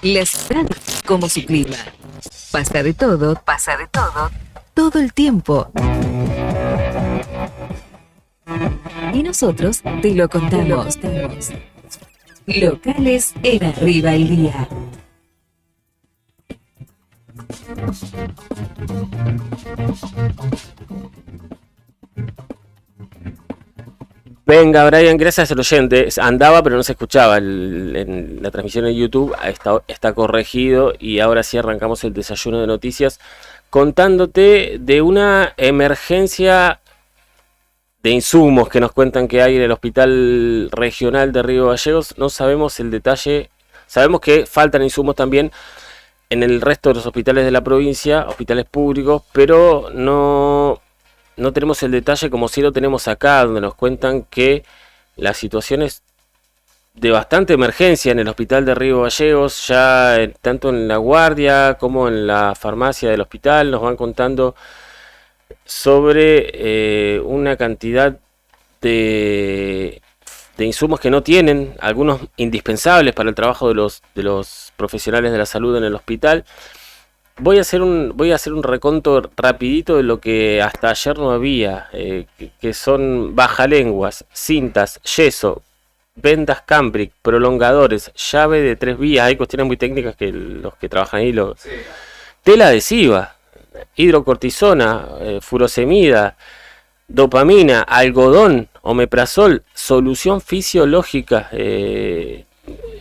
La ciudad como su clima. Pasa de todo, todo el tiempo. Y nosotros te lo contamos. Locales en Arriba el Día. Venga, Brian, gracias al oyente. Andaba, pero no se escuchaba. En la transmisión en YouTube está corregido y ahora sí arrancamos el desayuno de noticias contándote de una emergencia de insumos que nos cuentan que hay en el Hospital Regional de Río Gallegos. No sabemos el detalle. Sabemos que faltan insumos también en el resto de los hospitales de la provincia, hospitales públicos, pero no tenemos el detalle como si lo tenemos acá, donde nos cuentan que la situación es de bastante emergencia en el hospital de Río Gallegos, ya tanto en la guardia como en la farmacia del hospital. Nos van contando sobre una cantidad de insumos que no tienen, algunos indispensables para el trabajo de los profesionales de la salud en el hospital. Voy a hacer un reconto rapidito de lo que hasta ayer no había, que son bajalenguas, cintas, yeso, vendas Cambric, prolongadores, llave de 3 vías. Hay cuestiones muy técnicas que los que trabajan ahí sí. Tela adhesiva, hidrocortisona, furosemida, dopamina, algodón, omeprazol, solución fisiológica.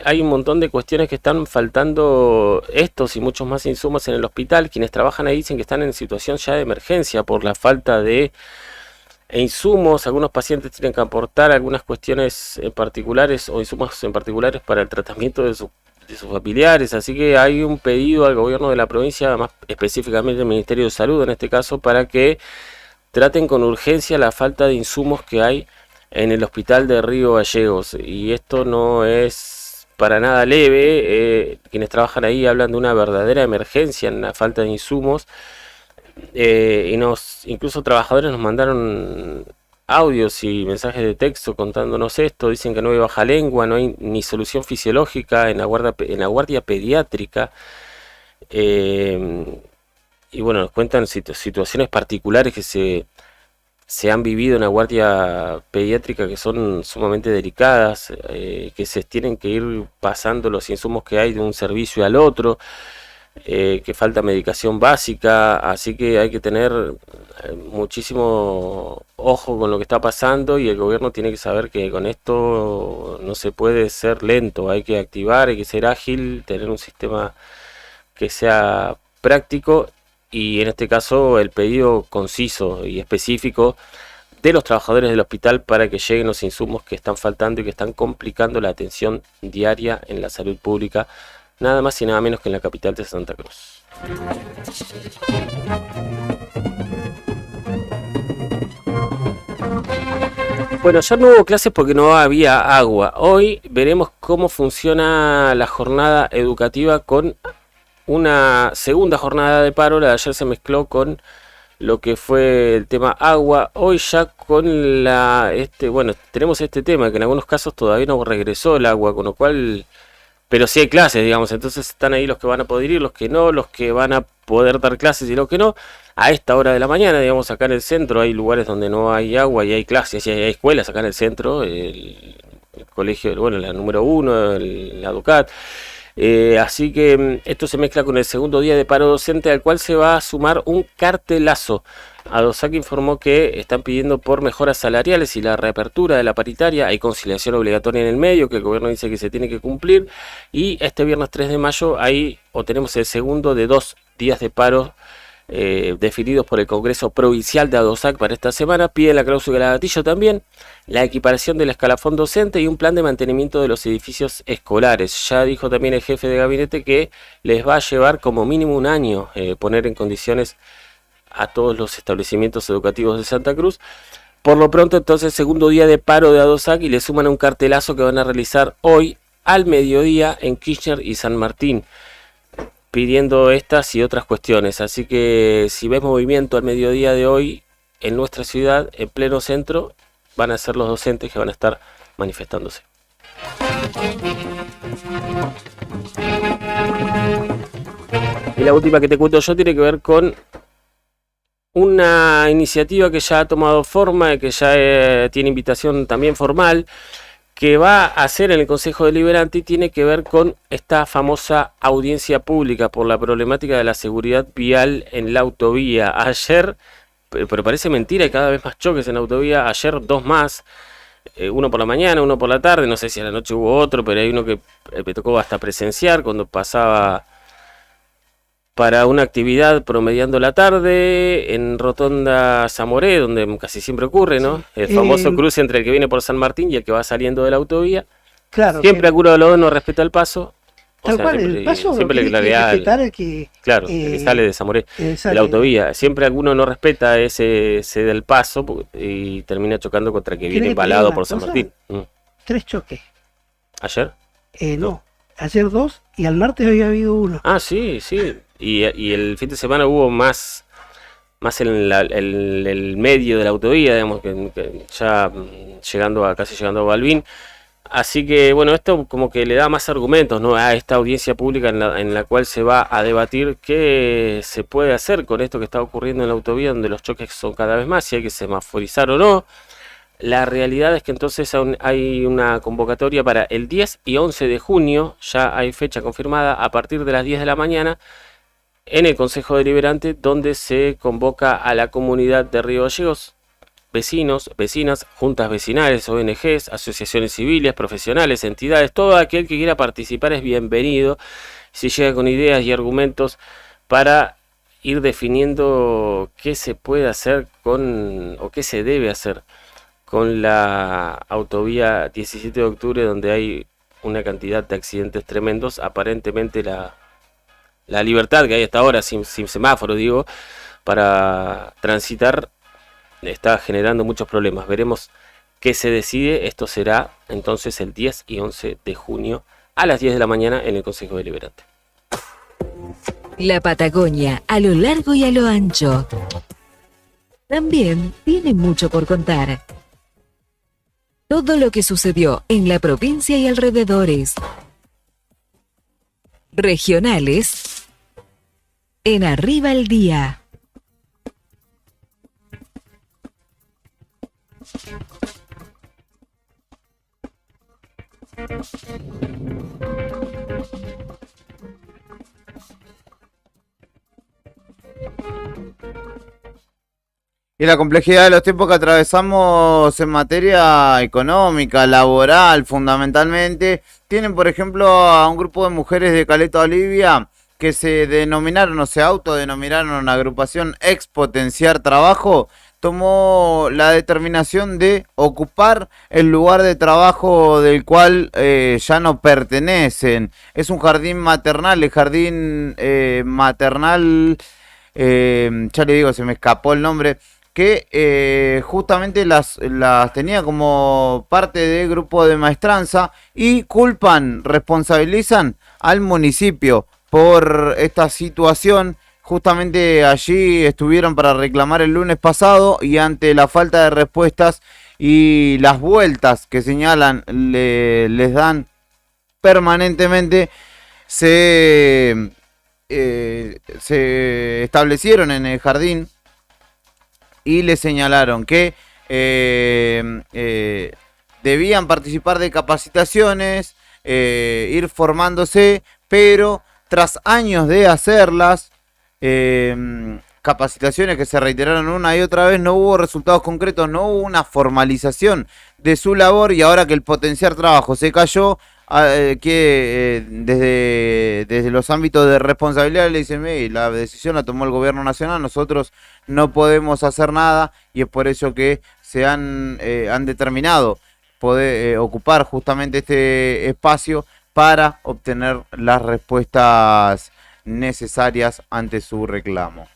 Hay un montón de cuestiones que están faltando, estos y muchos más insumos en el hospital. Quienes trabajan ahí dicen que están en situación ya de emergencia por la falta de insumos. Algunos pacientes tienen que aportar algunas cuestiones en particulares o insumos en particulares para el tratamiento de sus familiares. Así que hay un pedido al gobierno de la provincia, más específicamente al Ministerio de Salud en este caso, para que traten con urgencia la falta de insumos que hay en el hospital de Río Gallegos. Y esto no es para nada leve. Quienes trabajan ahí hablan de una verdadera emergencia en la falta de insumos. Incluso trabajadores nos mandaron audios y mensajes de texto contándonos esto. Dicen que no hay bajalengua, no hay ni solución fisiológica en la guardia pediátrica. Y bueno, nos cuentan situaciones particulares que se han vivido en la guardia pediátrica, que son sumamente delicadas, que se tienen que ir pasando los insumos que hay de un servicio al otro, que falta medicación básica. Así que hay que tener muchísimo ojo con lo que está pasando, y el gobierno tiene que saber que con esto no se puede ser lento, hay que activar, hay que ser ágil, tener un sistema que sea práctico. Y en este caso el pedido conciso y específico de los trabajadores del hospital para que lleguen los insumos que están faltando y que están complicando la atención diaria en la salud pública, nada más y nada menos que en la capital de Santa Cruz. Bueno, ayer no hubo clases porque no había agua. Hoy veremos cómo funciona la jornada educativa con una segunda jornada de paro. La de ayer se mezcló con lo que fue el tema agua. Hoy ya con tenemos este tema que en algunos casos todavía no regresó el agua, con lo cual, pero sí hay clases, digamos. Entonces están ahí los que van a poder ir, los que no, los que van a poder dar clases y los que no. A esta hora de la mañana, digamos, acá en el centro hay lugares donde no hay agua y hay clases y hay escuelas acá en el centro. El colegio, la número 1, la Ducat. Así que esto se mezcla con el segundo día de paro docente, al cual se va a sumar un cartelazo. ADOSAC informó que están pidiendo por mejoras salariales y la reapertura de la paritaria. Hay conciliación obligatoria en el medio, que el gobierno dice que se tiene que cumplir. Y este viernes 3 de mayo ahí tenemos el segundo de 2 días de paro definidos por el Congreso Provincial de ADOSAC para esta semana. Piden la cláusula de gatillo también, la equiparación del escalafón docente y un plan de mantenimiento de los edificios escolares. Ya dijo también el jefe de gabinete que les va a llevar como mínimo un año poner en condiciones a todos los establecimientos educativos de Santa Cruz. Por lo pronto, entonces, segundo día de paro de ADOSAC, y le suman un cartelazo que van a realizar hoy al mediodía en Kirchner y San Martín, pidiendo estas y otras cuestiones. Así que si ves movimiento al mediodía de hoy en nuestra ciudad, en pleno centro, van a ser los docentes que van a estar manifestándose. Y la última que te cuento yo tiene que ver con una iniciativa que ya ha tomado forma y que ya tiene invitación también formal, que va a hacer en el Consejo Deliberante y tiene que ver con esta famosa audiencia pública por la problemática de la seguridad vial en la autovía. Ayer, pero parece mentira, hay cada vez más choques en la autovía. Ayer 2 más, uno por la mañana, uno por la tarde, no sé si a la noche hubo otro, pero hay uno que me tocó hasta presenciar cuando pasaba para una actividad promediando la tarde en Rotonda Zamoré, donde casi siempre ocurre, ¿no? El famoso cruce entre el que viene por San Martín y el que va saliendo de la autovía. Claro. Siempre alguno de los dos no respeta el paso. Tal cual, el paso siempre le respetar el que... Claro, el que sale de Zamoré, de la autovía. Siempre alguno no respeta ese del paso y termina chocando contra el que viene embalado por San Martín. 3 choques. ¿Ayer? No, ayer 2 y al martes había habido 1. Ah, sí. Y el fin de semana hubo más en el medio de la autovía, digamos, que ya casi llegando a Balbín. Así que, bueno, esto como que le da más argumentos, ¿no?, a esta audiencia pública en la cual se va a debatir qué se puede hacer con esto que está ocurriendo en la autovía, donde los choques son cada vez más, si hay que semaforizar o no. La realidad es que entonces hay una convocatoria para el 10 y 11 de junio, ya hay fecha confirmada, a partir de las 10 de la mañana, en el Consejo Deliberante, donde se convoca a la comunidad de Río Gallegos, vecinos, vecinas, juntas vecinales, ONGs, asociaciones civiles, profesionales, entidades, todo aquel que quiera participar es bienvenido, si llega con ideas y argumentos para ir definiendo qué se puede hacer o qué se debe hacer con la autovía 17 de octubre, donde hay una cantidad de accidentes tremendos. Aparentemente la libertad que hay hasta ahora, sin semáforo, digo, para transitar, está generando muchos problemas. Veremos qué se decide. Esto será entonces el 10 y 11 de junio a las 10 de la mañana en el Consejo Deliberante. La Patagonia, a lo largo y a lo ancho, también tiene mucho por contar. Todo lo que sucedió en la provincia y alrededores. Regionales en Arriba el Día. Y la complejidad de los tiempos que atravesamos en materia económica, laboral, fundamentalmente, tienen, por ejemplo, a un grupo de mujeres de Caleta Olivia que se denominaron o se autodenominaron agrupación Expotenciar Trabajo, tomó la determinación de ocupar el lugar de trabajo del cual ya no pertenecen. Es un jardín maternal, el jardín maternal, ya le digo, se me escapó el nombre, que justamente las tenía como parte del grupo de maestranza y responsabilizan al municipio por esta situación. Justamente allí estuvieron para reclamar el lunes pasado y ante la falta de respuestas y las vueltas que señalan les dan permanentemente, se establecieron en el jardín y le señalaron que debían participar de capacitaciones, ir formándose, pero tras años de hacerlas, capacitaciones que se reiteraron una y otra vez, no hubo resultados concretos, no hubo una formalización de su labor, y ahora que el potenciar trabajo se cayó, que desde los ámbitos de responsabilidad le dicen, la decisión la tomó el gobierno nacional, nosotros no podemos hacer nada, y es por eso que se han determinado poder ocupar justamente este espacio para obtener las respuestas necesarias ante su reclamo.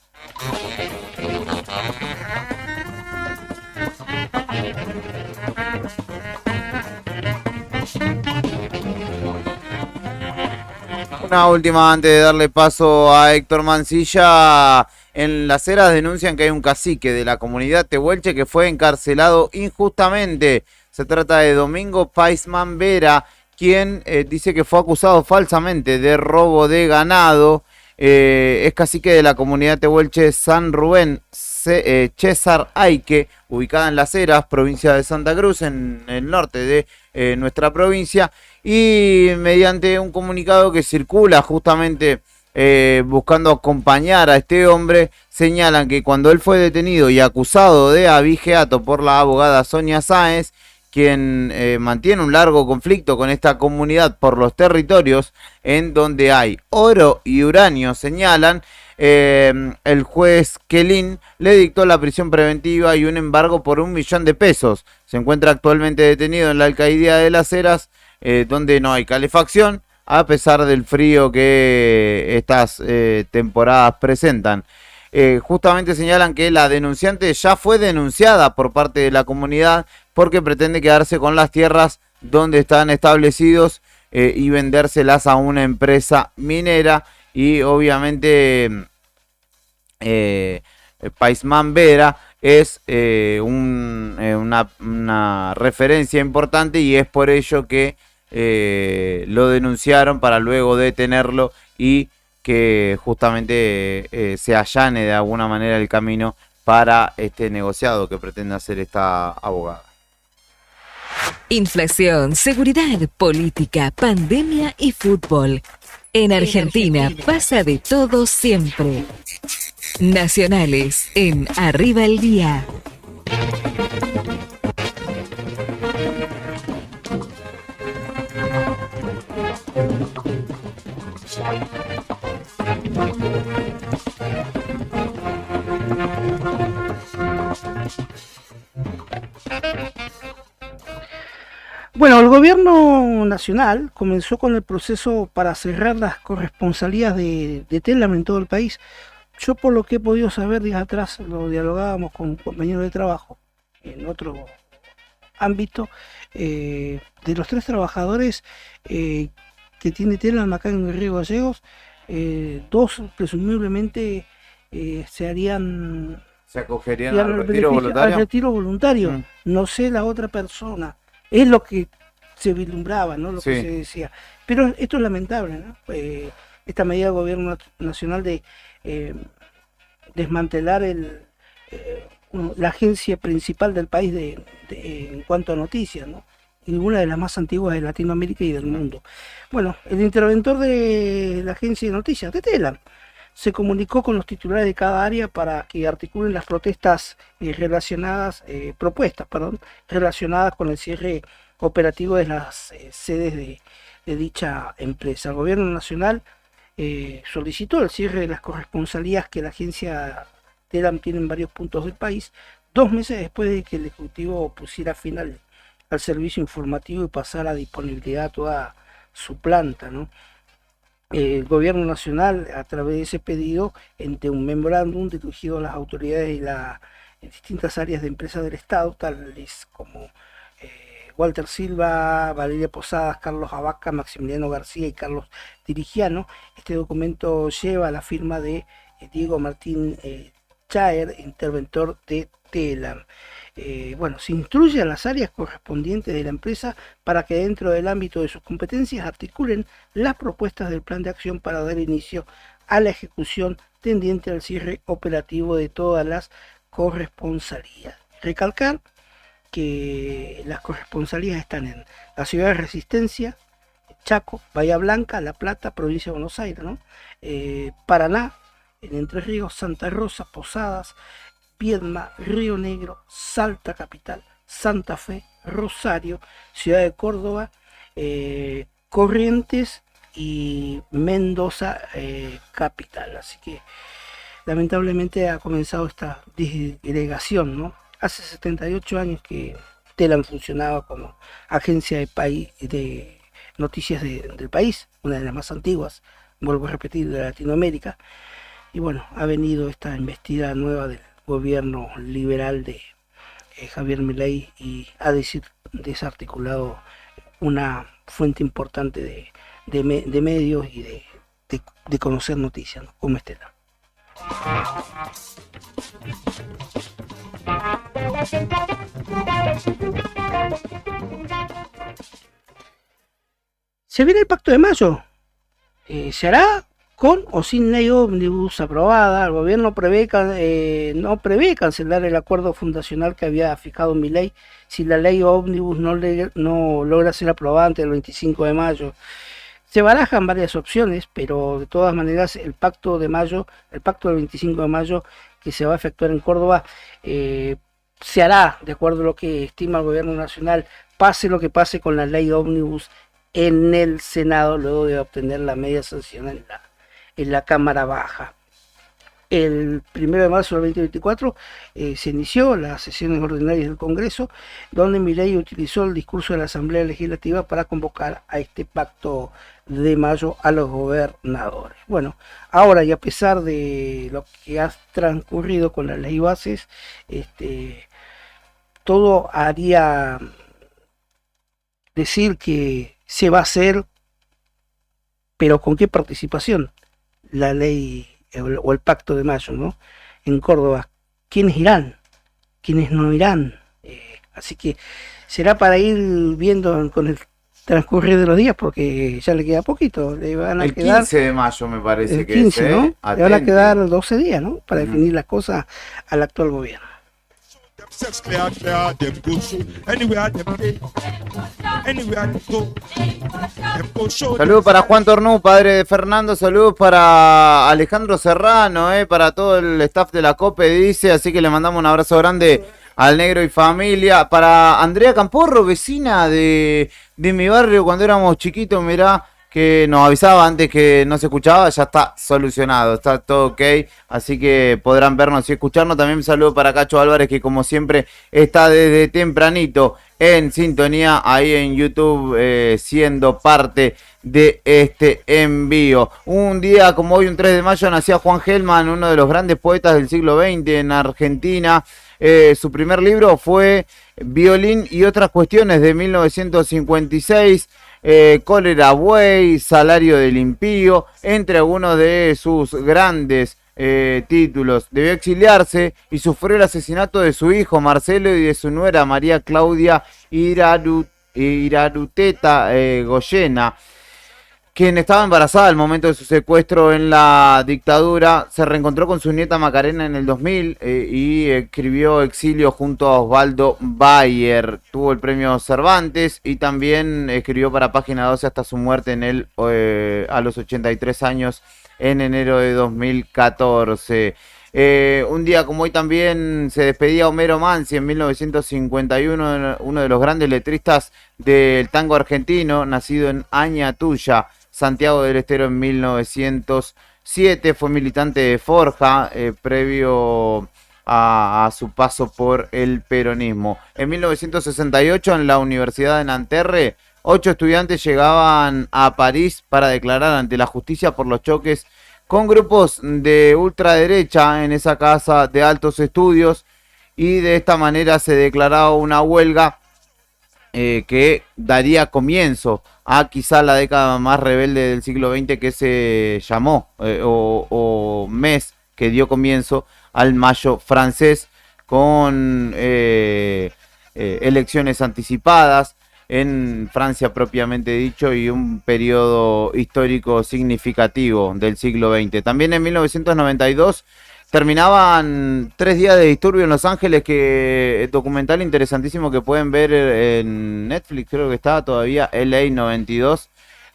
Una última antes de darle paso a Héctor Mancilla. En Las Heras denuncian que hay un cacique de la comunidad tehuelche que fue encarcelado injustamente. Se trata de Domingo Paisman Vera, quien dice que fue acusado falsamente de robo de ganado. Es cacique de la comunidad tehuelche San Rubén, César Aike, ubicada en Las Heras, provincia de Santa Cruz, en el norte de nuestra provincia, y mediante un comunicado que circula justamente buscando acompañar a este hombre, señalan que cuando él fue detenido y acusado de abigeato por la abogada Sonia Sáenz, quien mantiene un largo conflicto con esta comunidad por los territorios en donde hay oro y uranio, señalan, el juez Kelin le dictó la prisión preventiva y un embargo por 1 millón de pesos. Se encuentra actualmente detenido en la alcaldía de Las Heras, donde no hay calefacción, a pesar del frío que estas temporadas presentan. Justamente señalan que la denunciante ya fue denunciada por parte de la comunidad porque pretende quedarse con las tierras donde están establecidos y vendérselas a una empresa minera, y obviamente Paisman Vera es una referencia importante, y es por ello que lo denunciaron para luego detenerlo y que justamente se allane de alguna manera el camino para este negociado que pretende hacer esta abogada. Inflación, seguridad, política, pandemia y fútbol. En Argentina pasa de todo siempre. Nacionales en Arriba el Día. Bueno, el gobierno nacional comenzó con el proceso para cerrar las corresponsalías de Telam en todo el país. Yo, por lo que he podido saber días atrás, lo dialogábamos con compañeros de trabajo en otro ámbito, de los 3 trabajadores que tiene Telam acá en Río Gallegos, 2 presumiblemente se acogerían al retiro voluntario. Al retiro voluntario. No sé la otra persona. Es lo que se vislumbraba, ¿no? Lo que se decía. Pero esto es lamentable, ¿no? Esta medida del gobierno nacional de desmantelar la agencia principal del país en cuanto a noticias, ¿no? Y una de las más antiguas de Latinoamérica y del mundo. Bueno, el interventor de la agencia de noticias, de Telam, se comunicó con los titulares de cada área para que articulen las protestas propuestas relacionadas con el cierre operativo de las sedes de dicha empresa. El gobierno nacional solicitó el cierre de las corresponsalías que la agencia Telam tiene en varios puntos del país, 2 meses después de que el Ejecutivo pusiera fin al servicio informativo y pasara a disponibilidad toda su planta, ¿no? El gobierno nacional, a través de ese pedido, entre un memorándum dirigido a las autoridades en distintas áreas de empresas del Estado, tales como Walter Silva, Valeria Posadas, Carlos Abaca, Maximiliano García y Carlos Dirigiano. Este documento lleva la firma de Diego Martín Chaer, interventor de Telam. Se instruye a las áreas correspondientes de la empresa para que dentro del ámbito de sus competencias articulen las propuestas del plan de acción para dar inicio a la ejecución tendiente al cierre operativo de todas las corresponsalías. Recalcar que las corresponsalías están en la ciudad de Resistencia, Chaco, Bahía Blanca, La Plata, provincia de Buenos Aires, ¿no? Paraná, en Entre Ríos, Santa Rosa, Posadas, Viedma, Río Negro, Salta capital, Santa Fe, Rosario, Ciudad de Córdoba, Corrientes y Mendoza capital. Así que lamentablemente ha comenzado esta disgregación, ¿no? Hace 78 años que Telam funcionaba como agencia de noticias del país, una de las más antiguas, vuelvo a repetir, de Latinoamérica. Y bueno, ha venido esta embestida nueva del gobierno liberal de Javier Milei y ha desarticulado una fuente importante de medios y de conocer noticias, ¿no? Como Telam. Se viene el Pacto de Mayo. ¿Se hará con o sin ley ómnibus aprobada? El gobierno no prevé cancelar el acuerdo fundacional que había fijado Milei si la ley ómnibus no logra ser aprobada antes del 25 de mayo. Se barajan varias opciones, pero de todas maneras el pacto del 25 de mayo que se va a efectuar en Córdoba se hará de acuerdo a lo que estima el gobierno nacional, pase lo que pase con la ley ómnibus en el Senado, luego de obtener la media sanción en la Cámara Baja. El 1 de marzo del 2024 se inició las sesiones ordinarias del Congreso, donde Milei utilizó el discurso de la Asamblea Legislativa para convocar a este pacto de mayo a los gobernadores. Bueno, ahora, y a pesar de lo que ha transcurrido con la ley bases, todo haría decir que se va a hacer, pero ¿con qué participación? La ley o el pacto de mayo, ¿no? En Córdoba, ¿quiénes irán? ¿Quiénes no irán? Así que será para ir viendo con el transcurrir de los días, porque ya le queda poquito. Le van a el quedar 15 de mayo me parece el que 15, es, ¿no? Le van a Atenti. quedar 12 días, ¿no? Para definir las cosas al actual gobierno. Saludos para Juan Tornú, padre de Fernando. Saludos para Alejandro Serrano, para todo el staff de la COPE, dice. Así que le mandamos un abrazo grande al negro y familia. Para Andrea Camporro, vecina de mi barrio cuando éramos chiquitos, mirá, que nos avisaba antes que no se escuchaba, ya está solucionado, está todo ok, así que podrán vernos y escucharnos. También un saludo para Cacho Álvarez, que como siempre está desde tempranito en sintonía ahí en YouTube, siendo parte de este envío. Un día como hoy, un 3 de mayo, nacía Juan Gelman, uno de los grandes poetas del siglo XX en Argentina. Su primer libro fue Violín y otras cuestiones, de 1956. Cólera Buey, Salario del Impío, entre algunos de sus grandes títulos. Debió exiliarse y sufrió el asesinato de su hijo Marcelo y de su nuera María Claudia Iraruteta Goyena, quien estaba embarazada al momento de su secuestro en la dictadura. Se reencontró con su nieta Macarena en el 2000 y escribió Exilio junto a Osvaldo Bayer. Tuvo el premio Cervantes y también escribió para Página 12 hasta su muerte a los 83 años en enero de 2014. Un día como hoy también se despedía Homero Mansi en 1951, uno de los grandes letristas del tango argentino, nacido en Añatuya, Santiago del Estero, en 1907. Fue militante de Forja previo a su paso por el peronismo. En 1968, en la Universidad de Nanterre, 8 estudiantes llegaban a París para declarar ante la justicia por los choques con grupos de ultraderecha en esa casa de altos estudios, y de esta manera se declaraba una huelga que daría comienzo a quizá la década más rebelde del siglo XX, que se llamó, o mes que dio comienzo al Mayo francés, con elecciones anticipadas en Francia propiamente dicho, y un periodo histórico significativo del siglo XX. También en 1992 terminaban 3 días de disturbio en Los Ángeles, que documental interesantísimo que pueden ver en Netflix, creo que está todavía, LA 92,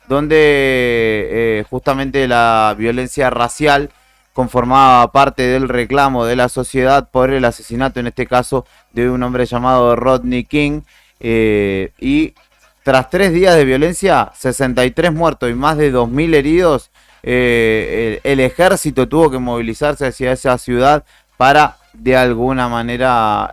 donde justamente la violencia racial conformaba parte del reclamo de la sociedad por el asesinato, en este caso, de un hombre llamado Rodney King. Y tras 3 días de violencia, 63 muertos y más de 2.000 heridos, el ejército tuvo que movilizarse hacia esa ciudad para de alguna manera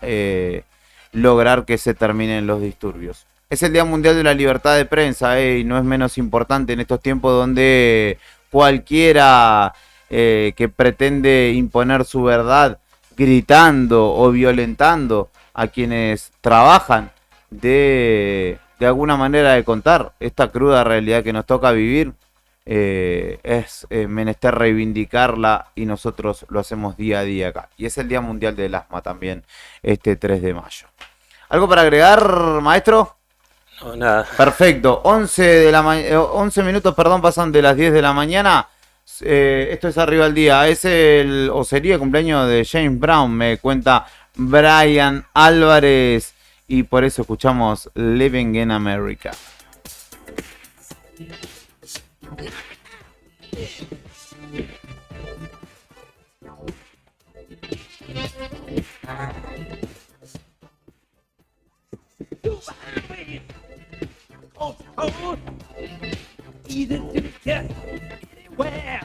lograr que se terminen los disturbios. Es el Día Mundial de la Libertad de Prensa, y no es menos importante en estos tiempos donde cualquiera que pretende imponer su verdad gritando o violentando a quienes trabajan de alguna manera de contar esta cruda realidad que nos toca vivir, es menester reivindicarla, y nosotros lo hacemos día a día acá. Y es el Día Mundial del Asma también, este 3 de mayo. ¿Algo para agregar, maestro? No, nada. Perfecto. 11 minutos, perdón, pasan de las 10 de la mañana. Esto es Arriba al Día. Es o sería el cumpleaños de James Brown, me cuenta Brian Álvarez. Y por eso escuchamos Living in America. Easy to get anywhere.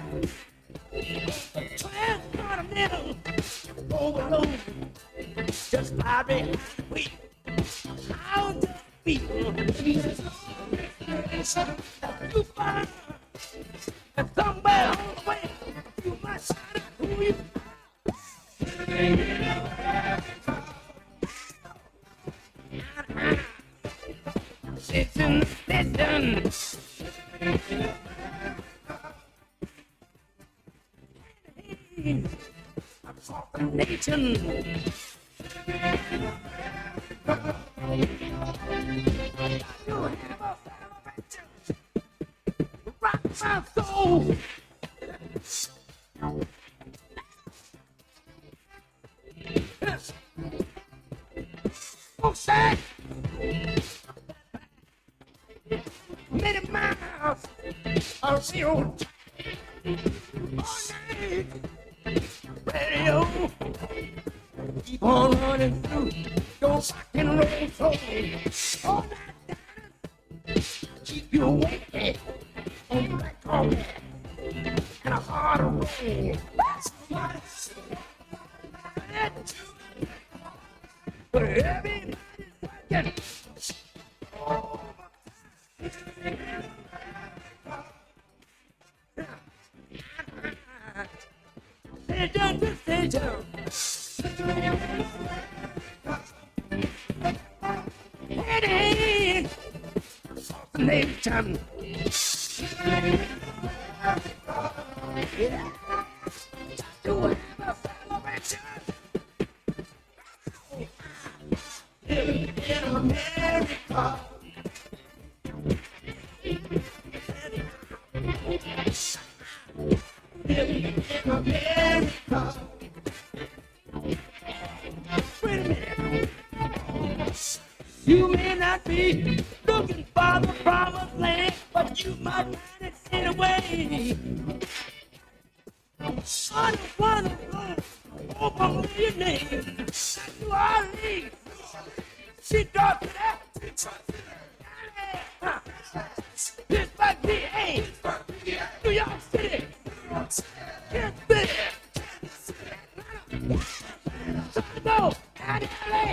Transcontinental overload. Just fly behind the wheel. How does it feel? You find that somewhere on the way you might find out who you listen, listen. Across the nation. Rock my soul. Oh, say. Many miles of road. Radio, keep on running through your rock and roll soul. All that down, keep you awake on the black carpet and a hard roll. But everybody's working. Decision. Heading across the nation. Yeah. To have a celebration. In America. In America. Wait a minute. You may not be looking for the promised land, but you might find it anyway. I just wanna know over your name. New Orleans. She got to that. Pittsburgh, PA. New York City. Kansas City. Chicago and LA.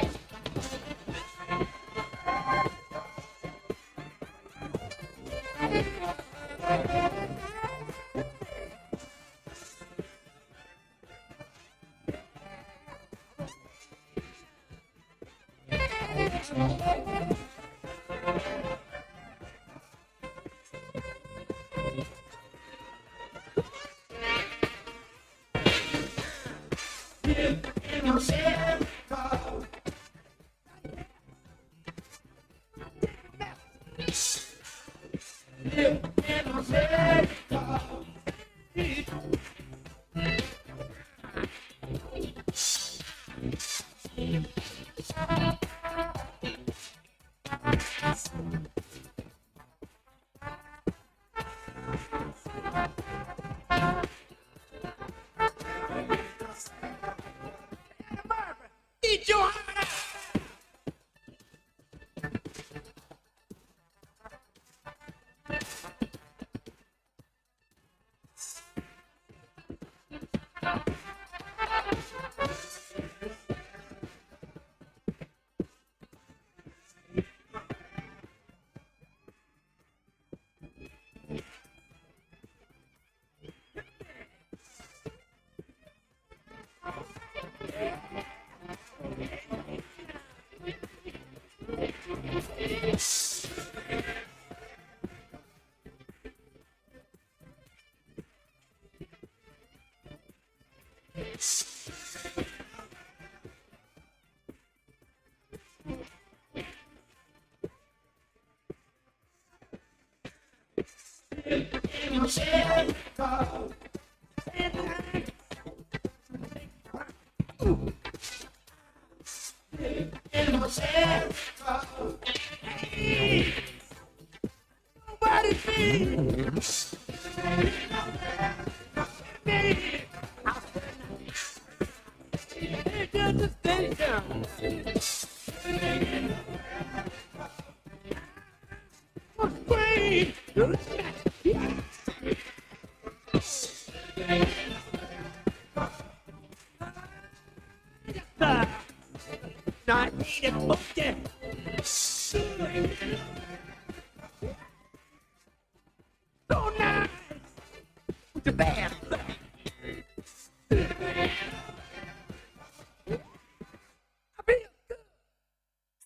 Eat your heart out.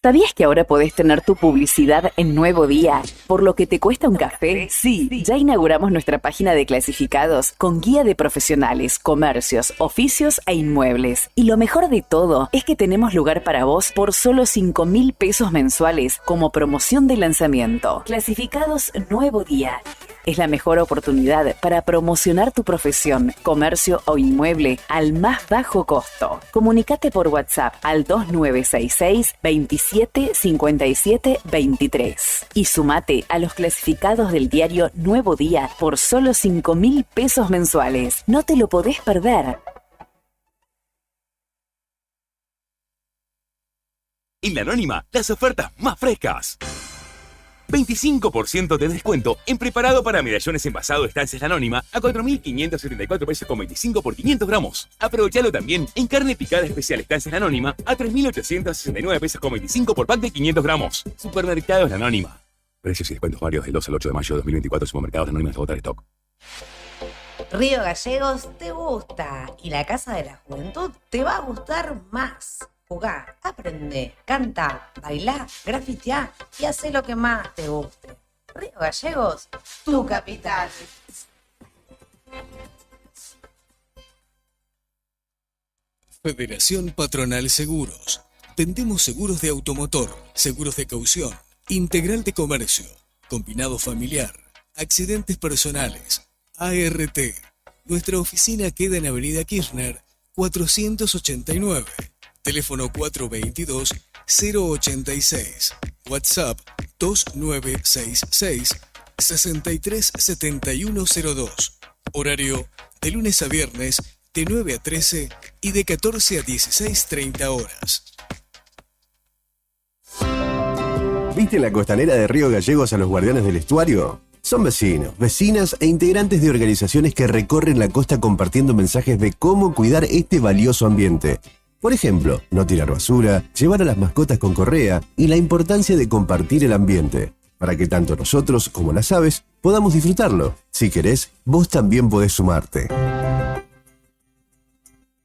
¿Sabías que ahora podés tener tu publicidad en Nuevo Día? ¿Por lo que te cuesta un café? Sí, ya inauguramos nuestra página de clasificados con guía de profesionales, comercios, oficios e inmuebles. Y lo mejor de todo es que tenemos lugar para vos por solo 5.000 pesos mensuales como promoción de lanzamiento. Clasificados Nuevo Día. Es la mejor oportunidad para promocionar tu profesión, comercio o inmueble al más bajo costo. Comunicate por WhatsApp al 2966 27 57 23 y sumate a los clasificados del diario Nuevo Día por solo 5.000 pesos mensuales. No te lo podés perder. En La Anónima, las ofertas más frescas. 25% de descuento en preparado para medallones envasado Estancias La Anónima a 4.574 pesos con 25 por 500 gramos. Aprovechalo también en carne picada especial Estancias La Anónima a 3.869 pesos con 25 por pack de 500 gramos. Supermercados La Anónima. Precios y descuentos varios del 2 al 8 de mayo de 2024. Supermercados La Anónima hasta agotar stock. Río Gallegos te gusta y la Casa de la Juventud te va a gustar más. Jugá, aprende, canta, bailá, grafiteá y hacé lo que más te guste. Río Gallegos, tu capital. Federación Patronal Seguros. Vendemos seguros de automotor, seguros de caución, integral de comercio, combinado familiar, accidentes personales, ART. Nuestra oficina queda en Avenida Kirchner, 489. Teléfono 422-086. WhatsApp 2966 637102. Horario de lunes a viernes de 9 a 13 y de 14 a 16:30 horas. ¿Viste en la costanera de Río Gallegos a los guardianes del estuario? Son vecinos, vecinas e integrantes de organizaciones que recorren la costa compartiendo mensajes de cómo cuidar este valioso ambiente. Por ejemplo, no tirar basura, llevar a las mascotas con correa y la importancia de compartir el ambiente, para que tanto nosotros como las aves podamos disfrutarlo. Si querés, vos también podés sumarte.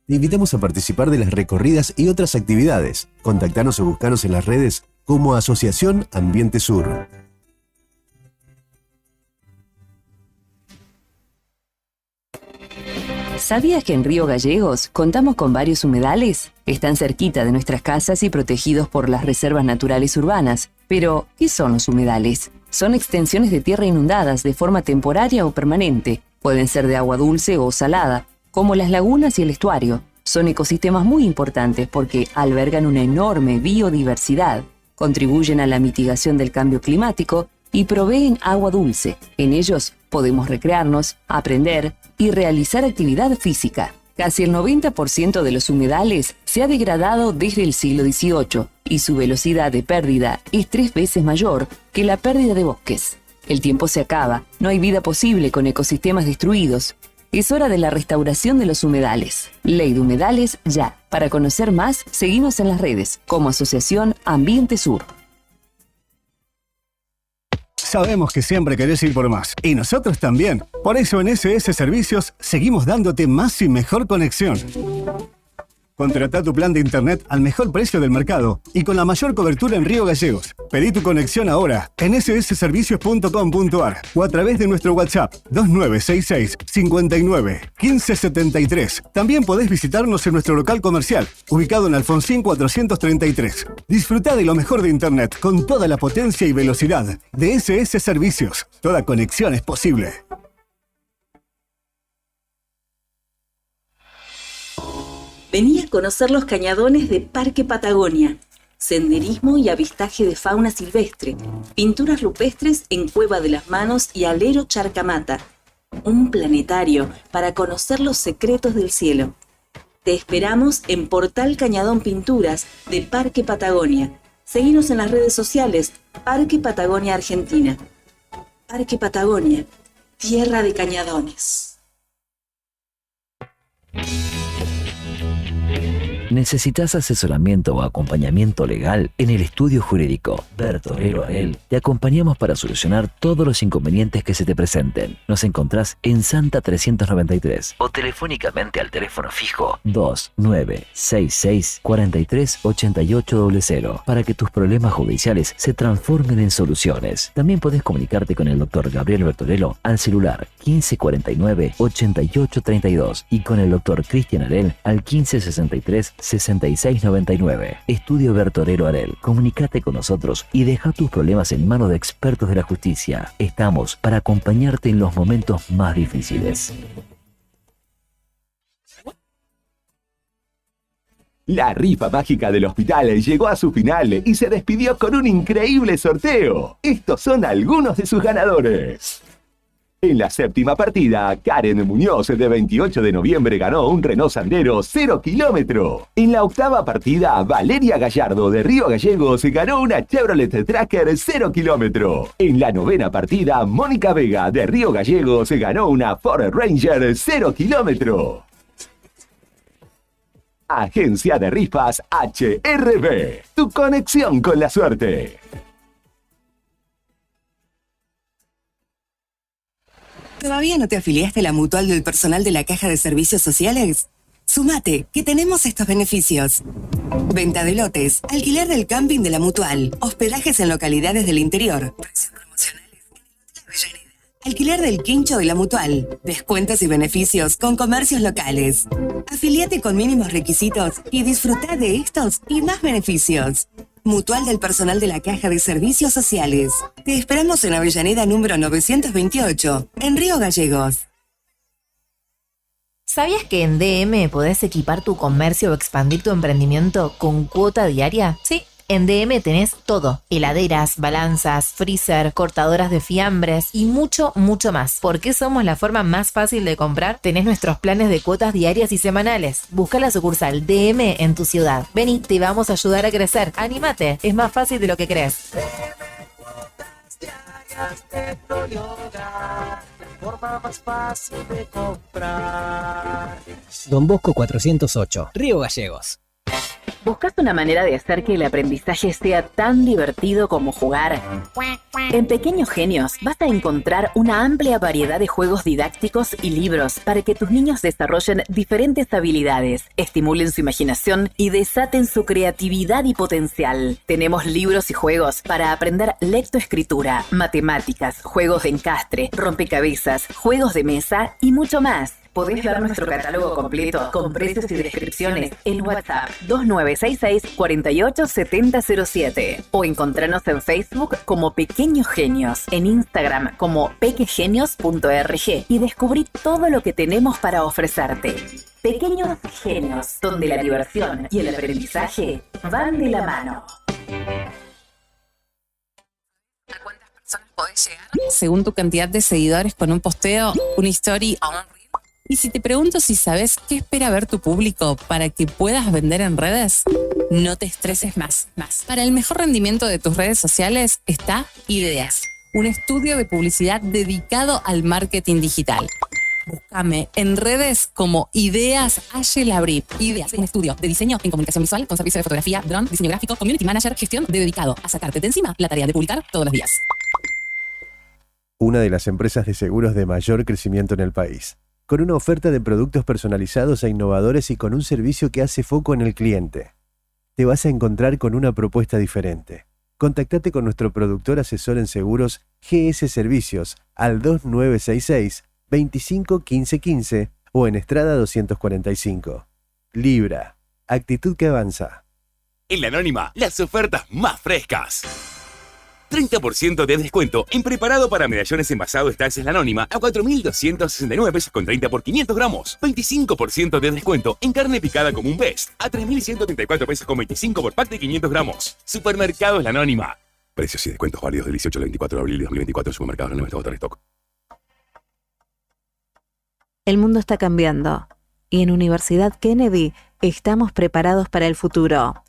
Te invitamos a participar de las recorridas y otras actividades. Contactanos o buscanos en las redes como Asociación Ambiente Sur. ¿Sabías que en Río Gallegos contamos con varios humedales? Están cerquita de nuestras casas y protegidos por las reservas naturales urbanas. Pero, ¿qué son los humedales? Son extensiones de tierra inundadas de forma temporaria o permanente. Pueden ser de agua dulce o salada, como las lagunas y el estuario. Son ecosistemas muy importantes porque albergan una enorme biodiversidad, contribuyen a la mitigación del cambio climático y proveen agua dulce. En ellos podemos recrearnos, aprender y realizar actividad física. Casi el 90% de los humedales se ha degradado desde el siglo XVIII y su velocidad de pérdida es 3 veces mayor que la pérdida de bosques. El tiempo se acaba, no hay vida posible con ecosistemas destruidos. Es hora de la restauración de los humedales. Ley de Humedales ya. Para conocer más, seguimos en las redes como Asociación Ambiente Sur. Sabemos que siempre querés ir por más, y nosotros también. Por eso en SS Servicios seguimos dándote más y mejor conexión. Contratá tu plan de internet al mejor precio del mercado y con la mayor cobertura en Río Gallegos. Pedí tu conexión ahora en ssservicios.com.ar o a través de nuestro WhatsApp 2966 59 1573. También podés visitarnos en nuestro local comercial, ubicado en Alfonsín 433. Disfrutá de lo mejor de internet con toda la potencia y velocidad de SS Servicios. Toda conexión es posible. Vení a conocer los cañadones de Parque Patagonia. Senderismo y avistaje de fauna silvestre. Pinturas rupestres en Cueva de las Manos y Alero Charcamata. Un planetario para conocer los secretos del cielo. Te esperamos en Portal Cañadón Pinturas de Parque Patagonia. Seguinos en las redes sociales, Parque Patagonia Argentina. Parque Patagonia, tierra de cañadones. ¿Necesitas asesoramiento o acompañamiento legal? En el estudio jurídico Bertorero Arel te acompañamos para solucionar todos los inconvenientes que se te presenten. Nos encontrás en Santa 393 o telefónicamente al teléfono fijo 2966 43 8800 para que tus problemas judiciales se transformen en soluciones. También podés comunicarte con el Dr. Gabriel Bertorello al celular 1549 8832 y con el Dr. Cristian Arel al 1563 6699. Estudio Bertorero Arel. Comunicate con nosotros y deja tus problemas en manos de expertos de la justicia. Estamos para acompañarte en los momentos más difíciles. La rifa mágica del hospital llegó a su final y se despidió con un increíble sorteo. Estos son algunos de sus ganadores. En la séptima partida, Karen Muñoz, de 28 de noviembre, ganó un Renault Sandero 0 kilómetro. En la octava partida, Valeria Gallardo, de Río Gallegos, ganó una Chevrolet Tracker 0 kilómetro. En la novena partida, Mónica Vega, de Río Gallegos, ganó una Ford Ranger 0 kilómetro. Agencia de Rifas HRB, tu conexión con la suerte. ¿Todavía no te afiliaste a la Mutual del Personal de la Caja de Servicios Sociales? Sumate, que tenemos estos beneficios. Venta de lotes, alquiler del camping de la Mutual, hospedajes en localidades del interior, precios promocionales en el Hotel Avellaneda, alquiler del quincho de la Mutual, descuentos y beneficios con comercios locales. Afiliate con mínimos requisitos y disfruta de estos y más beneficios. Mutual del Personal de la Caja de Servicios Sociales. Te esperamos en Avellaneda número 928, en Río Gallegos. ¿Sabías que en DM podés equipar tu comercio o expandir tu emprendimiento con cuota diaria? Sí. En DM tenés todo: heladeras, balanzas, freezer, cortadoras de fiambres y mucho, mucho más. ¿Por qué somos la forma más fácil de comprar? Tenés nuestros planes de cuotas diarias y semanales. Busca la sucursal DM en tu ciudad. Vení, te vamos a ayudar a crecer. Anímate, es más fácil de lo que crees. Forma más fácil de comprar. Don Bosco 408, Río Gallegos. ¿Buscas una manera de hacer que el aprendizaje sea tan divertido como jugar? En Pequeños Genios vas a encontrar una amplia variedad de juegos didácticos y libros para que tus niños desarrollen diferentes habilidades, estimulen su imaginación y desaten su creatividad y potencial. Tenemos libros y juegos para aprender lectoescritura, matemáticas, juegos de encastre, rompecabezas, juegos de mesa y mucho más. Podés ver nuestro catálogo completo con precios y descripciones en WhatsApp 2966 487007 o encontrarnos en Facebook como Pequeños Genios, en Instagram como pequegenios.rg y descubrí todo lo que tenemos para ofrecerte. Pequeños Genios, donde la diversión y el aprendizaje van de la mano. ¿A cuántas personas podés llegar? Según tu cantidad de seguidores con un posteo, una story o un reel. Y si te pregunto si sabes qué espera ver tu público para que puedas vender en redes, no te estreses más. Para el mejor rendimiento de tus redes sociales está Ideas, un estudio de publicidad dedicado al marketing digital. Búscame en redes como Ideas Labri. Ideas, un estudio de diseño en comunicación visual con servicio de fotografía, drone, diseño gráfico, community manager, gestión dedicado a sacarte de encima la tarea de publicar todos los días. Una de las empresas de seguros de mayor crecimiento en el país, con una oferta de productos personalizados e innovadores y con un servicio que hace foco en el cliente. Te vas a encontrar con una propuesta diferente. Contactate con nuestro productor asesor en seguros GS Servicios al 2966 25 15 15 o en Estrada 245. Libra, actitud que avanza. En La Anónima, las ofertas más frescas. 30% de descuento en preparado para medallones envasado Estancias La Anónima a 4.269 pesos con 30 por 500 gramos. 25% de descuento en carne picada común Best a 3.134 pesos con 25 por pack de 500 gramos. Supermercados La Anónima. Precios y descuentos válidos del 18 al 24 de abril de 2024 en supermercados La Anónima hasta agotar stock. El mundo está cambiando y en Universidad Kennedy estamos preparados para el futuro.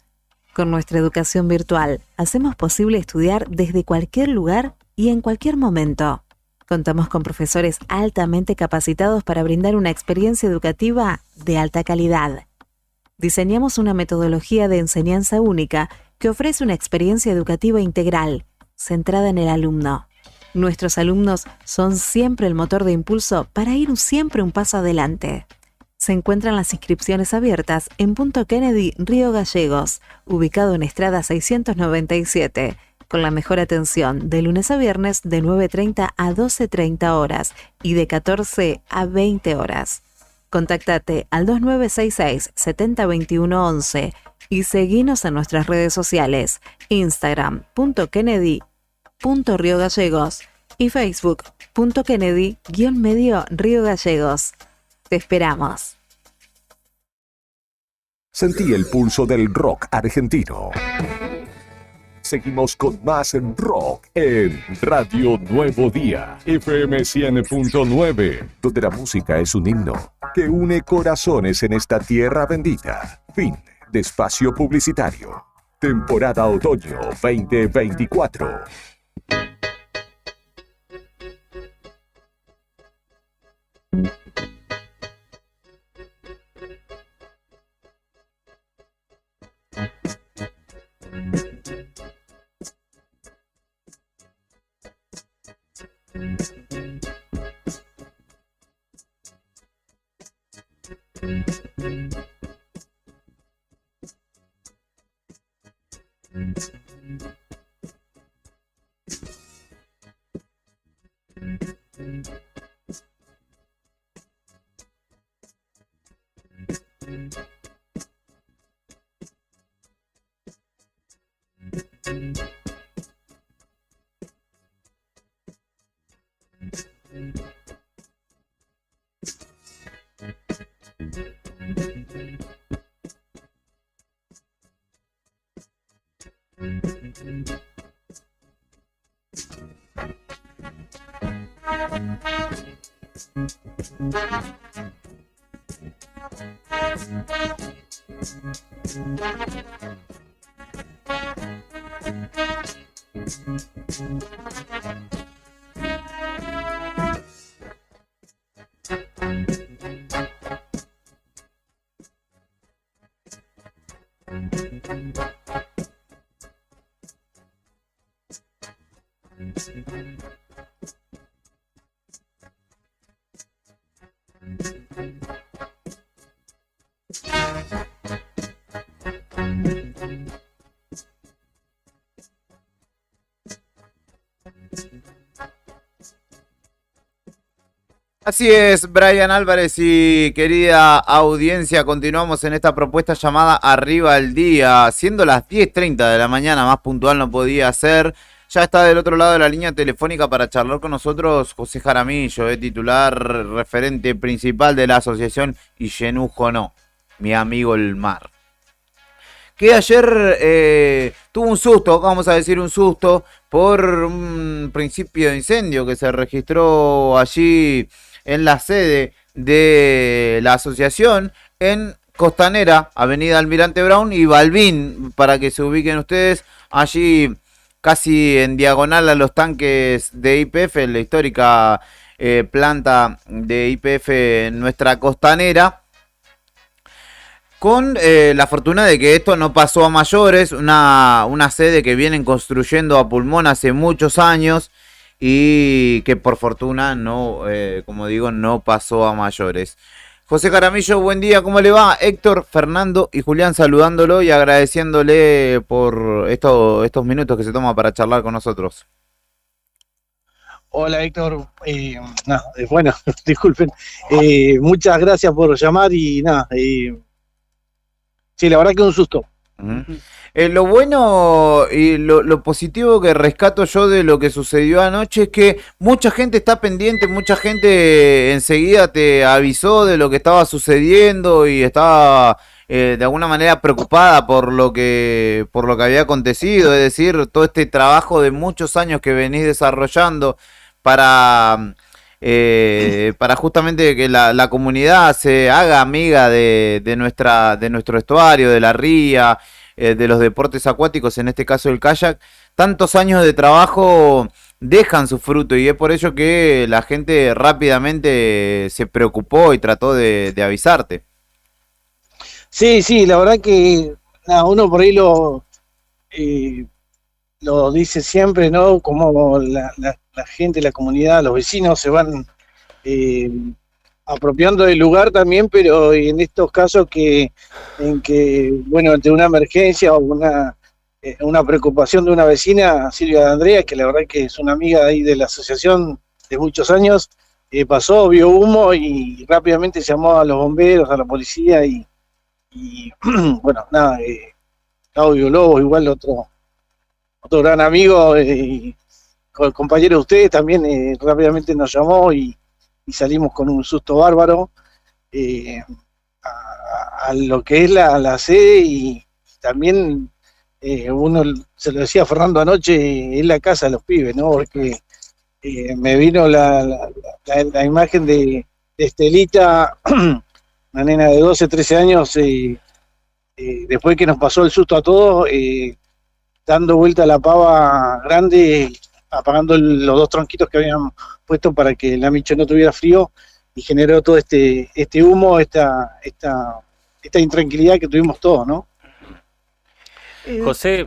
Con nuestra educación virtual, hacemos posible estudiar desde cualquier lugar y en cualquier momento. Contamos con profesores altamente capacitados para brindar una experiencia educativa de alta calidad. Diseñamos una metodología de enseñanza única que ofrece una experiencia educativa integral, centrada en el alumno. Nuestros alumnos son siempre el motor de impulso para ir siempre un paso adelante. Se encuentran las inscripciones abiertas en Punto Kennedy, Río Gallegos, ubicado en Estrada 697, con la mejor atención de lunes a viernes de 9:30 a 12:30 horas y de 14 a 20 horas. Contactate al 2966 702111 y seguinos en nuestras redes sociales, Instagram, .kennedy.Río Gallegos y Facebook, .kennedy_Río Gallegos. Te esperamos. Sentí el pulso del rock argentino. Seguimos con más en rock en Radio Nuevo Día, FM 100.9, donde la música es un himno que une corazones en esta tierra bendita. Fin de espacio publicitario. Temporada Otoño 2024. Así es, Brian Álvarez y querida audiencia, continuamos en esta propuesta llamada Arriba el Día, siendo las 10:30 de la mañana, más puntual no podía ser. Ya está del otro lado de la línea telefónica para charlar con nosotros José Jaramillo, titular referente principal de la asociación Illenujo No, mi amigo el mar. Que ayer tuvo un susto, vamos a decir un susto, por un principio de incendio que se registró allí en la sede de la asociación en Costanera, Avenida Almirante Brown y Balbín, para que se ubiquen ustedes allí casi en diagonal a los tanques de YPF, la histórica planta de YPF en nuestra Costanera. Con la fortuna de que esto no pasó a mayores, una sede que vienen construyendo a pulmón hace muchos años y que por fortuna no, como digo, no pasó a mayores. José Jaramillo, buen día, ¿cómo le va? Héctor, Fernando y Julián saludándolo y agradeciéndole por estos minutos que se toma para charlar con nosotros. Hola Héctor, bueno, disculpen, muchas gracias por llamar y nada, sí, la verdad que es un susto. Lo bueno y lo positivo que rescato yo de lo que sucedió anoche es que mucha gente está pendiente, mucha gente enseguida te avisó de lo que estaba sucediendo y estaba de alguna manera preocupada por lo que había acontecido, es decir, todo este trabajo de muchos años que venís desarrollando para justamente que la comunidad se haga amiga de nuestro estuario, de la ría, de los deportes acuáticos, en este caso el kayak. Tantos años de trabajo dejan su fruto y es por ello que la gente rápidamente se preocupó y trató de avisarte. Sí, la verdad que nada, uno por ahí lo dice siempre, ¿no? Como la gente, la comunidad, los vecinos se van apropiando del lugar también, pero en estos casos en que, bueno, ante una emergencia o una preocupación de una vecina, Silvia de Andrea, que la verdad que es una amiga ahí de la asociación de muchos años, pasó, vio humo y rápidamente llamó a los bomberos, a la policía y bueno, nada, Claudio Lobo, igual otro gran amigo, compañero de ustedes, también rápidamente nos llamó y salimos con un susto bárbaro a lo que es la sede y también uno se lo decía a Fernando anoche, es la casa de los pibes, ¿no? Porque me vino la imagen de Estelita, una nena de 12, 13 años, después que nos pasó el susto a todos, dando vuelta a la pava grande, apagando los 2 tronquitos que habían puesto para que la Micho no tuviera frío, y generó todo este humo, esta intranquilidad que tuvimos todos, ¿no? José,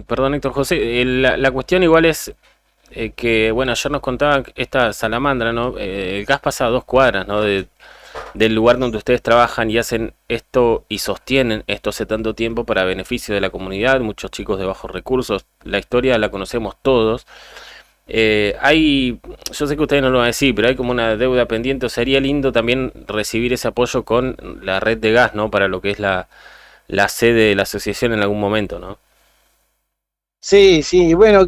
perdón Héctor, José, la cuestión igual es que, bueno, ayer nos contaban esta salamandra, ¿no? El gas pasa a 2 cuadras, ¿no? Del lugar donde ustedes trabajan y hacen esto y sostienen esto hace tanto tiempo para beneficio de la comunidad, muchos chicos de bajos recursos, la historia la conocemos todos. Yo sé que ustedes no lo van a decir, pero hay como una deuda pendiente, o sería lindo también recibir ese apoyo con la red de gas, ¿no? Para lo que es la sede de la asociación en algún momento, ¿no? Sí, bueno,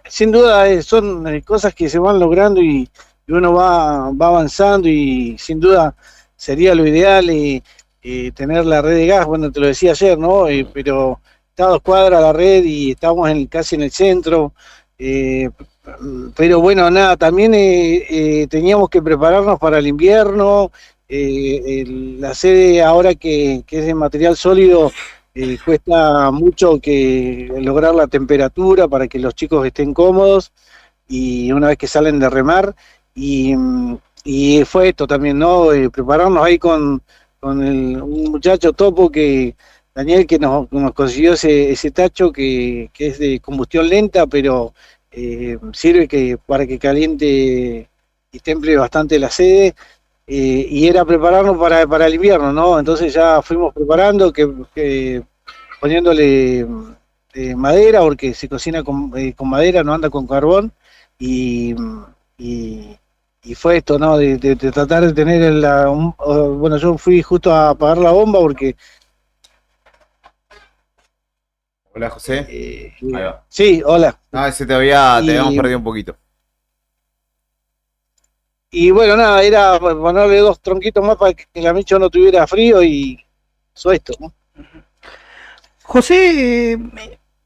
sin duda son cosas que se van logrando y uno va avanzando y sin duda sería lo ideal tener la red de gas, bueno, te lo decía ayer, ¿no? Pero está a 2 cuadras la red y estamos casi en el centro, pero bueno, nada, también teníamos que prepararnos para el invierno, la sede ahora que es de material sólido, cuesta mucho que lograr la temperatura para que los chicos estén cómodos y una vez que salen de remar y fue esto también, ¿no? Prepararnos ahí con un muchacho topo Daniel, que nos consiguió ese tacho que es de combustión lenta, pero sirve para que caliente y temple bastante la sede, y era prepararnos para el invierno, ¿no? Entonces ya fuimos preparando, poniéndole madera, porque se cocina con madera, no anda con carbón, y fue esto, ¿no? De tratar de tener bueno, yo fui justo a apagar la bomba porque... Hola, José. Ahí va. Sí, hola. Te habíamos perdido un poquito. Y bueno, nada, era ponerle 2 tronquitos más para que la Micho no tuviera frío y eso esto, ¿no? José,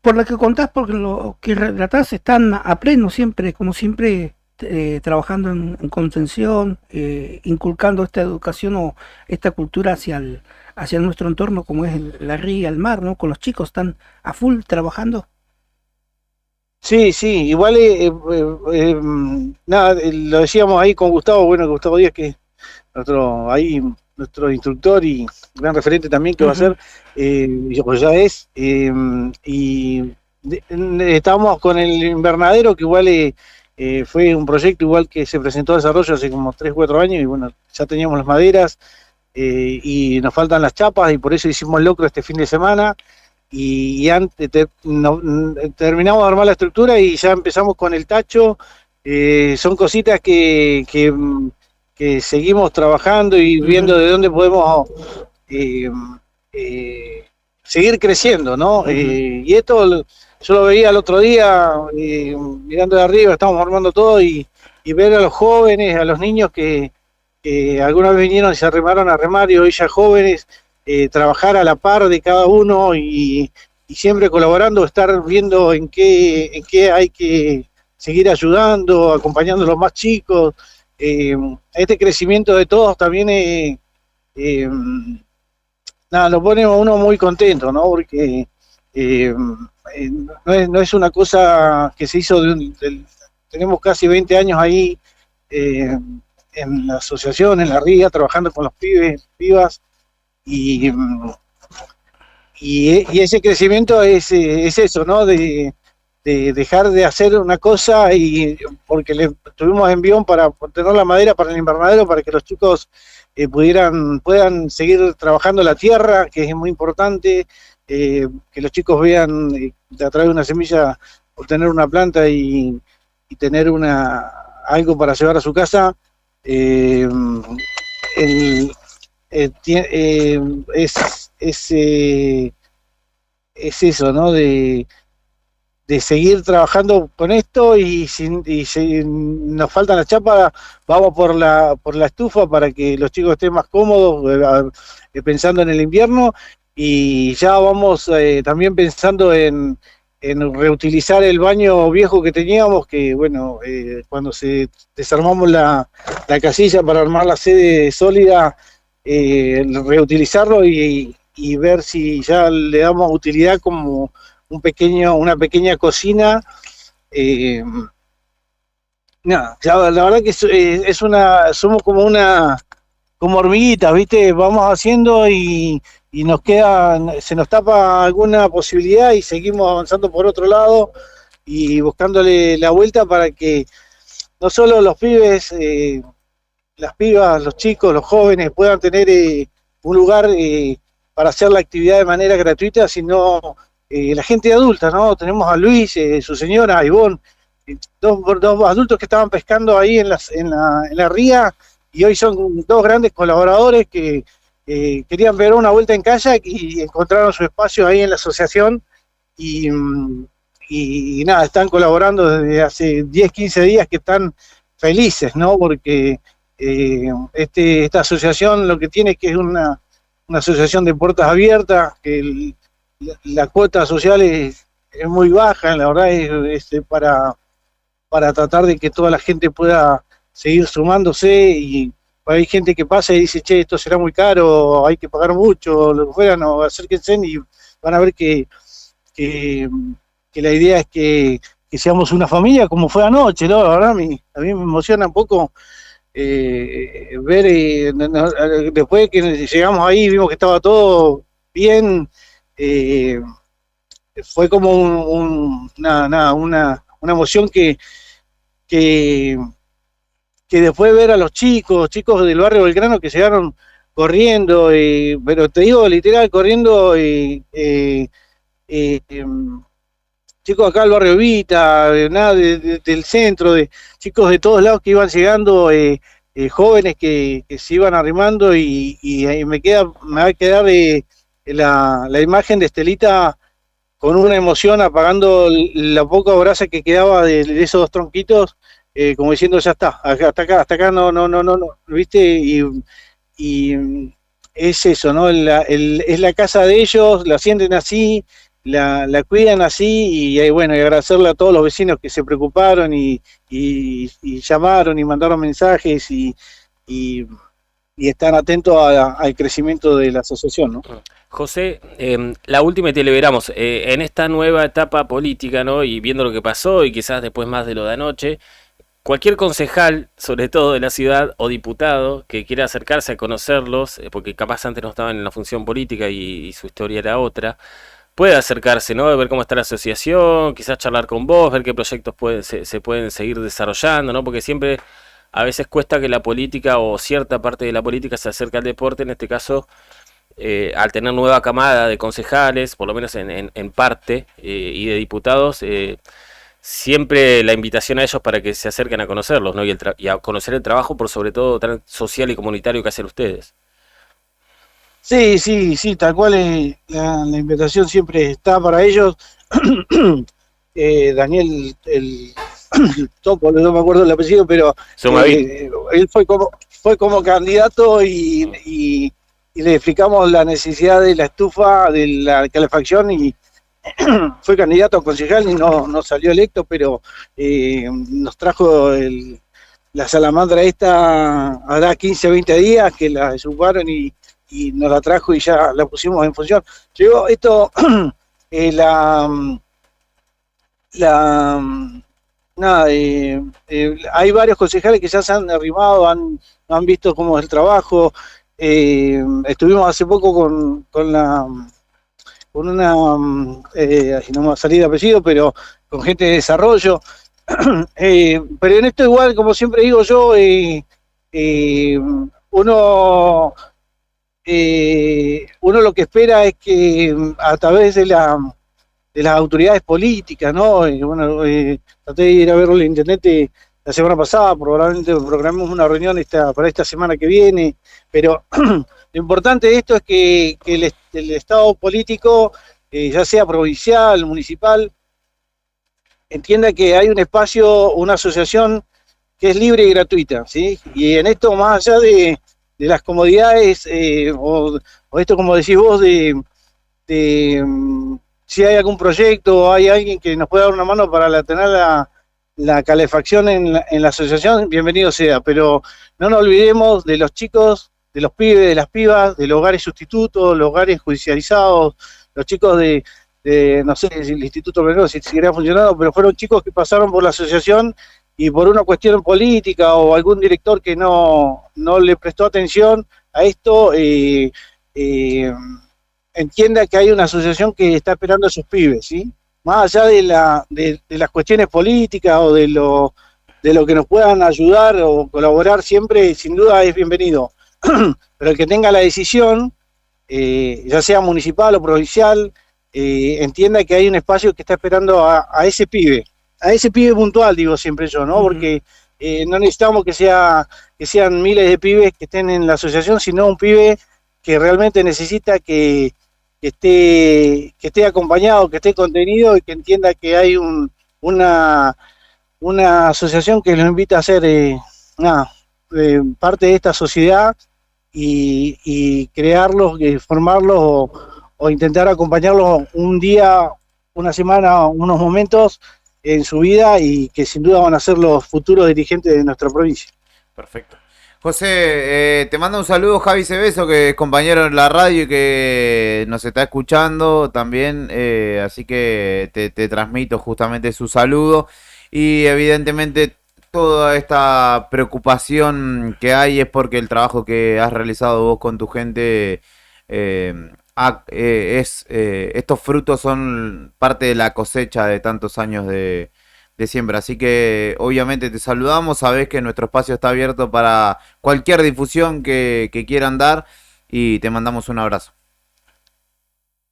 por lo que contás, por lo que relatás, están a pleno siempre, como siempre, trabajando en contención, inculcando esta educación o esta cultura hacia nuestro entorno, como es la ría, el mar, ¿no? Con los chicos están a full trabajando. Sí, igual, nada, lo decíamos ahí con Gustavo, bueno, Gustavo Díaz, que es nuestro instructor y gran referente también que va a ser, pues ya es, y estábamos con el invernadero, que igual fue un proyecto igual que se presentó a desarrollo hace como 3 o 4 años, y bueno, ya teníamos las maderas, y nos faltan las chapas, y por eso hicimos locro este fin de semana, y antes terminamos de armar la estructura y ya empezamos con el tacho. Son cositas que seguimos trabajando y viendo de dónde podemos seguir creciendo, ¿no? Y esto yo lo veía el otro día, mirando de arriba, estábamos armando todo y ver a los jóvenes, a los niños que alguna vez vinieron y se arrimaron a remar y hoy ya jóvenes, trabajar a la par de cada uno y siempre colaborando, estar viendo en qué hay que seguir ayudando, acompañando a los más chicos. Este crecimiento de todos también lo pone a uno muy contento, ¿no? Porque no es una cosa que se hizo tenemos casi 20 años ahí en la asociación, en la RIA, trabajando con los pibas, y ese crecimiento es eso, ¿no? De dejar de hacer una cosa y porque le tuvimos envión para tener la madera para el invernadero, para que los chicos puedan seguir trabajando la tierra, que es muy importante, que los chicos vean a través de una semilla obtener una planta y tener algo para llevar a su casa. Es eso, ¿no? De seguir trabajando con esto y si nos faltan las chapas, vamos por la estufa para que los chicos estén más cómodos, pensando en el invierno, y ya vamos también pensando en reutilizar el baño viejo que teníamos, que bueno, cuando desarmamos la casilla para armar la sede sólida, reutilizarlo y ver si ya le damos utilidad como una pequeña cocina. La verdad que somos como hormiguitas, ¿viste? Vamos haciendo y se nos tapa alguna posibilidad y seguimos avanzando por otro lado y buscándole la vuelta para que no solo los pibes, las pibas, los chicos, los jóvenes puedan tener un lugar para hacer la actividad de manera gratuita, sino la gente adulta, ¿no? Tenemos a Luis, su señora, a Ivonne, dos adultos que estaban pescando ahí en la ría, y hoy son dos grandes colaboradores que querían ver una vuelta en kayak y encontraron su espacio ahí en la asociación y nada, están colaborando desde hace 10, 15 días, que están felices, ¿no? Porque esta asociación lo que tiene es que es una asociación de puertas abiertas, que la cuota social es muy baja, la verdad es para tratar de que toda la gente pueda seguir sumándose, y hay gente que pasa y dice, che, esto será muy caro, hay que pagar mucho, lo que fuera, no, acérquense y van a ver que la idea es que seamos una familia como fue anoche, ¿no? La verdad a mí me emociona un poco ver, después de que llegamos ahí, vimos que estaba todo bien, fue como una emoción que después ver a los chicos del barrio Belgrano que llegaron corriendo, pero te digo literal, corriendo, chicos acá del barrio Vita, del centro, de chicos de todos lados que iban llegando, jóvenes que se iban arrimando, y me va a quedar la imagen de Estelita con una emoción, apagando la poca brasa que quedaba de esos dos tronquitos, como diciendo, ya está, hasta acá, no, ¿viste? Y es eso, ¿no? Es la casa de ellos, la sienten así, la cuidan así, y bueno, y agradecerle a todos los vecinos que se preocuparon y llamaron y mandaron mensajes y están atentos al crecimiento de la asociación, ¿no? José, la última y te liberamos. En esta nueva etapa política, ¿no? Y viendo lo que pasó y quizás después más de lo de anoche, cualquier concejal, sobre todo de la ciudad, o diputado que quiera acercarse a conocerlos, porque capaz antes no estaban en la función política y su historia era otra, puede acercarse, ¿no? A ver cómo está la asociación, quizás charlar con vos, ver qué proyectos se pueden seguir desarrollando, ¿no? Porque siempre a veces cuesta que la política o cierta parte de la política se acerque al deporte. En este caso, al tener nueva camada de concejales, por lo menos en parte, y de diputados, siempre la invitación a ellos para que se acerquen a conocerlos, ¿no? Y a conocer el trabajo, por sobre todo tan social y comunitario que hacen ustedes. Sí, tal cual la invitación siempre está para ellos. Daniel, el Topo, no me acuerdo el apellido, pero él fue como candidato y le explicamos la necesidad de la estufa, de la calefacción, y fue candidato a concejal y no salió electo, pero nos trajo la salamandra esta, hará 15 o 20 días que la desocuparon y nos la trajo y ya la pusimos en función. Llegó esto, hay varios concejales que ya se han arrimado, han visto cómo es el trabajo. Estuvimos hace poco con una, no me va a salir de apellido, pero con gente de desarrollo. Pero en esto igual, como siempre digo yo, uno lo que espera es que a través de las autoridades políticas, ¿no? Traté de ir a verlo en internet la semana pasada, probablemente programemos una reunión para esta semana que viene, pero lo importante de esto es que el Estado político, ya sea provincial, municipal, entienda que hay un espacio, una asociación que es libre y gratuita, ¿sí? Y en esto, más allá de las comodidades, o esto como decís vos, si hay algún proyecto o hay alguien que nos pueda dar una mano para tener la calefacción en la asociación, bienvenido sea, pero no nos olvidemos de los chicos, de los pibes, de las pibas, de los hogares sustitutos, los hogares judicializados, los chicos no sé si el Instituto Menor si seguirá funcionando, pero fueron chicos que pasaron por la asociación y por una cuestión política o algún director que no le prestó atención a esto, entienda que hay una asociación que está esperando a sus pibes, ¿sí? Más allá de las cuestiones políticas o de lo que nos puedan ayudar o colaborar siempre, sin duda es bienvenido. Pero el que tenga la decisión, ya sea municipal o provincial, entienda que hay un espacio que está esperando a ese pibe puntual, digo siempre yo, ¿no? Porque no necesitamos que sean miles de pibes que estén en la asociación, sino un pibe que realmente necesita que esté acompañado, que esté contenido y que entienda que hay una asociación que los invita a ser parte de esta sociedad y crearlos, formarlos o intentar acompañarlos un día, una semana, unos momentos en su vida y que sin duda van a ser los futuros dirigentes de nuestra provincia. Perfecto. José, te mando un saludo Javi Cebeso, que es compañero en la radio y que nos está escuchando también, así que te transmito justamente su saludo y evidentemente toda esta preocupación que hay es porque el trabajo que has realizado vos con tu gente estos frutos son parte de la cosecha de tantos años de siembra, así que obviamente te saludamos, sabés que nuestro espacio está abierto para cualquier difusión que quieran dar y te mandamos un abrazo.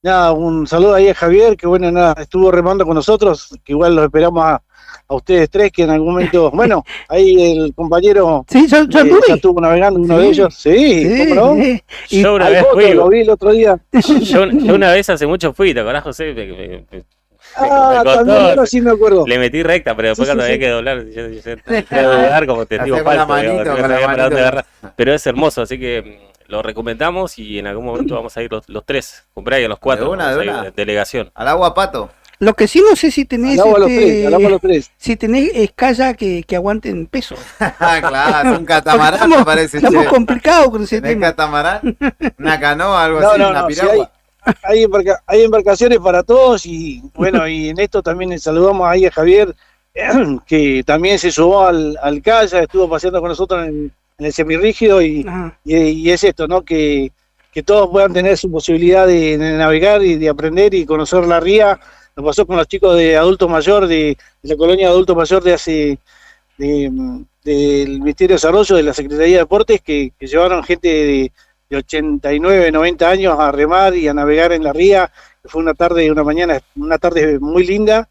Nada, un saludo ahí a Javier, que bueno, nada, estuvo remando con nosotros, que igual los esperamos a ustedes tres, que en algún momento, bueno, ahí el compañero ya estuvo navegando, uno de ellos, ¿cómo no? Y yo una vez fui, lo vi el otro día. Yo una vez hace mucho fui, ¿te acordás, José? También ahora sí me acuerdo. Le metí recta, pero después cuando había que doblar, yo doblar como testigo falso, pero es hermoso, así que lo recomendamos y en algún momento vamos a ir los tres, con Brian, los cuatro, de una. Delegación. Al agua, Pato. Lo que sí no sé si tenés los tres. si tenés escaya que aguanten peso. Claro, un catamarán me parece. Estamos complicados con ese tema. ¿Un catamarán? ¿Una canoa? Algo así, una piragua. Sí, hay embarcaciones para todos y bueno, y en esto también saludamos ahí a Javier, que también se subió al kayak, estuvo paseando con nosotros en el semirrígido y es esto, ¿no? Que todos puedan tener su posibilidad de navegar y de aprender y conocer la ría. Nos pasó con los chicos de adulto mayor, de la colonia de adulto mayor del Ministerio de Desarrollo, de la Secretaría de Deportes, que llevaron gente de 89, 90 años a remar y a navegar en la ría. Fue una tarde muy linda,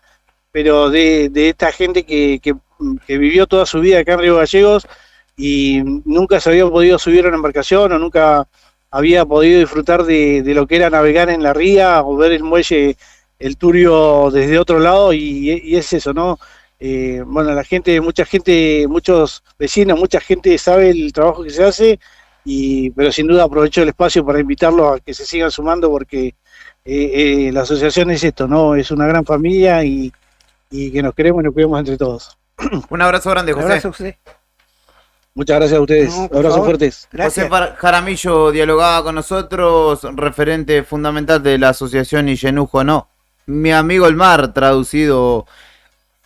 pero de esta gente que vivió toda su vida acá en Río Gallegos y nunca se había podido subir a una embarcación o nunca había podido disfrutar de lo que era navegar en la ría o ver el muelle, el Turio desde otro lado, y es eso, ¿no? Bueno, mucha gente, muchos vecinos, mucha gente sabe el trabajo que se hace, pero sin duda aprovecho el espacio para invitarlos a que se sigan sumando, porque la asociación es esto, ¿no? Es una gran familia y que nos queremos y nos cuidamos entre todos. Un abrazo grande, José. Un abrazo, José. Muchas gracias a ustedes. No, por Abrazos favor. fuertes. José Jaramillo dialogaba con nosotros, referente fundamental de la asociación Illenujo No. Mi amigo el mar, traducido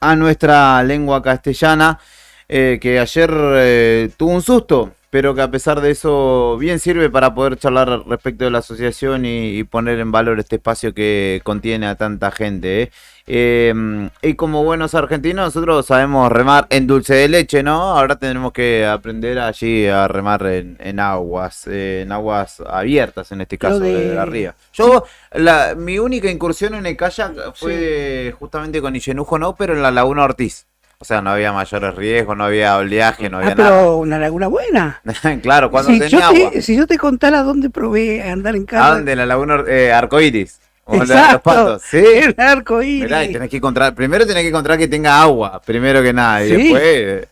a nuestra lengua castellana, que ayer tuvo un susto, pero que a pesar de eso bien sirve para poder charlar respecto de la asociación y poner en valor este espacio que contiene a tanta gente. Y como buenos argentinos nosotros sabemos remar en dulce de leche, ¿no? Ahora tendremos que aprender allí a remar en aguas abiertas, en este caso, de la ría. Mi única incursión en el kayak fue justamente con Illenujo No, pero en la Laguna Ortiz. O sea, no había mayores riesgos, no había oleaje, no había pero nada. una laguna buena. Claro, cuando Si tenía agua. si yo te contara dónde probé andar en kayak. ¿A dónde? En la Laguna Arcoiris. O en la de Exacto, los Patos. Sí. el arcoíris. Mirá, y primero tenés que encontrar que tenga agua, primero que nada. Y Sí. después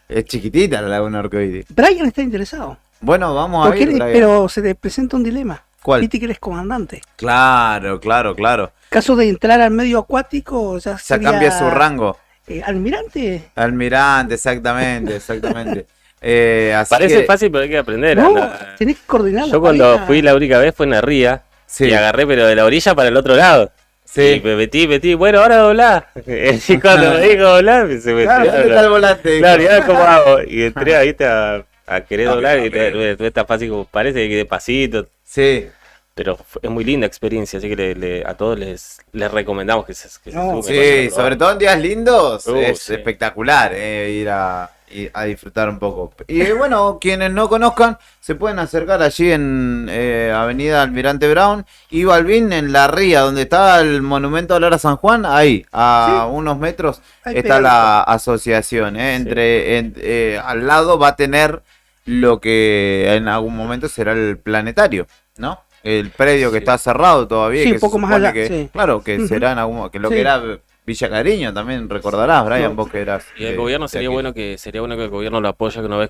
es chiquitita la Laguna Arcoiris. Brian está interesado. Bueno, vamos a Porque ver. Brian. pero se te presenta un dilema. ¿Cuál? Viste que eres comandante. Claro. Caso de entrar al medio acuático, ya Ya cambia su rango. Almirante. Almirante, exactamente. Así Parece que- fácil, pero hay que aprender. No, Anda. tenés que coordinar. Yo cuando fui la única vez fue en la ría. Sí. Y agarré, pero de la orilla para el otro lado. Sí. Y me metí, bueno, ahora doblá. Y cuando me dijo doblar, se me Claro, ¿dónde está el volante? Claro, y ahora cómo hago. Y entré ahí a querer doblar y no es tan fácil como parece, que despacito. Sí. Pero es muy linda experiencia, así que a todos les recomendamos que se sumen. Sí, sobre todo en días lindos es sí. espectacular ir a disfrutar un poco. Y bueno, quienes no conozcan se pueden acercar allí en Avenida Almirante Brown y Balbín, en la ría, donde está el monumento a Lara San Juan, ahí, a unos metros Ahí está pegadito. la asociación. Al lado va a tener lo que en algún momento será el planetario, ¿no? El predio que está cerrado todavía. Sí, que un poco se más supone allá, que, sí. claro, que Ujú. será en algún, que lo Sí. que era Villa Cariño también recordarás, Brian, vos que eras. Y el de- gobierno de sería aquí. bueno que el gobierno lo apoya que una vez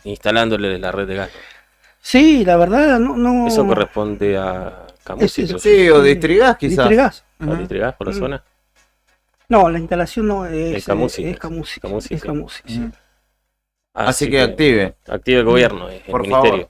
instalándole la red de gas. Sí, la verdad, no. Eso corresponde a Camusi. Ese- creo. Sí, o Distrigás quizás. Distrigás. ¿O Distrigás por la Mm. zona? No, la instalación no es. Es Camusi. Es Camusi. Camusi, Es sí. Camusi, sí. Así que active. Active el gobierno, el Por ministerio. favor.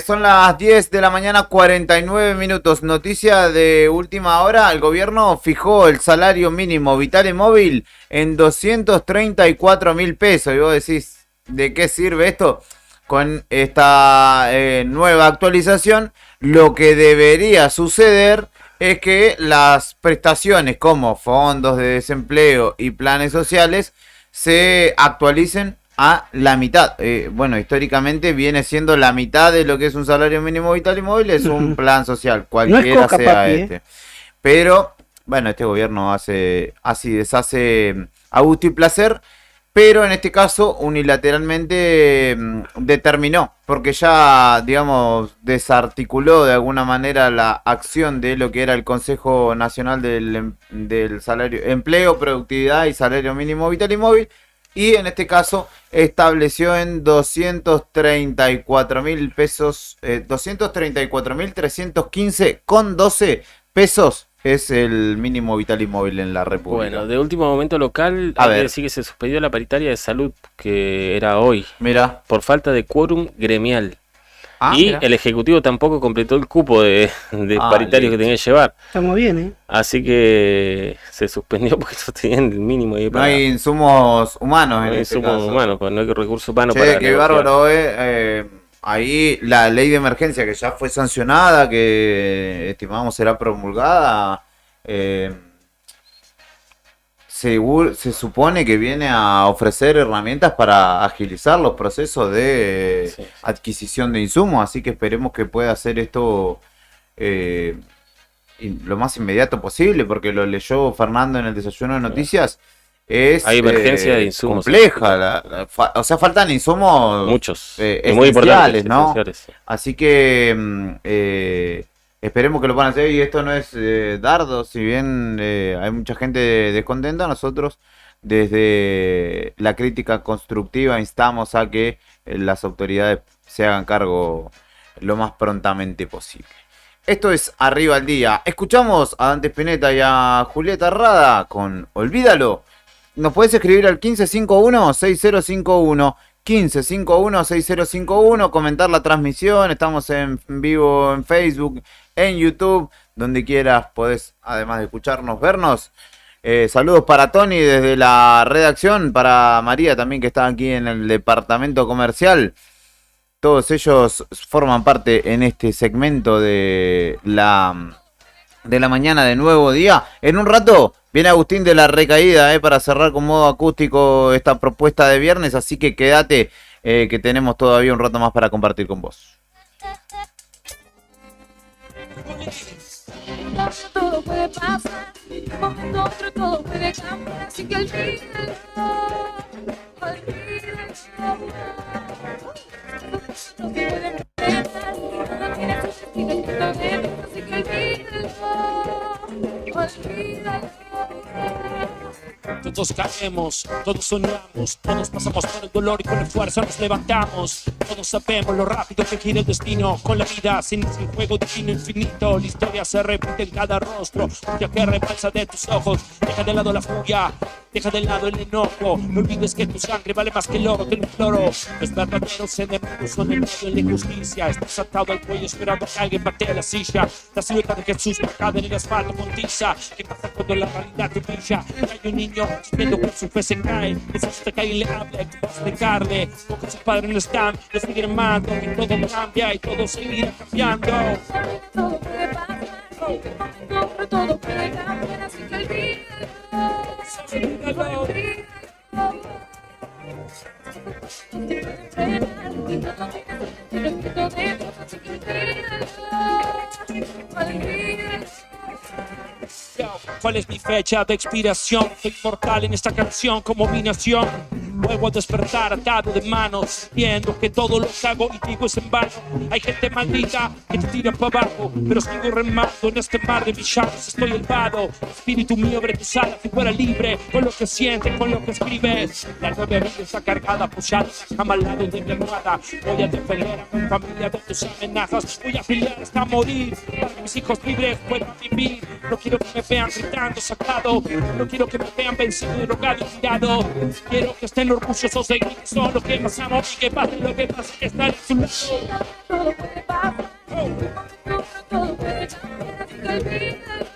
Son las 10 de la mañana, 49 minutos. Noticia de última hora. El gobierno fijó el salario mínimo vital y móvil en 234.000 pesos. Y vos decís, ¿de qué sirve esto? Con esta nueva actualización, lo que debería suceder es que las prestaciones como fondos de desempleo y planes sociales se actualicen a la mitad. Bueno, históricamente viene siendo la mitad de lo que es un salario mínimo vital y móvil, es un plan social, cualquiera coca, sea papi, este. Pero, bueno, este gobierno hace así, deshace a gusto y placer, pero en este caso unilateralmente determinó, porque ya, digamos, desarticuló de alguna manera la acción de lo que era el Consejo Nacional del Salario, Empleo, Productividad y Salario Mínimo Vital y Móvil, y en este caso estableció en 234.000 pesos, 234.315,12 pesos es el mínimo vital y móvil en la República. Bueno, de último momento local, A hay que ver. decir que se suspendió la paritaria de salud que era hoy. Mira. Por falta de quórum gremial. Ah, y mira. el Ejecutivo tampoco completó el cupo de paritarios que tenía que llevar. Estamos bien, ¿eh? Así que se suspendió porque no tenían el mínimo ahí No para. hay insumos humanos No en hay este insumos caso. humanos, pues no hay recursos humanos Che, para. qué negociar. bárbaro, ahí la ley de emergencia que ya fue sancionada, que estimamos será promulgada, se supone que viene a ofrecer herramientas para agilizar los procesos de adquisición de insumos, así que esperemos que pueda hacer esto lo más inmediato posible, porque lo leyó Fernando en el desayuno de noticias. es hay emergencia de insumos compleja. O sea, faltan insumos muchos, muy importantes, ¿no? esenciales. Así que esperemos que lo puedan hacer. Y esto no es dardo, si bien hay mucha gente descontenta, nosotros desde la crítica constructiva instamos a que las autoridades se hagan cargo lo más prontamente posible. Esto es Arriba al Día. Escuchamos a Dante Spinetta y a Julieta Rada con Olvídalo. Nos puedes escribir al 1551-6051, 1551-6051, comentar la transmisión. Estamos en vivo en Facebook, en YouTube, donde quieras podés, además de escucharnos, vernos. Saludos para Tony desde la redacción, para María también que está aquí en el departamento comercial. Todos ellos forman parte en este segmento de la mañana de Nuevo Día. En un rato viene Agustín de la Recaída para cerrar con modo acústico esta propuesta de viernes, así que quédate que tenemos todavía un rato más para compartir con vos. Todo puede pasar, un momento otro todo puede cambiar, así que olvídalo. No se puede frenar, no tiene su destino escrito dentro, así que olvídalo. Todos caemos, todos soñamos, todos pasamos por el dolor y con el esfuerzo nos levantamos. Todos sabemos lo rápido que gira el destino. Con la vida sin juego divino infinito. La historia se repite en cada rostro, un que rebalsa de tus ojos. Deja de lado la furia, deja de lado el enojo. No olvides que tu sangre vale más que el oro, te lo imploro. Los verdaderos enemigos son el medio de la injusticia. Estás atado al cuello esperando que alguien patee la silla. La silueta de Jesús marcada en el asfalto con tiza. ¿Qué pasa cuando la realidad te brilla? Hay un niño viendo que su fe se cae. Necesita que alguien le hable, explicarle. Porque sus padres no están, lo siguen amando. Y todo cambia y todo seguirá cambiando. Todo puede pasar, todo puede cambiar, así que olvídalo. ¿Cuál es mi fecha de expiración? Soy mortal en esta canción como mi nación. Vuelvo a despertar atado de manos, viendo que todo lo que hago y digo es en vano. Hay gente maldita que te tira para abajo, pero sigo remando en este mar de villanos. Estoy elevado, espíritu mío abre tus alas y fuera libre, con lo que sientes, con lo que escribes. La nueva vida está cargada, apoyada en la cama al lado de mi almohada. Voy a defender a mi familia de tus amenazas. Voy a pelear hasta morir, para que mis hijos libres puedan vivir. No quiero que me vean gritando sacado, no quiero que me vean vencido, drogado y tirado. Quiero que estén orgullosos de mí, que son los que pasamos y que pase lo que pase, que están en su lado. Todo puede pasar, todo puede cambiar, así que olvídalo.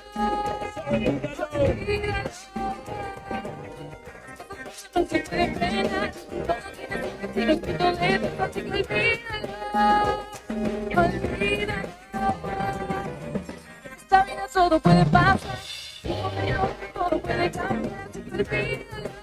No se puede frenar, todo tiene su destino escrito dentro, así que olvídalo. Esta vida todo puede pasar, todo puede cambiar, así que olvídalo.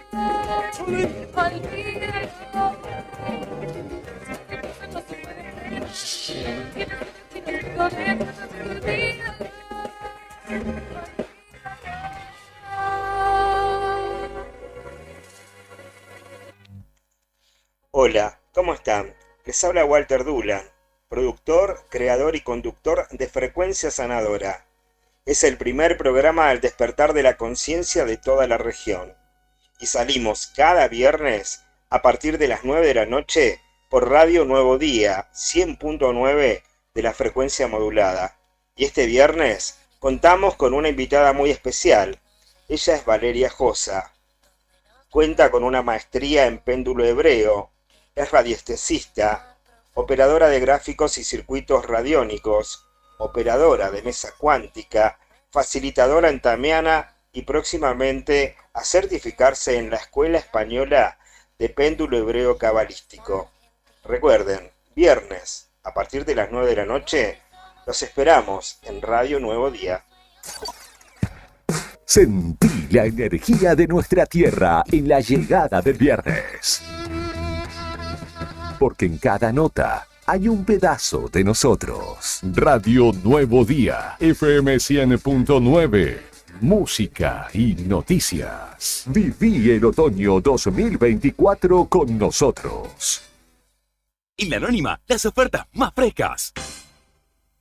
Hola, ¿cómo están? Les habla Walter Dulan, productor, creador y conductor de Frecuencia Sanadora. Es el primer programa al despertar de la conciencia de toda la región. Y salimos cada viernes a partir de las 9 de la noche por Radio Nuevo Día, 100.9 de la frecuencia modulada. Y este viernes contamos con una invitada muy especial. Ella es Valeria Josa. Cuenta con una maestría en péndulo hebreo, es radiestesista, operadora de gráficos y circuitos radiónicos, operadora de mesa cuántica, facilitadora en Tamiana y próximamente a certificarse en la Escuela Española de Péndulo Hebreo Cabalístico. Recuerden, viernes, a partir de las 9 de la noche, los esperamos en Radio Nuevo Día. Sentí la energía de nuestra tierra en la llegada del viernes. Porque en cada nota hay un pedazo de nosotros. Radio Nuevo Día, FM 100.9. música y noticias. Viví el otoño 2024 con nosotros. En La Anónima, las ofertas más frescas.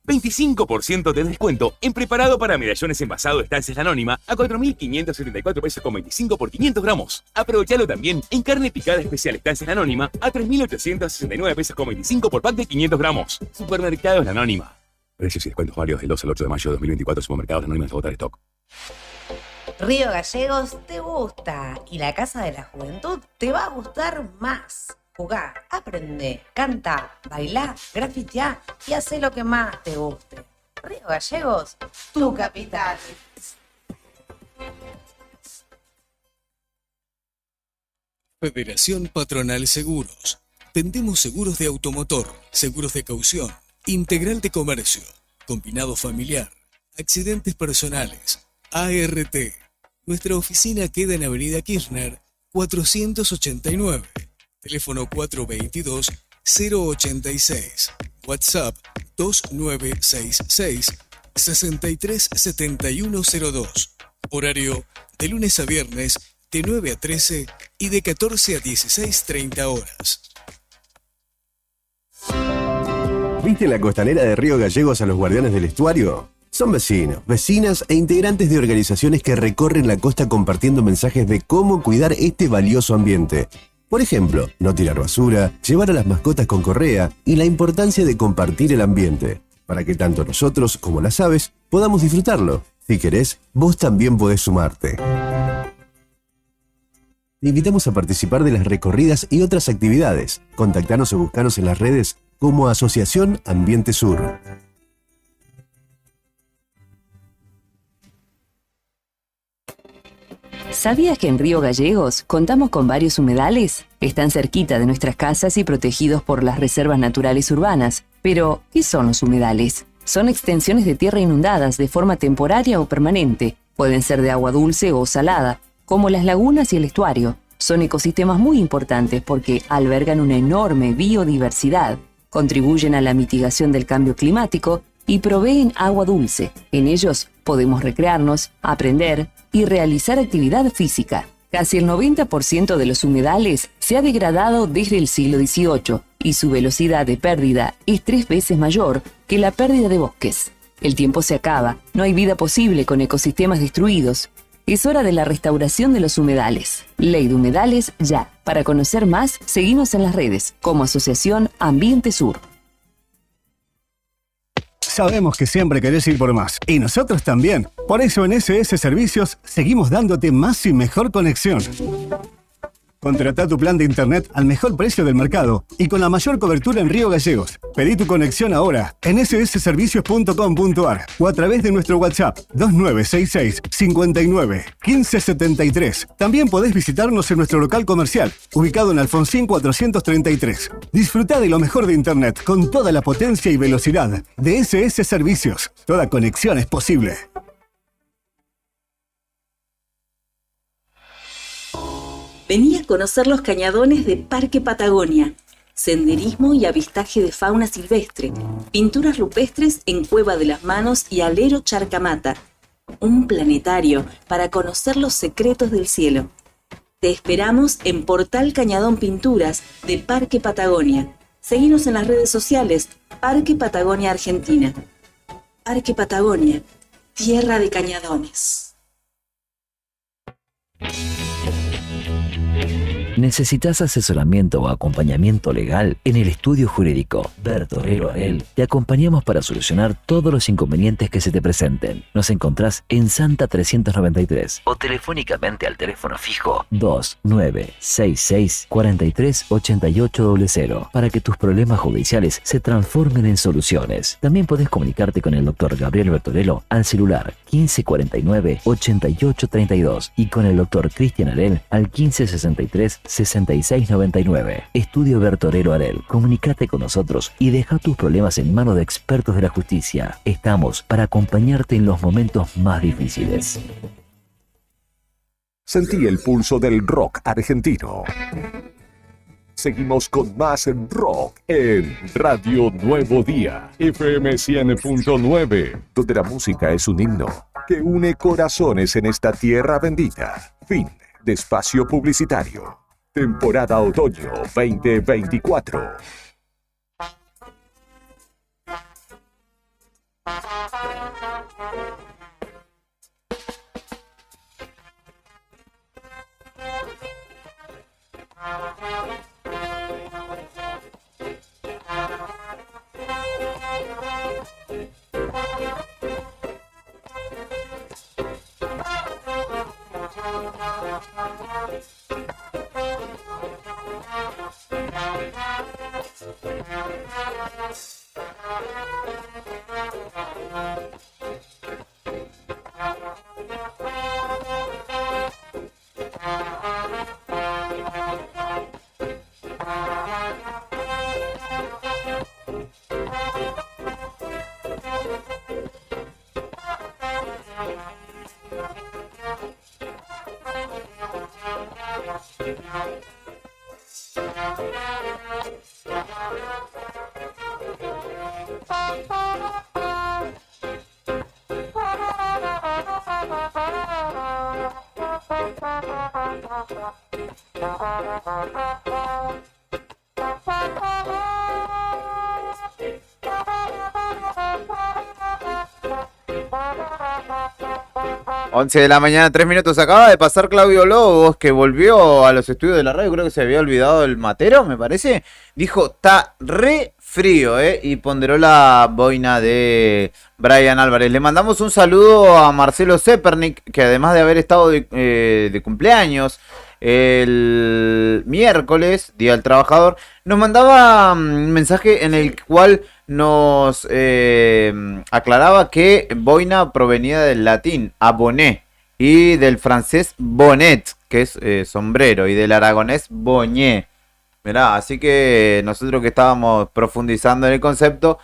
25% de descuento en preparado para medallones envasado Estancias La Anónima a 4.574 pesos con 25 por 500 gramos. Aprovechalo también en carne picada especial Estancias La Anónima a 3.869 pesos con 25 por pack de 500 gramos. Supermercados La Anónima. Precios y descuentos válidos del 2 al 8 de mayo de 2024. Supermercados La Anónima hasta agotar stock. Río Gallegos te gusta y la Casa de la Juventud te va a gustar más. Jugá, aprende, canta, bailá, grafiteá y hacé lo que más te guste. Río Gallegos, tu capital. Federación Patronal Seguros. Vendemos seguros de automotor, seguros de caución, integral de comercio, combinado familiar, accidentes personales, ART. Nuestra oficina queda en Avenida Kirchner, 489. Teléfono 422-086. WhatsApp 2966-637102. Horario de lunes a viernes de 9 a 13 y de 14 a 16:30 horas. ¿Viste la costanera de Río Gallegos a los guardianes del estuario? Son vecinos, vecinas e integrantes de organizaciones que recorren la costa compartiendo mensajes de cómo cuidar este valioso ambiente. Por ejemplo, no tirar basura, llevar a las mascotas con correa y la importancia de compartir el ambiente, para que tanto nosotros como las aves podamos disfrutarlo. Si querés, vos también podés sumarte. Te invitamos a participar de las recorridas y otras actividades. Contactanos o buscanos en las redes como Asociación Ambiente Sur. ¿Sabías que en Río Gallegos contamos con varios humedales? Están cerquita de nuestras casas y protegidos por las reservas naturales urbanas. Pero, ¿qué son los humedales? Son extensiones de tierra inundadas de forma temporaria o permanente. Pueden ser de agua dulce o salada, como las lagunas y el estuario. Son ecosistemas muy importantes porque albergan una enorme biodiversidad, contribuyen a la mitigación del cambio climático y proveen agua dulce. En ellos podemos recrearnos, aprender y realizar actividad física. Casi el 90% de los humedales se ha degradado desde el siglo XVIII y su velocidad de pérdida es 3 veces mayor que la pérdida de bosques. El tiempo se acaba, no hay vida posible con ecosistemas destruidos. Es hora de la restauración de los humedales. Ley de Humedales ya. Para conocer más, seguinos en las redes como Asociación Ambiente Sur. Sabemos que siempre querés ir por más, y nosotros también. Por eso en SS Servicios seguimos dándote más y mejor conexión. Contratá tu plan de internet al mejor precio del mercado y con la mayor cobertura en Río Gallegos. Pedí tu conexión ahora en ssservicios.com.ar o a través de nuestro WhatsApp 2966 59 1573. También podés visitarnos en nuestro local comercial, ubicado en Alfonsín 433. Disfrutá de lo mejor de internet con toda la potencia y velocidad de SS Servicios. Toda conexión es posible. Vení a conocer los cañadones de Parque Patagonia. Senderismo y avistaje de fauna silvestre. Pinturas rupestres en Cueva de las Manos y Alero Charcamata. Un planetario para conocer los secretos del cielo. Te esperamos en Portal Cañadón Pinturas de Parque Patagonia. Seguinos en las redes sociales Parque Patagonia Argentina. Parque Patagonia, tierra de cañadones. ¿Necesitas asesoramiento o acompañamiento legal? En el estudio jurídico Bertorero Arel te acompañamos para solucionar todos los inconvenientes que se te presenten. Nos encontrás en Santa 393 o telefónicamente al teléfono fijo 2966 43 8800 para que tus problemas judiciales se transformen en soluciones. También podés comunicarte con el doctor Gabriel Bertorello al celular 1549 8832 y con el doctor Cristian Arel al 1563 6699. Estudio Bertorero Arel. Comunícate con nosotros y deja tus problemas en manos de expertos de la justicia. Estamos para acompañarte en los momentos más difíciles. Sentí el pulso del rock argentino. Seguimos con más rock en Radio Nuevo Día, FM 100.9, donde la música es un himno que une corazones en esta tierra bendita. Fin de espacio publicitario. Temporada Otoño 2024. Once de la mañana, 3 minutos. Acaba de pasar Claudio Lobos, que volvió a los estudios de la radio. Creo que se había olvidado el matero, me parece. Dijo, está re frío, y ponderó la boina de Brian Álvarez. Le mandamos un saludo a Marcelo Zepernik, que además de haber estado de cumpleaños el miércoles, Día del Trabajador, nos mandaba un mensaje en el cual nos aclaraba que boina provenía del latín abonné y del francés bonnet, que es sombrero, y del aragonés boñé. Mirá, así que nosotros que estábamos profundizando en el concepto,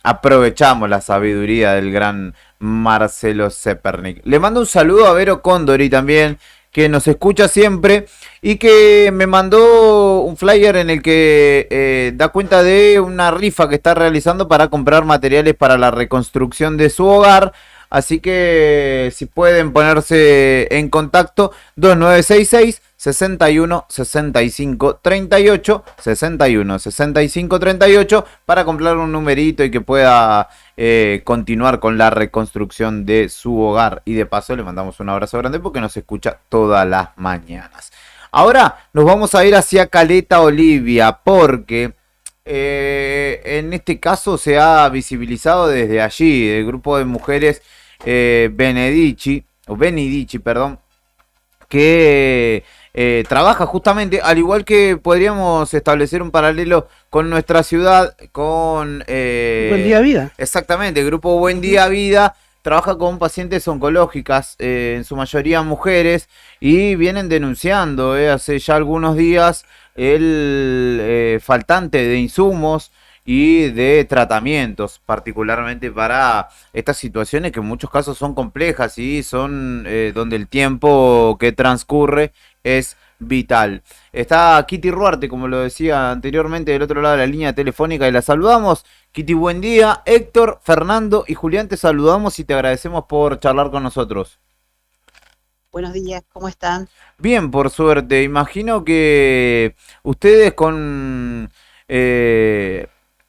aprovechamos la sabiduría del gran Marcelo Zepernik. Le mando un saludo a Vero Condori también, que nos escucha siempre y que me mandó un flyer en el que da cuenta de una rifa que está realizando para comprar materiales para la reconstrucción de su hogar. Así que si pueden ponerse en contacto, 2966 61 65 38, 61 65 38, para comprar un numerito y que pueda continuar con la reconstrucción de su hogar. Y de paso le mandamos un abrazo grande porque nos escucha todas las mañanas. Ahora nos vamos a ir hacia Caleta Olivia, porque en este caso se ha visibilizado desde allí el grupo de mujeres Benedici, que trabaja justamente, al igual que podríamos establecer un paralelo con nuestra ciudad, con Buen Día Vida. Exactamente, el grupo Buen Día Vida trabaja con pacientes oncológicas, en su mayoría mujeres, y vienen denunciando hace ya algunos días el faltante de insumos y de tratamientos, particularmente para estas situaciones que en muchos casos son complejas y son donde el tiempo que transcurre es vital. Está Kitty Ruarte, como lo decía anteriormente, del otro lado de la línea telefónica, y la saludamos. Kitty, buen día. Héctor, Fernando y Julián, te saludamos y te agradecemos por charlar con nosotros. Buenos días, ¿cómo están? Bien, por suerte. Imagino que ustedes con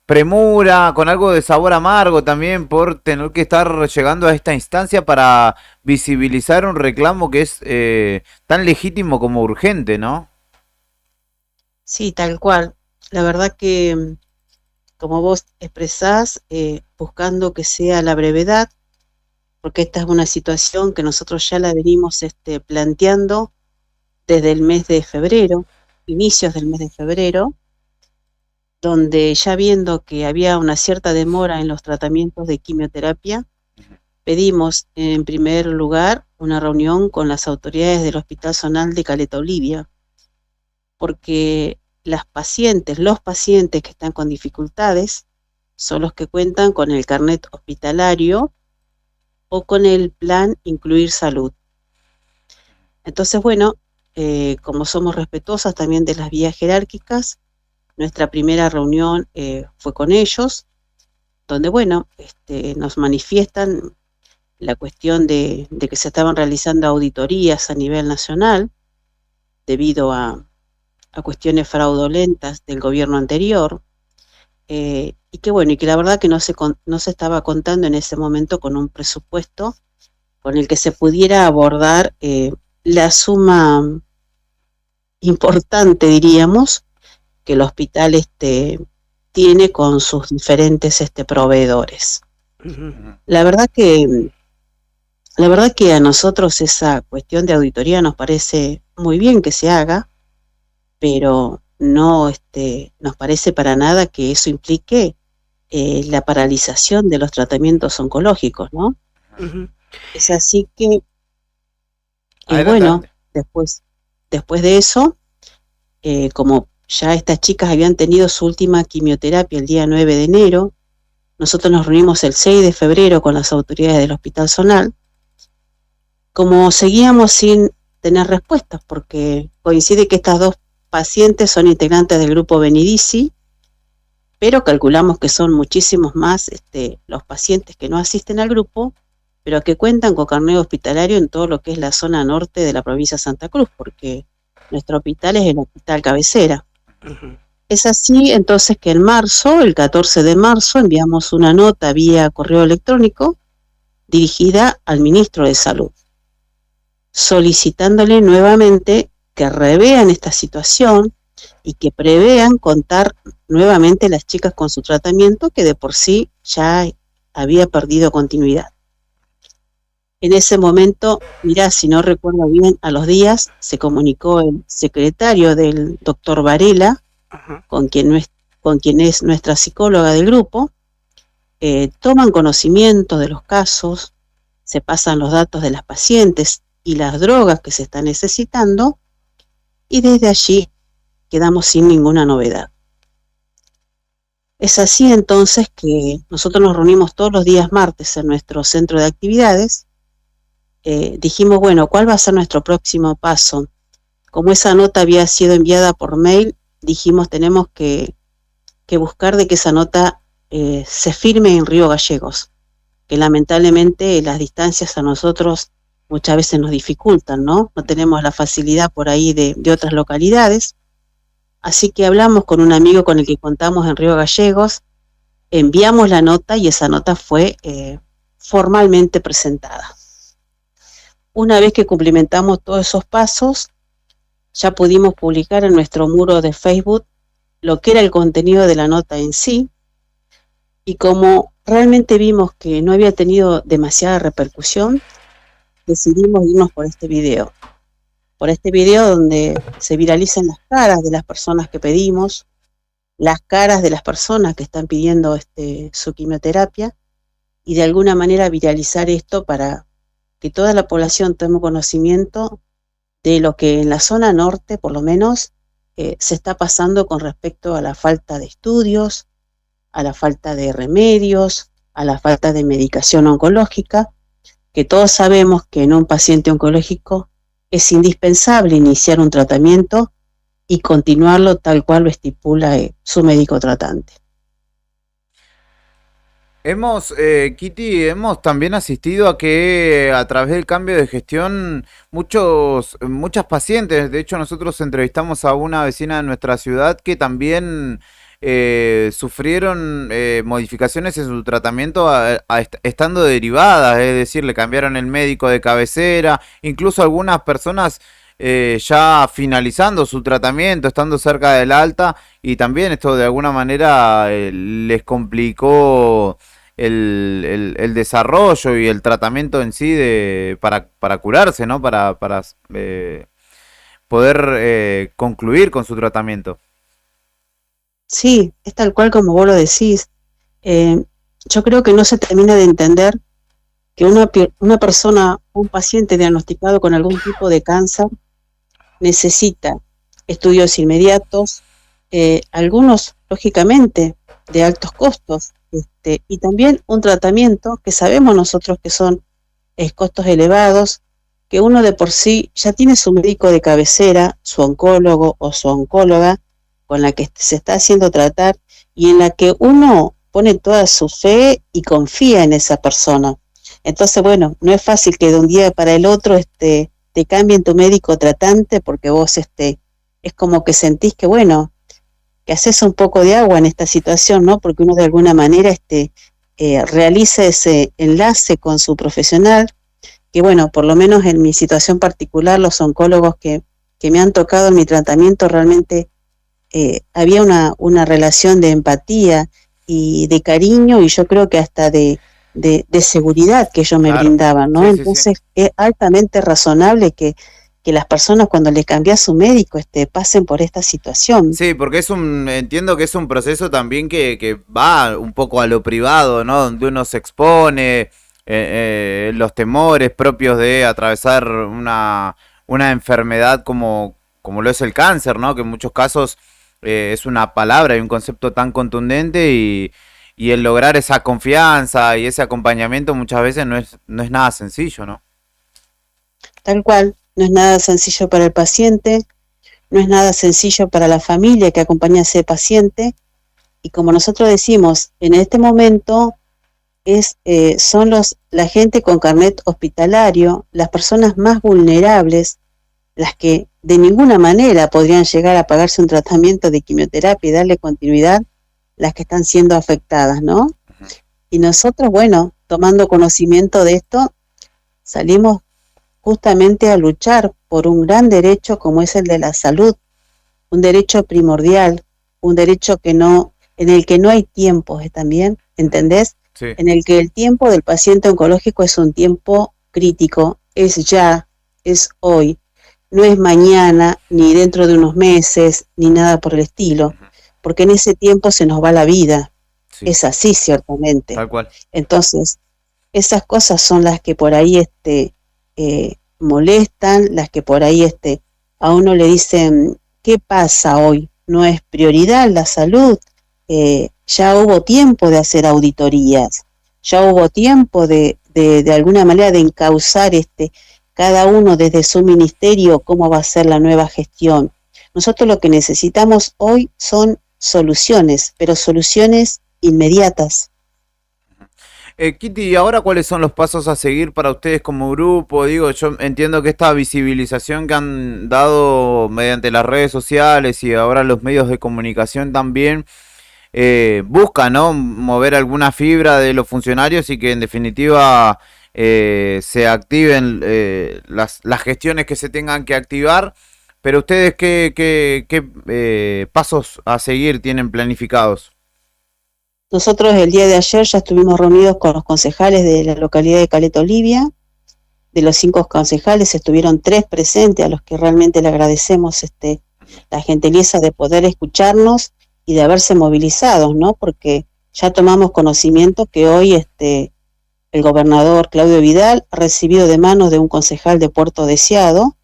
premura, con algo de sabor amargo también, por tener que estar llegando a esta instancia para visibilizar un reclamo que es tan legítimo como urgente, ¿no? Sí, tal cual. La verdad que, como vos expresás, buscando que sea la brevedad, porque esta es una situación que nosotros ya la venimos planteando desde el mes de febrero, inicios del mes de febrero, donde ya viendo que había una cierta demora en los tratamientos de quimioterapia, pedimos en primer lugar una reunión con las autoridades del Hospital Zonal de Caleta Olivia, porque los pacientes que están con dificultades son los que cuentan con el carnet hospitalario o con el plan Incluir Salud. Entonces, bueno, como somos respetuosas también de las vías jerárquicas, nuestra primera reunión fue con ellos, donde, bueno, nos manifiestan la cuestión de que se estaban realizando auditorías a nivel nacional debido a cuestiones fraudulentas del gobierno anterior, y que bueno, y que la verdad que no se estaba contando en ese momento con un presupuesto con el que se pudiera abordar la suma importante, diríamos, que el hospital tiene con sus diferentes proveedores. La verdad que a nosotros esa cuestión de auditoría nos parece muy bien que se haga, pero no nos parece para nada que eso implique la paralización de los tratamientos oncológicos, ¿no? Es así que, bueno, después de eso, como ya estas chicas habían tenido su última quimioterapia el día 9 de enero, nosotros nos reunimos el 6 de febrero con las autoridades del Hospital Zonal. Como seguíamos sin tener respuestas, porque coincide que estas dos pacientes son integrantes del grupo Benidisi, pero calculamos que son muchísimos más los pacientes que no asisten al grupo, pero que cuentan con carnet hospitalario en todo lo que es la zona norte de la provincia de Santa Cruz, porque nuestro hospital es el hospital cabecera. Es así entonces que en marzo, el 14 de marzo, enviamos una nota vía correo electrónico dirigida al ministro de Salud, solicitándole nuevamente que revean esta situación y que prevean contar nuevamente las chicas con su tratamiento, que de por sí ya había perdido continuidad. En ese momento, mirá, si no recuerdo bien, a los días se comunicó el secretario del doctor Varela, con quien es nuestra psicóloga del grupo, toman conocimiento de los casos, se pasan los datos de las pacientes y las drogas que se están necesitando, y desde allí quedamos sin ninguna novedad. Es así entonces que nosotros nos reunimos todos los días martes en nuestro centro de actividades. Dijimos, bueno, ¿cuál va a ser nuestro próximo paso? Como esa nota había sido enviada por mail, dijimos, tenemos que buscar de que esa nota se firme en Río Gallegos, que lamentablemente las distancias a nosotros muchas veces nos dificultan, ¿no? No tenemos la facilidad por ahí de otras localidades. Así que hablamos con un amigo con el que contamos en Río Gallegos, enviamos la nota y esa nota fue formalmente presentada. Una vez que cumplimentamos todos esos pasos, ya pudimos publicar en nuestro muro de Facebook lo que era el contenido de la nota en sí, y como realmente vimos que no había tenido demasiada repercusión, decidimos irnos por este video. Por este video donde se viralizan las caras de las personas que pedimos, las caras de las personas que están pidiendo su quimioterapia, y de alguna manera viralizar esto para que toda la población tome conocimiento de lo que en la zona norte, por lo menos, se está pasando con respecto a la falta de estudios, a la falta de remedios, a la falta de medicación oncológica, que todos sabemos que en un paciente oncológico es indispensable iniciar un tratamiento y continuarlo tal cual lo estipula su médico tratante. Kitty, hemos también asistido a que a través del cambio de gestión muchas pacientes, de hecho nosotros entrevistamos a una vecina de nuestra ciudad que también sufrieron modificaciones en su tratamiento estando derivadas, es decir, le cambiaron el médico de cabecera, incluso algunas personas ya finalizando su tratamiento, estando cerca del alta, y también esto de alguna manera les complicó el desarrollo y el tratamiento en sí para curarse, ¿no? Para poder concluir con su tratamiento. Sí, es tal cual como vos lo decís. Yo creo que no se termina de entender que una persona, un paciente diagnosticado con algún tipo de cáncer, necesita estudios inmediatos, algunos, lógicamente, de altos costos, y también un tratamiento que sabemos nosotros que son costos elevados, que uno de por sí ya tiene su médico de cabecera, su oncólogo o su oncóloga, con la que se está haciendo tratar y en la que uno pone toda su fe y confía en esa persona. Entonces, bueno, no es fácil que de un día para el otro te cambien tu médico tratante, porque vos es como que sentís que, bueno, que haces un poco de agua en esta situación, ¿no? Porque uno de alguna manera realiza ese enlace con su profesional, que bueno, por lo menos en mi situación particular, los oncólogos que me han tocado en mi tratamiento realmente había una relación de empatía y de cariño, y yo creo que hasta de seguridad que ellos me brindaban, ¿no? Entonces es altamente razonable que las personas cuando les cambia su médico pasen por esta situación. Sí, porque entiendo que es un proceso también que va un poco a lo privado, ¿no? Donde uno se expone, los temores propios de atravesar una enfermedad como lo es el cáncer, ¿no? Que en muchos casos es una palabra y un concepto tan contundente, y el lograr esa confianza y ese acompañamiento muchas veces no es nada sencillo, ¿no? Tal cual, no es nada sencillo para el paciente, no es nada sencillo para la familia que acompaña a ese paciente, y como nosotros decimos, en este momento son la gente con carnet hospitalario, las personas más vulnerables, las que de ninguna manera podrían llegar a pagarse un tratamiento de quimioterapia y darle continuidad, las que están siendo afectadas, ¿no? Y nosotros, bueno, tomando conocimiento de esto, salimos justamente a luchar por un gran derecho como es el de la salud, un derecho primordial, un derecho en el que no hay tiempos también, ¿entendés? Sí. En el que el tiempo del paciente oncológico es un tiempo crítico, es ya, es hoy, no es mañana, ni dentro de unos meses, ni nada por el estilo, porque en ese tiempo se nos va la vida, sí. Es así ciertamente. Tal cual. Entonces, esas cosas son las que por ahí molestan, las que por ahí a uno le dicen, ¿qué pasa hoy? ¿No es prioridad la salud? Ya hubo tiempo de hacer auditorías, ya hubo tiempo de alguna manera de encauzar cada uno desde su ministerio cómo va a ser la nueva gestión. Nosotros lo que necesitamos hoy son soluciones, pero soluciones inmediatas. Kitty, ¿y ahora cuáles son los pasos a seguir para ustedes como grupo? Digo, yo entiendo que esta visibilización que han dado mediante las redes sociales y ahora los medios de comunicación también busca, ¿no?, mover alguna fibra de los funcionarios y que en definitiva se activen las gestiones que se tengan que activar. Pero ustedes, ¿qué pasos a seguir tienen planificados? Nosotros el día de ayer ya estuvimos reunidos con los concejales de la localidad de Caleta Olivia. De los 5 concejales estuvieron 3 presentes, a los que realmente le agradecemos la gentileza de poder escucharnos y de haberse movilizado, ¿no? Porque ya tomamos conocimiento que hoy el gobernador Claudio Vidal ha recibido de manos de un concejal de Puerto Deseado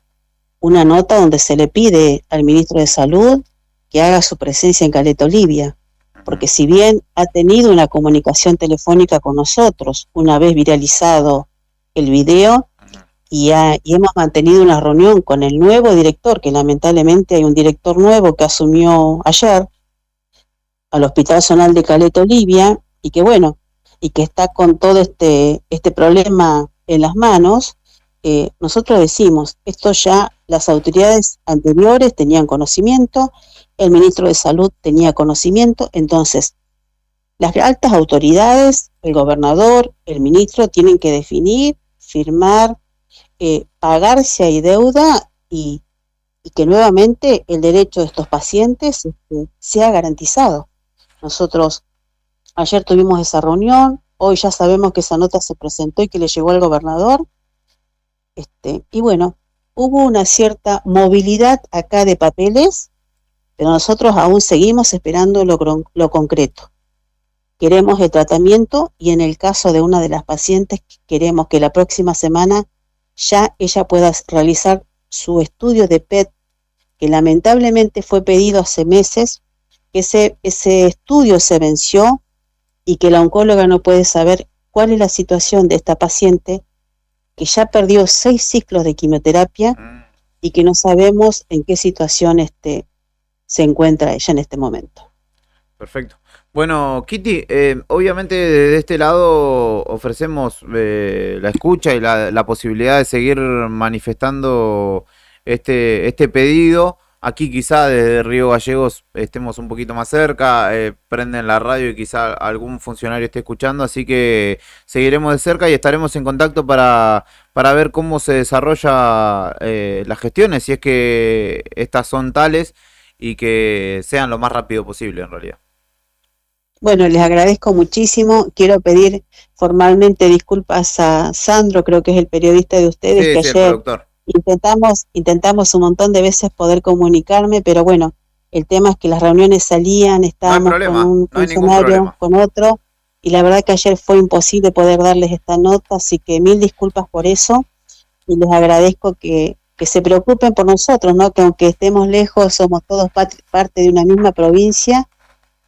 una nota donde se le pide al ministro de Salud que haga su presencia en Caleta Olivia, porque si bien ha tenido una comunicación telefónica con nosotros, una vez viralizado el video, y hemos mantenido una reunión con el nuevo director, que lamentablemente hay un director nuevo que asumió ayer al Hospital Zonal de Caleta Olivia, y que bueno, y que está con todo este problema en las manos. Nosotros decimos, esto ya las autoridades anteriores tenían conocimiento, el ministro de Salud tenía conocimiento, entonces las altas autoridades, el gobernador, el ministro, tienen que definir, firmar, pagar si hay deuda y que nuevamente el derecho de estos pacientes sea garantizado. Nosotros ayer tuvimos esa reunión, hoy ya sabemos que esa nota se presentó y que le llegó al gobernador, y bueno, hubo una cierta movilidad acá de papeles, pero nosotros aún seguimos esperando lo concreto. Queremos el tratamiento y en el caso de una de las pacientes queremos que la próxima semana ya ella pueda realizar su estudio de PET, que lamentablemente fue pedido hace meses, que ese estudio se venció y que la oncóloga no puede saber cuál es la situación de esta paciente que ya perdió 6 ciclos de quimioterapia y que no sabemos en qué situación se encuentra ella en este momento. Perfecto. Bueno, Kitty, obviamente desde este lado ofrecemos la escucha y la posibilidad de seguir manifestando este pedido. Aquí quizá desde Río Gallegos estemos un poquito más cerca, prenden la radio y quizá algún funcionario esté escuchando, así que seguiremos de cerca y estaremos en contacto para ver cómo se desarrolla las gestiones, si es que estas son tales y que sean lo más rápido posible en realidad. Bueno, les agradezco muchísimo. Quiero pedir formalmente disculpas a Sandro, creo que es el periodista de ustedes, Sí, que sí, el ayer productor. intentamos un montón de veces poder comunicarme, pero bueno, el tema es que las reuniones salían, estábamos problema, con un no hay ningún funcionario, problema. con otro, y la verdad que ayer fue imposible poder darles esta nota, así que mil disculpas por eso, y les agradezco que se preocupen por nosotros, ¿no? Que aunque estemos lejos, somos todos parte de una misma provincia.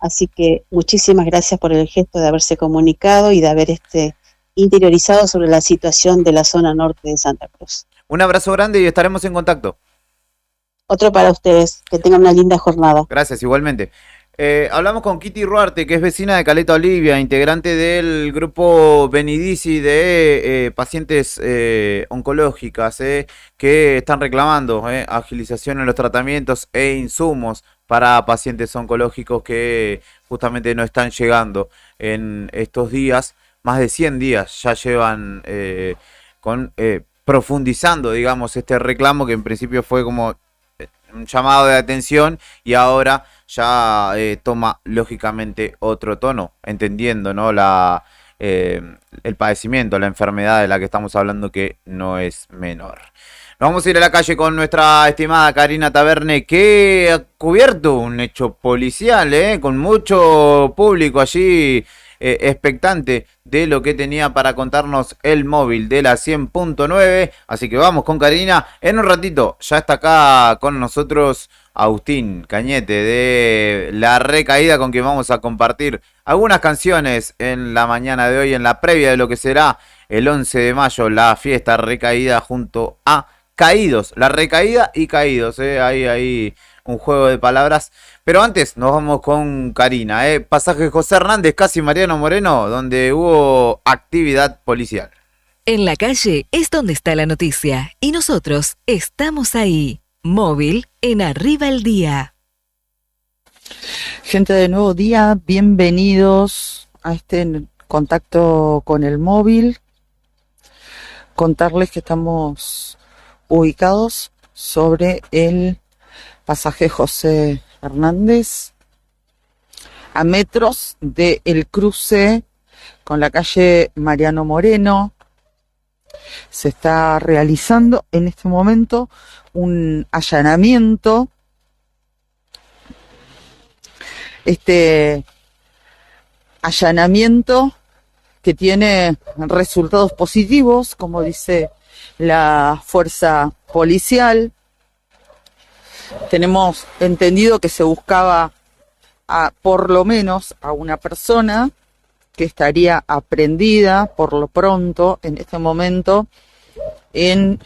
Así que muchísimas gracias por el gesto de haberse comunicado y de haber interiorizado sobre la situación de la zona norte de Santa Cruz. Un abrazo grande y estaremos en contacto. Otro para ustedes, que tengan una linda jornada. Gracias, igualmente. Hablamos con Kitty Ruarte, que es vecina de Caleta Olivia, integrante del grupo Benidici de pacientes oncológicas que están reclamando agilización en los tratamientos e insumos para pacientes oncológicos que justamente no están llegando en estos días. Más de 100 días ya llevan profundizando, digamos, este reclamo que en principio fue como un llamado de atención y ahora ya toma lógicamente otro tono, entendiendo, ¿no? El padecimiento, la enfermedad de la que estamos hablando, que no es menor. Nos vamos a ir a la calle con nuestra estimada Karina Taverne, que ha cubierto un hecho policial, con mucho público allí expectante de lo que tenía para contarnos el móvil de la 100.9. Así que vamos con Karina. En un ratito ya está acá con nosotros Agustín Cañete de La Recaída, con quien vamos a compartir algunas canciones en la mañana de hoy, en la previa de lo que será el 11 de mayo, la fiesta Recaída junto a Caídos. La Recaída y Caídos, hay un juego de palabras. Pero antes nos vamos con Karina, pasaje José Hernández, casi Mariano Moreno, donde hubo actividad policial. En la calle es donde está la noticia y nosotros estamos ahí. Móvil en Arriba el Día. Gente de Nuevo Día, bienvenidos a este contacto con el móvil. Contarles que estamos ubicados sobre el pasaje José Hernández, a metros del cruce con la calle Mariano Moreno. Se está realizando en este momento un allanamiento. Este allanamiento que tiene resultados positivos, como dice la fuerza policial. Tenemos entendido que se buscaba por lo menos a una persona que estaría aprehendida por lo pronto en este momento en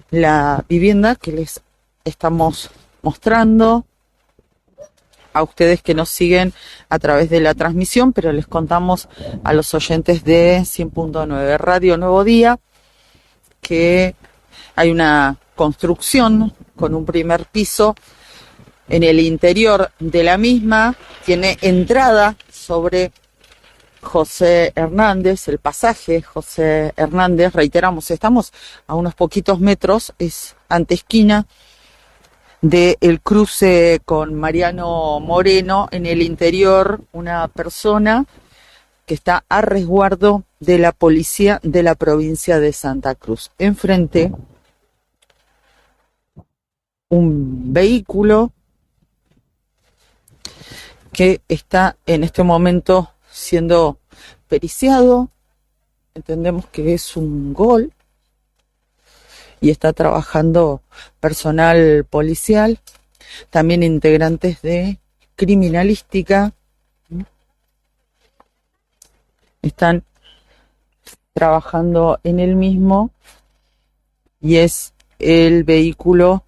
la vivienda que les estamos mostrando a ustedes que nos siguen a través de la transmisión, pero les contamos a los oyentes de 100.9 Radio Nuevo Día que hay una construcción con un primer piso en el interior de la misma, tiene entrada sobre José Hernández, el pasaje José Hernández, reiteramos, estamos a unos poquitos metros, es anteesquina del cruce con Mariano Moreno, en el interior una persona que está a resguardo de la policía de la provincia de Santa Cruz. Enfrente, un vehículo que está en este momento siendo periciado. Entendemos que es un Gol y está trabajando personal policial, también integrantes de criminalística están trabajando en el mismo, y es el vehículo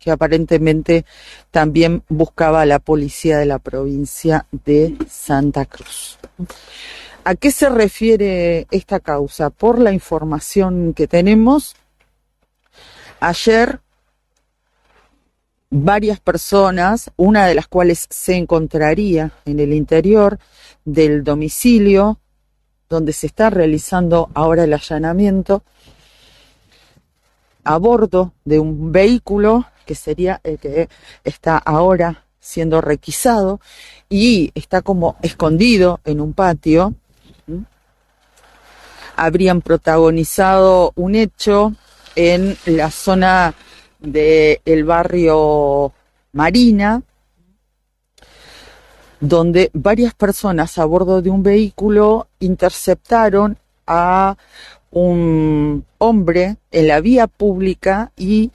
que aparentemente también buscaba la policía de la provincia de Santa Cruz. ¿A qué se refiere esta causa? Por la información que tenemos, ayer varias personas, una de las cuales se encontraría en el interior del domicilio donde se está realizando ahora el allanamiento, a bordo de un vehículo que sería el que está ahora siendo requisado y está como escondido en un patio, habrían protagonizado un hecho en la zona del barrio Marina, donde varias personas a bordo de un vehículo interceptaron a un hombre en la vía pública y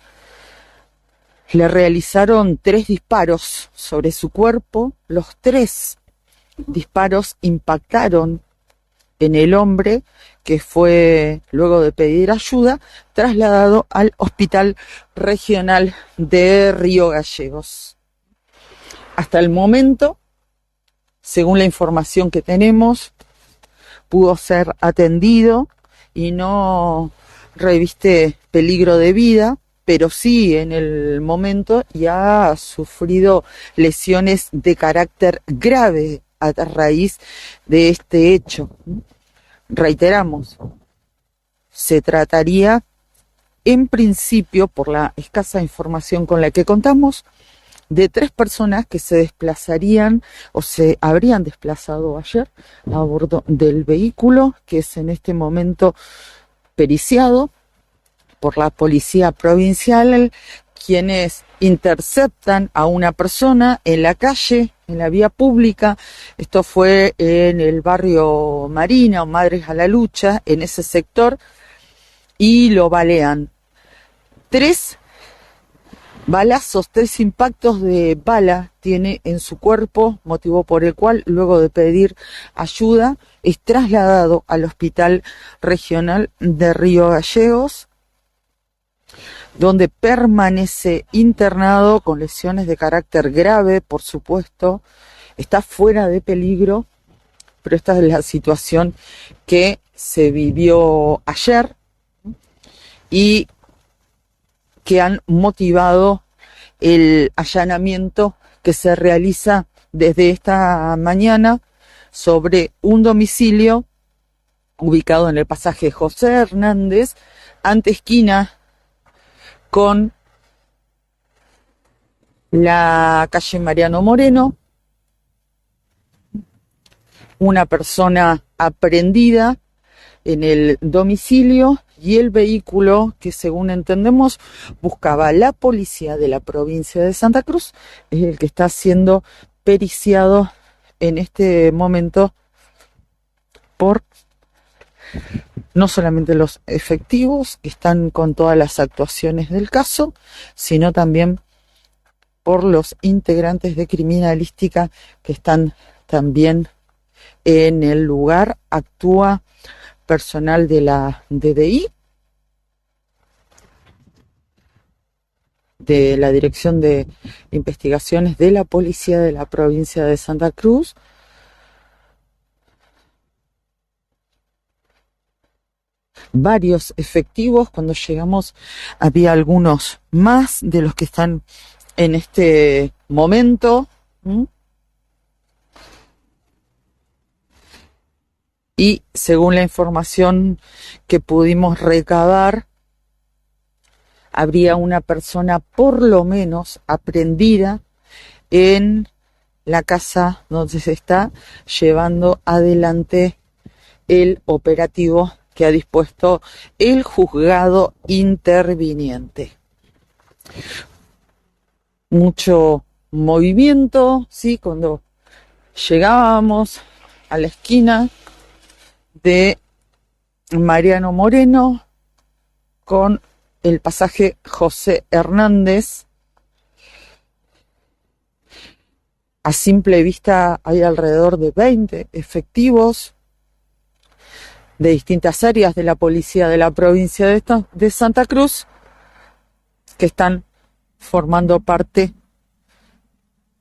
le realizaron 3 disparos sobre su cuerpo. Los 3 disparos impactaron en el hombre, que fue, luego de pedir ayuda, trasladado al Hospital Regional de Río Gallegos. Hasta el momento, según la información que tenemos, pudo ser atendido y no reviste peligro de vida, pero sí en el momento ya ha sufrido lesiones de carácter grave a raíz de este hecho. Reiteramos, se trataría en principio, por la escasa información con la que contamos, de 3 personas que se desplazarían o se habrían desplazado ayer a bordo del vehículo, que es en este momento periciado por la policía provincial, quienes interceptan a una persona en la calle, en la vía pública. Esto fue en el barrio Marina o Madres a la Lucha, en ese sector, y lo balean. 3 balazos, 3 impactos de bala tiene en su cuerpo, motivo por el cual, luego de pedir ayuda, es trasladado al Hospital Regional de Río Gallegos, donde permanece internado con lesiones de carácter grave, por supuesto. Está fuera de peligro, pero esta es la situación que se vivió ayer y que han motivado el allanamiento que se realiza desde esta mañana sobre un domicilio ubicado en el pasaje José Hernández, ante esquina con la calle Mariano Moreno. Una persona aprehendida en el domicilio y el vehículo que, según entendemos, buscaba la policía de la provincia de Santa Cruz, es el que está siendo periciado en este momento por no solamente los efectivos que están con todas las actuaciones del caso, sino también por los integrantes de criminalística que están también en el lugar. Actúa personal de la DDI, de la Dirección de Investigaciones de la Policía de la provincia de Santa Cruz. Varios efectivos, cuando llegamos había algunos más de los que están en este momento. Y según la información que pudimos recabar, habría una persona por lo menos aprehendida en la casa donde se está llevando adelante el operativo que ha dispuesto el juzgado interviniente. Mucho movimiento, sí, cuando llegábamos a la esquina de Mariano Moreno con el pasaje José Hernández. A simple vista hay alrededor de 20 efectivos de distintas áreas de la policía de la provincia de Santa Cruz que están formando parte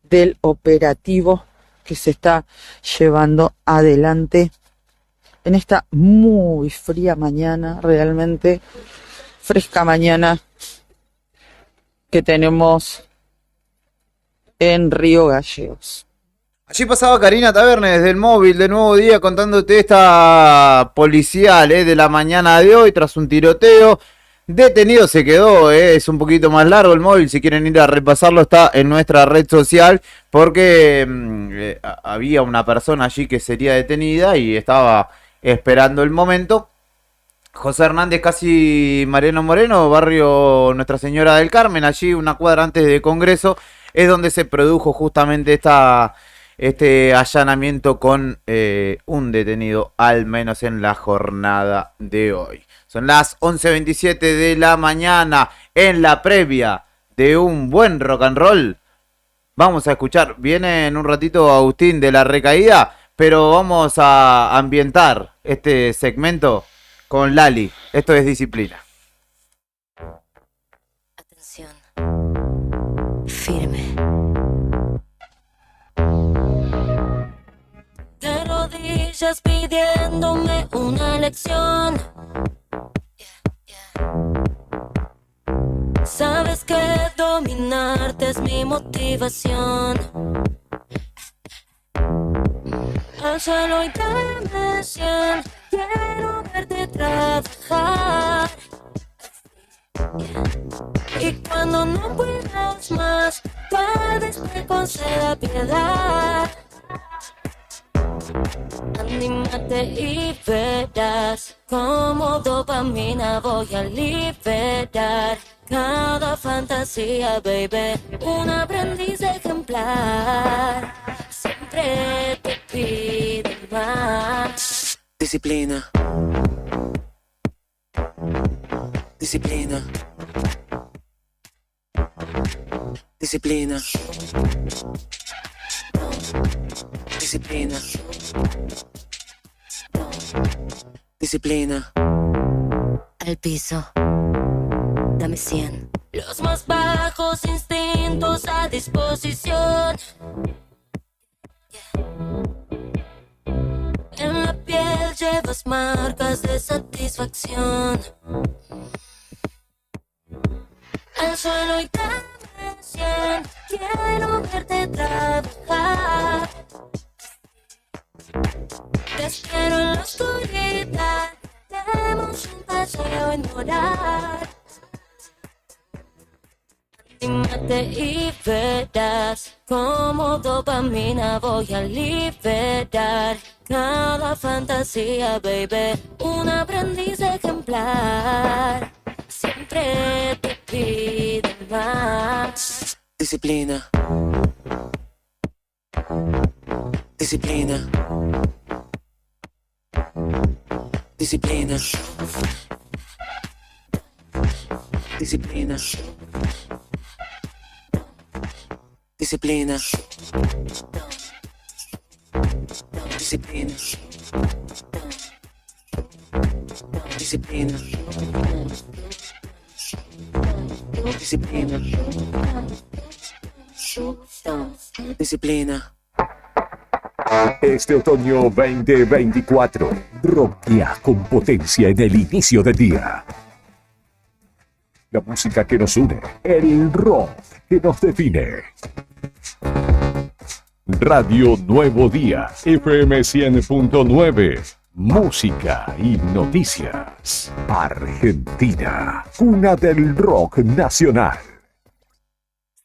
del operativo que se está llevando adelante en esta muy fría mañana, realmente fresca mañana que tenemos en Río Gallegos. Allí pasaba Karina Taverne desde el móvil de Nuevo Día contándote esta policial de la mañana de hoy tras un tiroteo. Detenido se quedó, es un poquito más largo el móvil, si quieren ir a repasarlo está en nuestra red social porque había una persona allí que sería detenida y estaba esperando el momento. José Hernández, casi Mariano Moreno, barrio Nuestra Señora del Carmen, allí una cuadra antes de Congreso, es donde se produjo justamente este allanamiento con un detenido, al menos en la jornada de hoy. Son las 11:27 de la mañana, en la previa de un buen rock and roll. Vamos a escuchar, viene en un ratito Agustín de La Recaída, pero vamos a ambientar este segmento con Lali. Esto es Disciplina. Atención. Firme. De rodillas pidiéndome una lección. Sabes que dominarte es mi motivación. Al suelo y dame 100. Quiero verte trabajar. Y cuando no puedas más, tal vez me conceda piedad. Anímate y verás cómo dopamina voy a liberar cada fantasía, baby. Un aprendiz ejemplar siempre te pide más. Disciplina. Disciplina. Disciplina. Disciplina. Disciplina. Al piso. Dame 100. Los más bajos instintos a disposición. En la piel llevas marcas de satisfacción. Al suelo y dame 100. Quiero verte trabajar. Te espero en la oscuridad. Demos un paseo en orar. Anímate y verás cómo dopamina voy a liberar cada fantasía, baby. Un aprendiz ejemplar siempre te pide más. Disciplina. Disciplina. Disciplina. Disciplina. Disciplina. Disciplina. Disciplina. Disciplina. Disciplina. Este otoño 2024, rockea con potencia en el inicio del día. La música que nos une, el rock que nos define. Radio Nuevo Día, FM 100.9, música y noticias. Argentina, cuna del rock nacional.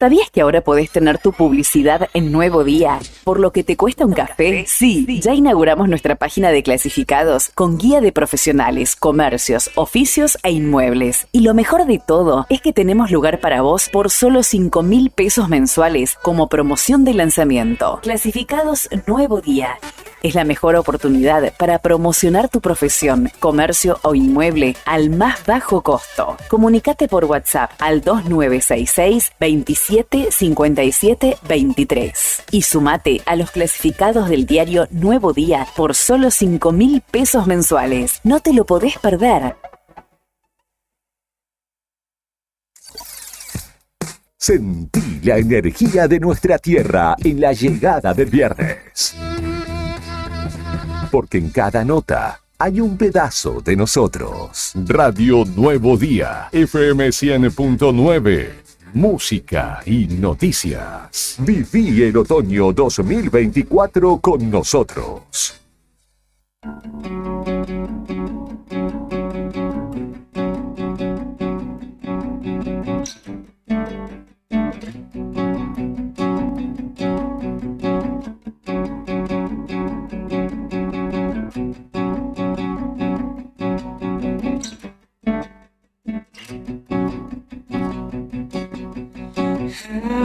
¿Sabías que ahora podés tener tu publicidad en Nuevo Día? ¿Por lo que te cuesta un café? Sí, ya inauguramos nuestra página de clasificados con guía de profesionales, comercios, oficios e inmuebles. Y lo mejor de todo es que tenemos lugar para vos por solo 5.000 pesos mensuales como promoción de lanzamiento. Clasificados Nuevo Día. Es la mejor oportunidad para promocionar tu profesión, comercio o inmueble al más bajo costo. Comunicate por WhatsApp al 2966 27 57 23 y sumate a los clasificados del diario Nuevo Día por solo 5.000 pesos mensuales. No te lo podés perder. Sentí la energía de nuestra tierra en la llegada del viernes. Porque en cada nota hay un pedazo de nosotros. Radio Nuevo Día, FM 100.9. Música y noticias. Viví el otoño 2024 con nosotros.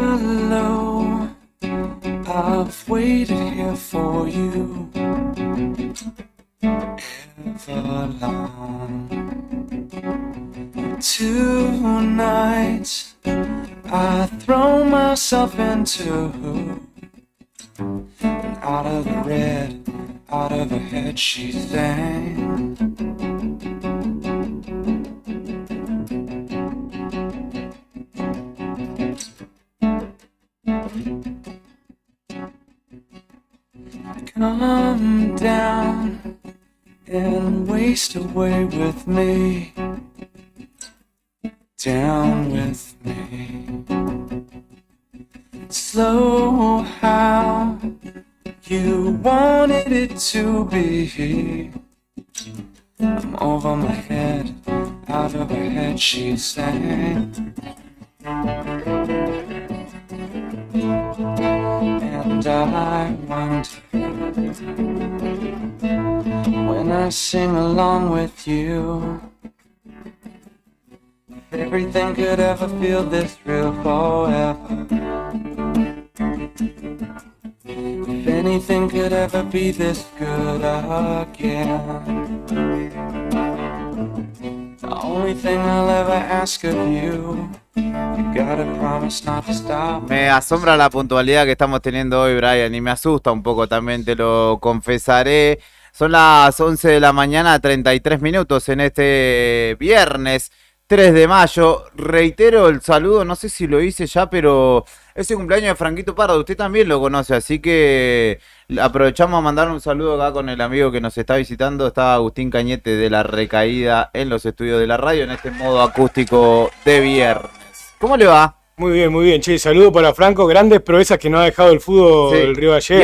Hello, I've waited here for you ever long. Tonight, I throw myself into and out of the red, out of her head she sang. Come down and waste away with me, down with me. Slow how you wanted it to be. I'm over my head, out of her head she sang. And I wonder, when I sing along with you, if everything could ever feel this real forever. If anything could ever be this good again. The only thing I'll ever ask of you, you gotta promise not to stop. Me asombra la puntualidad que estamos teniendo hoy, Brian, y me asusta un poco también, te lo confesaré. Son las 11 de la mañana, 33 minutos en este viernes 3 de mayo. Reitero el saludo, no sé si lo hice ya, pero es el cumpleaños de Franquito Pardo, usted también lo conoce, así que aprovechamos a mandar un saludo acá con el amigo que nos está visitando. Está Agustín Cañete de La Recaída en los estudios de la radio en este modo acústico de viernes. ¿Cómo le va? Muy bien, che, saludo para Franco, grandes proezas que no ha dejado el fútbol del Río Gallegos. Y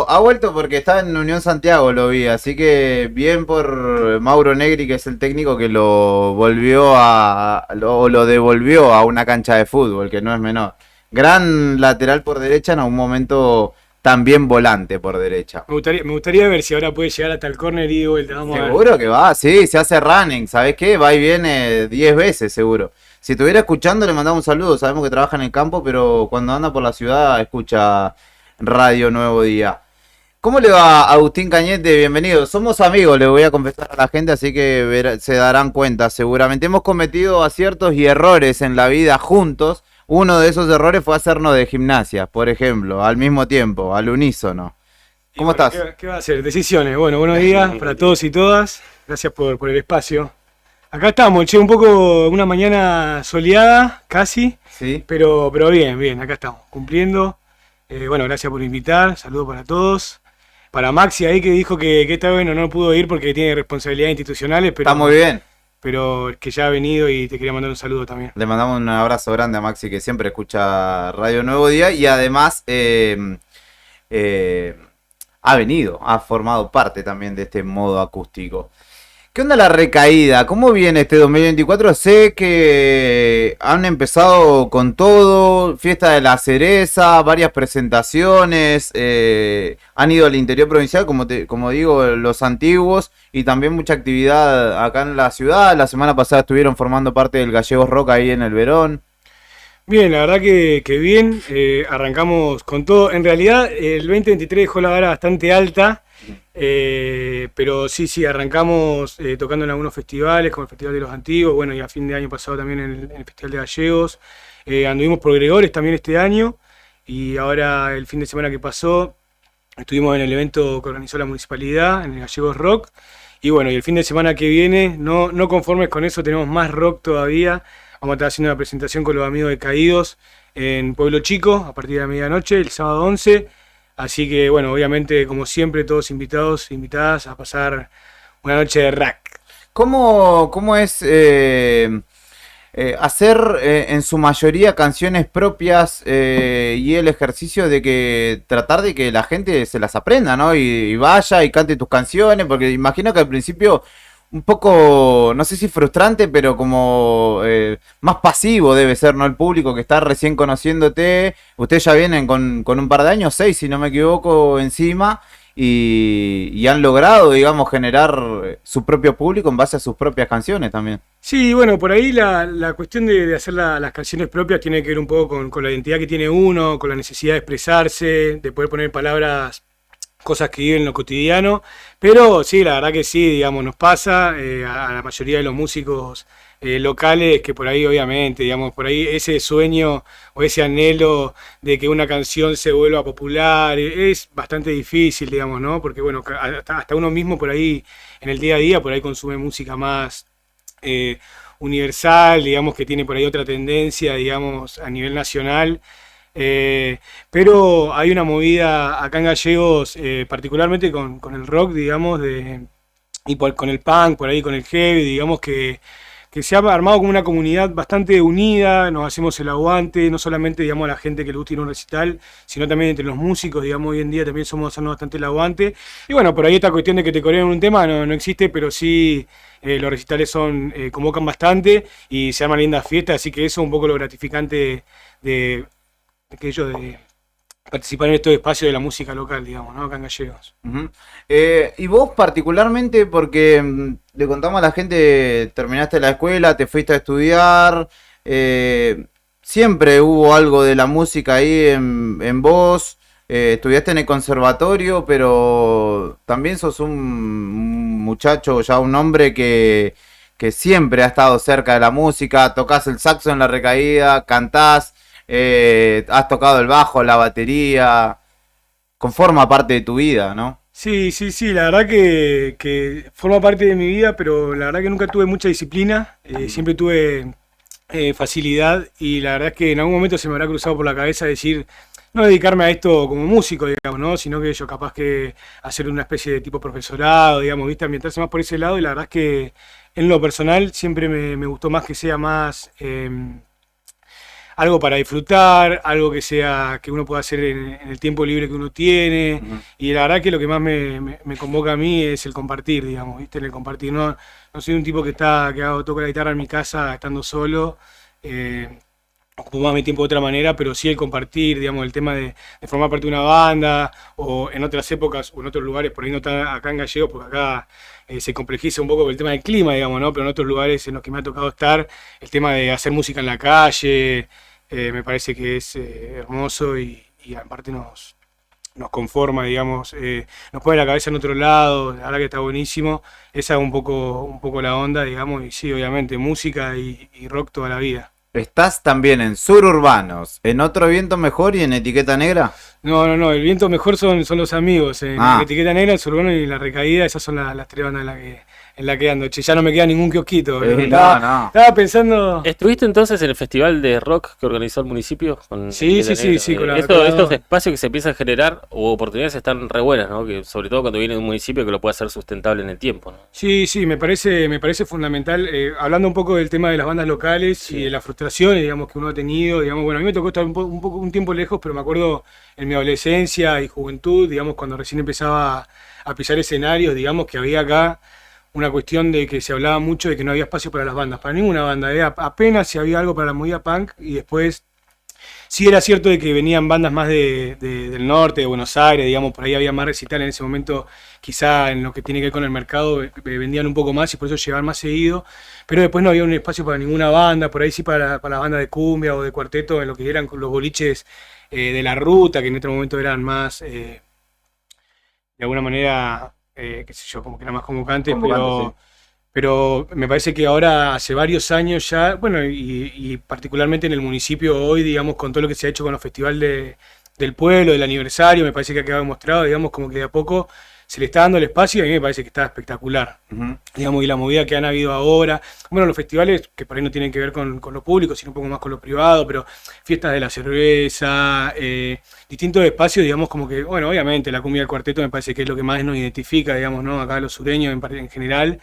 ha vuelto porque estaba en Unión Santiago, lo vi, así que bien por Mauro Negri, que es el técnico que lo lo devolvió a una cancha de fútbol, que no es menor. Gran lateral por derecha, en algún momento también volante por derecha. Me gustaría ver si ahora puede llegar hasta el córner y de vuelta, vamos a ver. Seguro que va, sí, se hace running, ¿sabés qué? Va y viene 10 veces seguro. Si estuviera escuchando le mandamos un saludo, sabemos que trabaja en el campo, pero cuando anda por la ciudad escucha Radio Nuevo Día. ¿Cómo le va, Agustín Cañete? Bienvenido. Somos amigos, le voy a confesar a la gente, así que se darán cuenta seguramente. Hemos cometido aciertos y errores en la vida juntos. Uno de esos errores fue hacernos de Gimnasia, por ejemplo, al mismo tiempo, al unísono. ¿Cómo estás? ¿Qué va a hacer? Decisiones. Bueno, buenos días para todos y todas. Gracias por el espacio. Acá estamos, che, un poco una mañana soleada, casi, sí, pero bien, acá estamos, cumpliendo. Bueno, gracias por invitar, saludos para todos. Para Maxi ahí que dijo que esta vez no pudo ir porque tiene responsabilidades institucionales, pero... Está muy bien. Pero que ya ha venido y te quería mandar un saludo también. Le mandamos un abrazo grande a Maxi, que siempre escucha Radio Nuevo Día y además ha venido, ha formado parte también de este modo acústico. ¿Qué onda La Recaída? ¿Cómo viene este 2024? Sé que han empezado con todo, fiesta de la cereza, varias presentaciones, han ido al interior provincial, como digo, los antiguos, y también mucha actividad acá en la ciudad. La semana pasada estuvieron formando parte del Gallegos Rock ahí en el Verón. Bien, la verdad que bien, arrancamos con todo. En realidad el 2023 dejó la vara bastante alta. Pero sí, arrancamos tocando en algunos festivales, como el Festival de los Antiguos, bueno, y a fin de año pasado también en el Festival de Gallegos. Anduvimos por Gregores también este año, y ahora el fin de semana que pasó estuvimos en el evento que organizó la municipalidad, en el Gallegos Rock. Y bueno, y el fin de semana que viene, no conformes con eso, tenemos más rock todavía. vamos a estar haciendo una presentación con los amigos de Caídos en Pueblo Chico a partir de la medianoche, el sábado 11. Así que, bueno, obviamente, como siempre, todos invitados, invitadas a pasar una noche de rock. ¿Cómo es hacer en su mayoría canciones propias y el ejercicio de que tratar de que la gente se las aprenda, ¿no? Y vaya y cante tus canciones, porque imagino que al principio un poco, no sé si frustrante, pero como más pasivo debe ser, ¿no? El público que está recién conociéndote. Ustedes ya vienen con un par de años, 6 si no me equivoco, encima, y han logrado, digamos, generar su propio público en base a sus propias canciones también. Sí, bueno, por ahí la cuestión de hacer las canciones propias tiene que ver un poco con la identidad que tiene uno, con la necesidad de expresarse, de poder poner palabras, cosas que viven en lo cotidiano, pero sí, la verdad que sí, digamos, nos pasa a la mayoría de los músicos locales que por ahí, obviamente, digamos, por ahí ese sueño o ese anhelo de que una canción se vuelva popular es bastante difícil, digamos, ¿no? Porque, bueno, hasta uno mismo por ahí, en el día a día, por ahí consume música más universal, digamos, que tiene por ahí otra tendencia, digamos, a nivel nacional. Pero hay una movida acá en Gallegos, particularmente con el rock, digamos, con el punk, por ahí con el heavy, digamos que se ha armado como una comunidad bastante unida, nos hacemos el aguante, no solamente, digamos, a la gente que le gusta ir a un recital, sino también entre los músicos, digamos, hoy en día también somos hacernos bastante el aguante. Y bueno, por ahí esta cuestión de que te coreen un tema no existe, pero sí los recitales convocan bastante y se arman lindas fiestas, así que eso es un poco lo gratificante de participar en estos espacios de la música local, digamos, ¿no? Acá en Gallegos. Y vos particularmente, porque le contamos a la gente, terminaste la escuela, te fuiste a estudiar, siempre hubo algo de la música ahí en vos, estudiaste en el conservatorio, pero también sos un muchacho, ya un hombre que siempre ha estado cerca de la música, tocás el saxo en la recaída, cantás. Has tocado el bajo, la batería, conforma parte de tu vida, ¿no? Sí, la verdad que forma parte de mi vida, pero la verdad que nunca tuve mucha disciplina, siempre tuve facilidad y la verdad es que en algún momento se me habrá cruzado por la cabeza decir, no dedicarme a esto como músico, digamos, ¿no? Sino que yo capaz que hacer una especie de tipo profesorado, digamos, ¿viste? Ambientarse más por ese lado y la verdad es que en lo personal siempre me gustó más que sea más algo para disfrutar, algo que uno pueda hacer en el tiempo libre que uno tiene. Y la verdad que lo que más me convoca a mí es el compartir, digamos, ¿viste? En el compartir. No soy un tipo que toca la guitarra en mi casa estando solo, ocupo más mi tiempo de otra manera, pero sí el compartir, digamos, el tema de formar parte de una banda, o en otras épocas, o en otros lugares, por ahí no está acá en Gallegos, porque acá se complejiza un poco el tema del clima, digamos, ¿no? Pero en otros lugares en los que me ha tocado estar, el tema de hacer música en la calle, me parece que es hermoso y aparte nos conforma, digamos, nos pone la cabeza en otro lado, la verdad que está buenísimo. Esa es un poco la onda, digamos, y sí, obviamente, música y rock toda la vida. ¿Estás también en Sururbanos, en Otro Viento Mejor y en Etiqueta Negra? No, el Viento Mejor son los amigos, en Etiqueta Negra, el Sururbano y la Recaída, esas son las tres bandas en la que ando. Che, ya no me queda ningún kiosquito. Estaba pensando... ¿Estuviste entonces en el festival de rock que organizó el municipio? Sí. Estos espacios que se empiezan a generar, o oportunidades están re buenas, ¿no? Que sobre todo cuando viene de un municipio que lo puede hacer sustentable en el tiempo, ¿no? Sí, me parece fundamental. Hablando un poco del tema de las bandas locales y de las frustraciones, digamos, que uno ha tenido, digamos, bueno, a mí me tocó estar un tiempo lejos, pero me acuerdo en mi adolescencia y juventud, digamos, cuando recién empezaba a pisar escenarios, digamos, que había acá una cuestión de que se hablaba mucho de que no había espacio para las bandas, para ninguna banda, apenas si había algo para la movida punk, y después sí era cierto de que venían bandas más del norte, de Buenos Aires, digamos, por ahí había más recital en ese momento, quizá en lo que tiene que ver con el mercado, vendían un poco más y por eso llegaban más seguido, pero después no había un espacio para ninguna banda, por ahí sí para la banda de cumbia o de cuarteto, en lo que eran los boliches de la ruta, que en otro momento eran más, de alguna manera... qué sé yo, como que era más convocante, pero me parece que ahora hace varios años ya, bueno, y particularmente en el municipio hoy, digamos, con todo lo que se ha hecho con los festivales del pueblo, del aniversario, me parece que ha quedado demostrado, digamos, como que de a poco se le está dando el espacio y a mí me parece que está espectacular. Digamos, y la movida que han habido ahora, bueno, los festivales que por ahí no tienen que ver con lo público, sino un poco más con lo privado, pero fiestas de la cerveza, distintos espacios, digamos, como que, bueno, obviamente la cumbia del cuarteto me parece que es lo que más nos identifica, digamos, ¿no? Acá los sureños en general,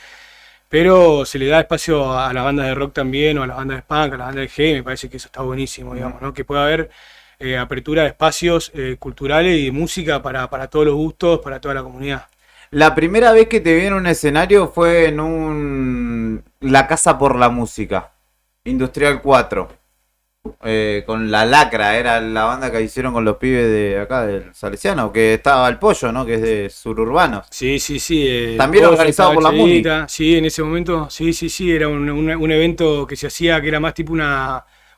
pero se le da espacio a las bandas de rock también, o a las bandas de punk, a las bandas de heavy, me parece que eso está buenísimo, digamos, ¿no? Que pueda haber apertura de espacios culturales y de música para todos los gustos, para toda la comunidad. La primera vez que te vi en un escenario fue en La Casa por la Música, Industrial 4, con La Lacra, era la banda que hicieron con los pibes de acá, del Salesiano, que estaba El Pollo, ¿no? Que es de Suburbanos. Sí. También organizado por la MUNI. Sí, en ese momento, sí, era un evento que se hacía, que era más tipo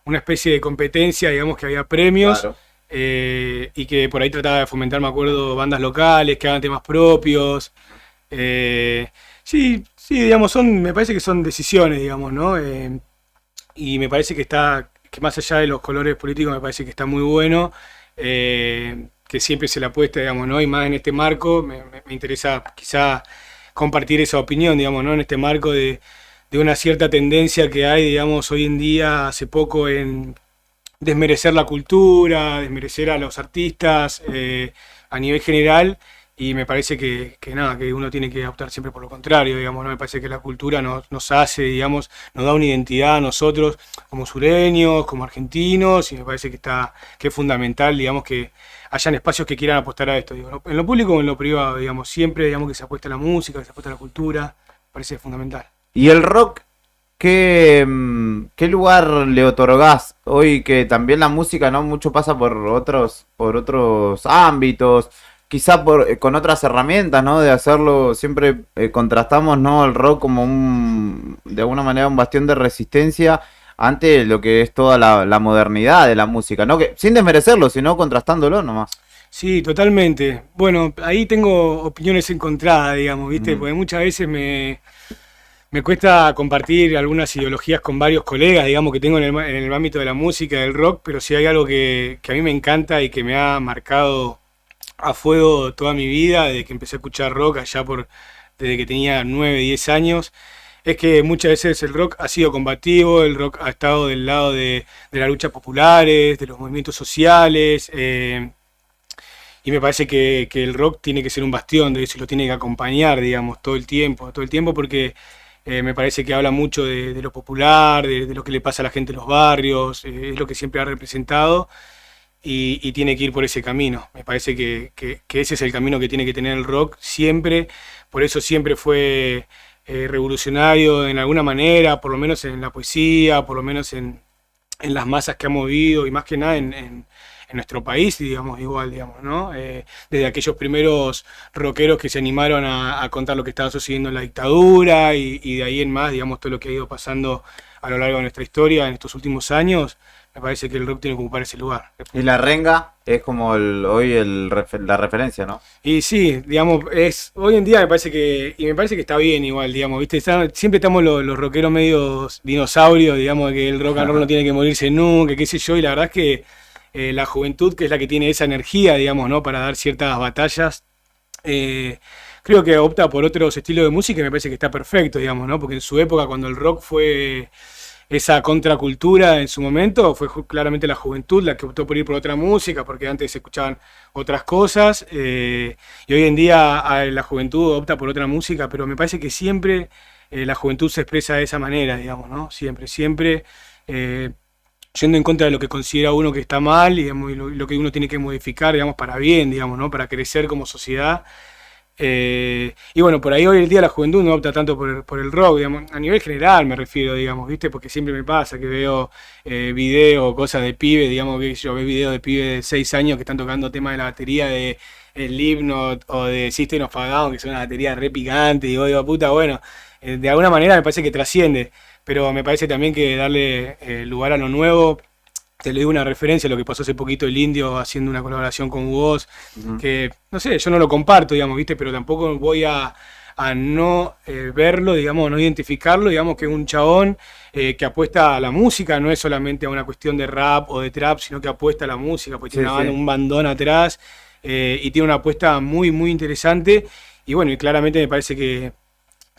una especie de competencia, digamos, que había premios. Claro. Y que por ahí trataba de fomentar, me acuerdo, bandas locales que hagan temas propios. Sí, digamos, me parece que son decisiones, digamos, ¿no? Y me parece que más allá de los colores políticos, me parece que está muy bueno, que siempre se le apuesta, digamos, ¿no? Y más en este marco, me interesa quizá compartir esa opinión, digamos, ¿no? En este marco de una cierta tendencia que hay, digamos, hoy en día, hace poco, en desmerecer la cultura, desmerecer a los artistas a nivel general, y me parece que uno tiene que optar siempre por lo contrario, digamos, ¿no? Me parece que la cultura nos hace, digamos, nos da una identidad a nosotros como sureños, como argentinos, y me parece que es fundamental, digamos, que hayan espacios que quieran apostar a esto, digo, ¿no? En lo público o en lo privado, digamos, siempre, digamos, que se apuesta a la música, que se apuesta a la cultura, me parece fundamental. ¿Y el rock? ¿Qué lugar le otorgás hoy, que también la música, ¿no? Mucho pasa por otros ámbitos, quizá con otras herramientas, ¿no? De hacerlo, siempre contrastamos, ¿no? El rock como de alguna manera un bastión de resistencia ante lo que es toda la modernidad de la música, ¿no? Que, sin desmerecerlo, sino contrastándolo nomás. Sí, totalmente. Bueno, ahí tengo opiniones encontradas, digamos, ¿viste? Porque muchas veces me cuesta compartir algunas ideologías con varios colegas, digamos, que tengo en el ámbito de la música, del rock, pero sí hay algo que a mí me encanta y que me ha marcado a fuego toda mi vida, desde que empecé a escuchar rock desde que tenía 9, 10 años, es que muchas veces el rock ha sido combativo, el rock ha estado del lado de las luchas populares, de los movimientos sociales, y me parece que el rock tiene que ser un bastión de eso, y lo tiene que acompañar, digamos, todo el tiempo, porque me parece que habla mucho de lo popular, de lo que le pasa a la gente en los barrios, es lo que siempre ha representado, y tiene que ir por ese camino. Me parece que ese es el camino que tiene que tener el rock siempre, por eso siempre fue revolucionario en alguna manera, por lo menos en la poesía, por lo menos en las masas que ha movido, y más que nada en nuestro país, digamos, igual, digamos, ¿no? Desde aquellos primeros rockeros que se animaron a contar lo que estaba sucediendo en la dictadura, y de ahí en más, digamos, todo lo que ha ido pasando a lo largo de nuestra historia en estos últimos años, me parece que el rock tiene que ocupar ese lugar. Y la renga es como la referencia, ¿no? Y sí, digamos, hoy en día me parece que está bien igual, digamos, ¿viste? Siempre estamos los rockeros medios dinosaurios, digamos, que el rock and roll no tiene que morirse nunca, qué sé yo, y la verdad es que la juventud, que es la que tiene esa energía, digamos, ¿no? Para dar ciertas batallas, creo que opta por otros estilos de música y me parece que está perfecto, digamos, ¿no? Porque en su época, cuando el rock fue esa contracultura en su momento, fue claramente la juventud la que optó por ir por otra música, porque antes se escuchaban otras cosas, y hoy en día la juventud opta por otra música, pero me parece que siempre la juventud se expresa de esa manera, digamos, ¿no? Siempre yendo en contra de lo que considera uno que está mal, digamos, y lo que uno tiene que modificar, digamos, para bien, digamos, ¿no? Para crecer como sociedad. Y bueno, por ahí hoy en día la juventud no opta tanto por el rock, digamos, a nivel general me refiero, digamos, ¿viste? Porque siempre me pasa que veo videos, cosas de pibes, digamos, que yo veo videos de pibes de 6 años que están tocando temas de la batería de Slipknot o de System of a Down, que son una batería re picante, y digo, puta, bueno, de alguna manera me parece que trasciende, pero me parece también que darle lugar a lo nuevo. Te le doy una referencia a lo que pasó hace poquito el Indio haciendo una colaboración con vos, que, no sé, yo no lo comparto, digamos, ¿viste? Pero tampoco voy a no verlo, digamos, no identificarlo, digamos, que es un chabón que apuesta a la música, no es solamente a una cuestión de rap o de trap, sino que apuesta a la música, porque tiene un bandón atrás, y tiene una apuesta muy, muy interesante, Y bueno, y claramente me parece que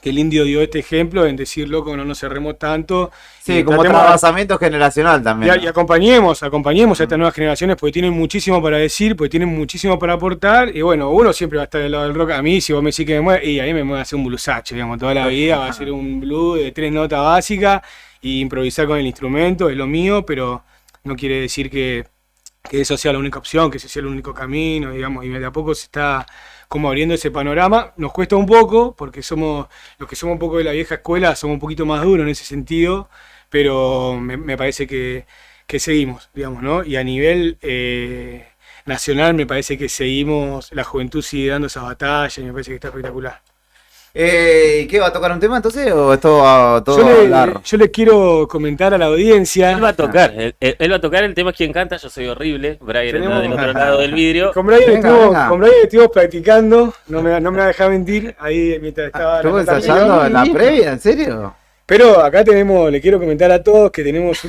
el indio dio este ejemplo en decir, loco, no nos cerremos tanto. Sí, y como tratemos trasvasamiento generacional también. y acompañemos a estas nuevas generaciones porque tienen muchísimo para decir, porque tienen muchísimo para aportar. Y bueno, uno siempre va a estar del lado del rock. A mí, si vos me decís que me mueve, y a mí me mueve a hacer un bluesacho, digamos, toda la vida va a ser un blues de 3 notas básicas y improvisar con el instrumento, es lo mío, pero no quiere decir que eso sea la única opción, que ese sea el único camino, digamos, y de a poco se está como abriendo ese panorama. Nos cuesta un poco, porque somos los que somos un poco de la vieja escuela, somos un poquito más duros en ese sentido, pero me parece que seguimos, digamos, ¿no? Y a nivel nacional me parece que seguimos, la juventud sigue dando esas batallas y me parece que está espectacular. ¿Qué va a tocar un tema entonces o esto va todo a hablar? Yo le quiero comentar a la audiencia. Él va a tocar, él va a tocar, el tema es Quien Canta, Yo Soy Horrible. Brian está del otro lado del vidrio. Con Brian estuvimos practicando, no me va a dejar mentir, ahí mientras estaba... ¿Estuvo ensayando en la previa? ¿En serio? Pero acá le quiero comentar a todos que tenemos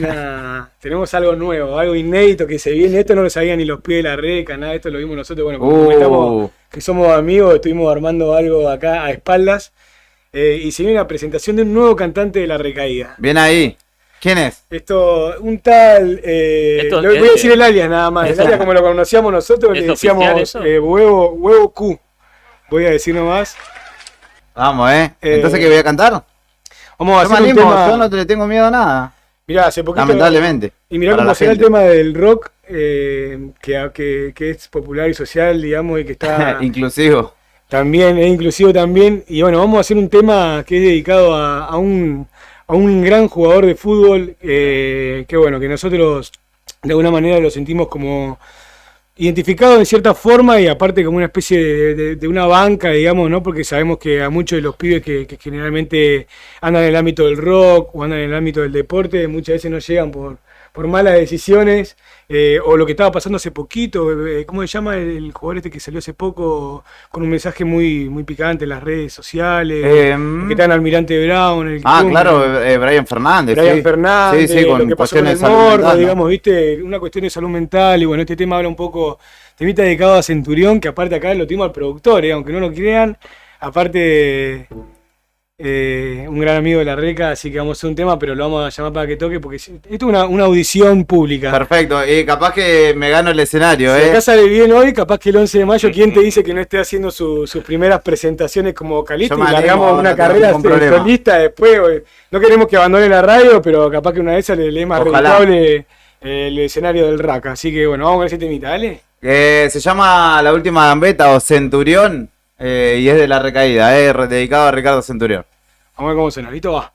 algo nuevo, algo inédito que se viene. Esto no lo sabían ni los pies de la reca, nada, esto lo vimos nosotros. Bueno, como comentamos que somos amigos, estuvimos armando algo acá a espaldas. Y se viene la presentación de un nuevo cantante de La Recaída. Bien ahí. ¿Quién es? Un tal... voy a decir el alias nada más. El alias como lo conocíamos nosotros, le decíamos huevo Q. Voy a decir nomás. Vamos, Entonces, ¿qué voy a cantar? Vamos a hacer un tema... Yo no le tengo miedo a nada. Mirá, hace poquito... Lamentablemente. Y mirá cómo será el tema del rock, que es popular y social, digamos, y que está... inclusivo. También, es inclusivo también. Y bueno, vamos a hacer un tema que es dedicado a un gran jugador de fútbol, que bueno, que nosotros de alguna manera lo sentimos como identificado en cierta forma y aparte como una especie de una banca, digamos, ¿no? Porque sabemos que a muchos de los pibes que generalmente andan en el ámbito del rock o andan en el ámbito del deporte, muchas veces no llegan por malas decisiones, o lo que estaba pasando hace poquito, ¿cómo se llama el jugador este que salió hace poco con un mensaje muy, muy picante en las redes sociales? Que está en Almirante Brown. Claro, Brian Fernández. Brian Fernández, sí, con lo que pasó con el morro, digamos, viste, una cuestión de salud mental, y bueno, este tema habla un poco, temita dedicado a Centurión, que aparte acá lo tuvimos al productor, aunque no lo crean, aparte... un gran amigo de La Reca, así que vamos a hacer un tema, pero lo vamos a llamar para que toque porque esto es una audición pública. Perfecto, capaz que me gano el escenario. Si acá sale bien hoy, capaz que el 11 de mayo, ¿quién te dice que no esté haciendo sus primeras presentaciones como vocalista y largamos una carrera solista después? No queremos que abandone la radio, pero capaz que una de esas le es más rentable el escenario del Raca. Así que bueno, vamos con ese temita, ¿dale? Se llama La Última Gambeta o Centurión, y es de La Recaída, dedicado a Ricardo Centurión. Vamos a ver cómo suena, ¿listo? Va.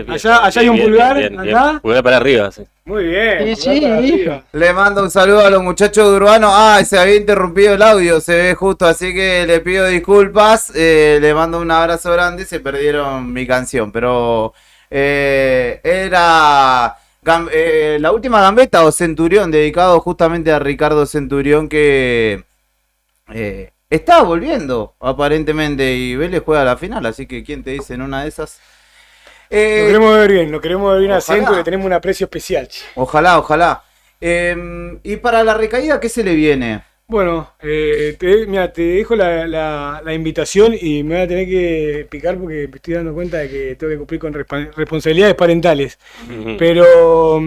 bien. Allá hay un pulgar, acá. Pulgar para arriba, sí. Muy bien. Sí, pulgar para sí. arriba. Le mando un saludo a los muchachos de Urbano. Ah, se había interrumpido el audio, se ve justo, así que le pido disculpas. Le mando un abrazo grande, se perdieron mi canción, pero era la última gambeta o Centurión, dedicado justamente a Ricardo Centurión, que estaba volviendo aparentemente y Vélez juega la final, así que quién te dice en una de esas. Lo queremos ver bien, a ojalá. Centro, que tenemos un aprecio especial. Che. Ojalá, ojalá. Y para la recaída, ¿qué se le viene? Bueno, mira, te dejo la invitación y me voy a tener que picar porque me estoy dando cuenta de que tengo que cumplir con responsabilidades parentales. Pero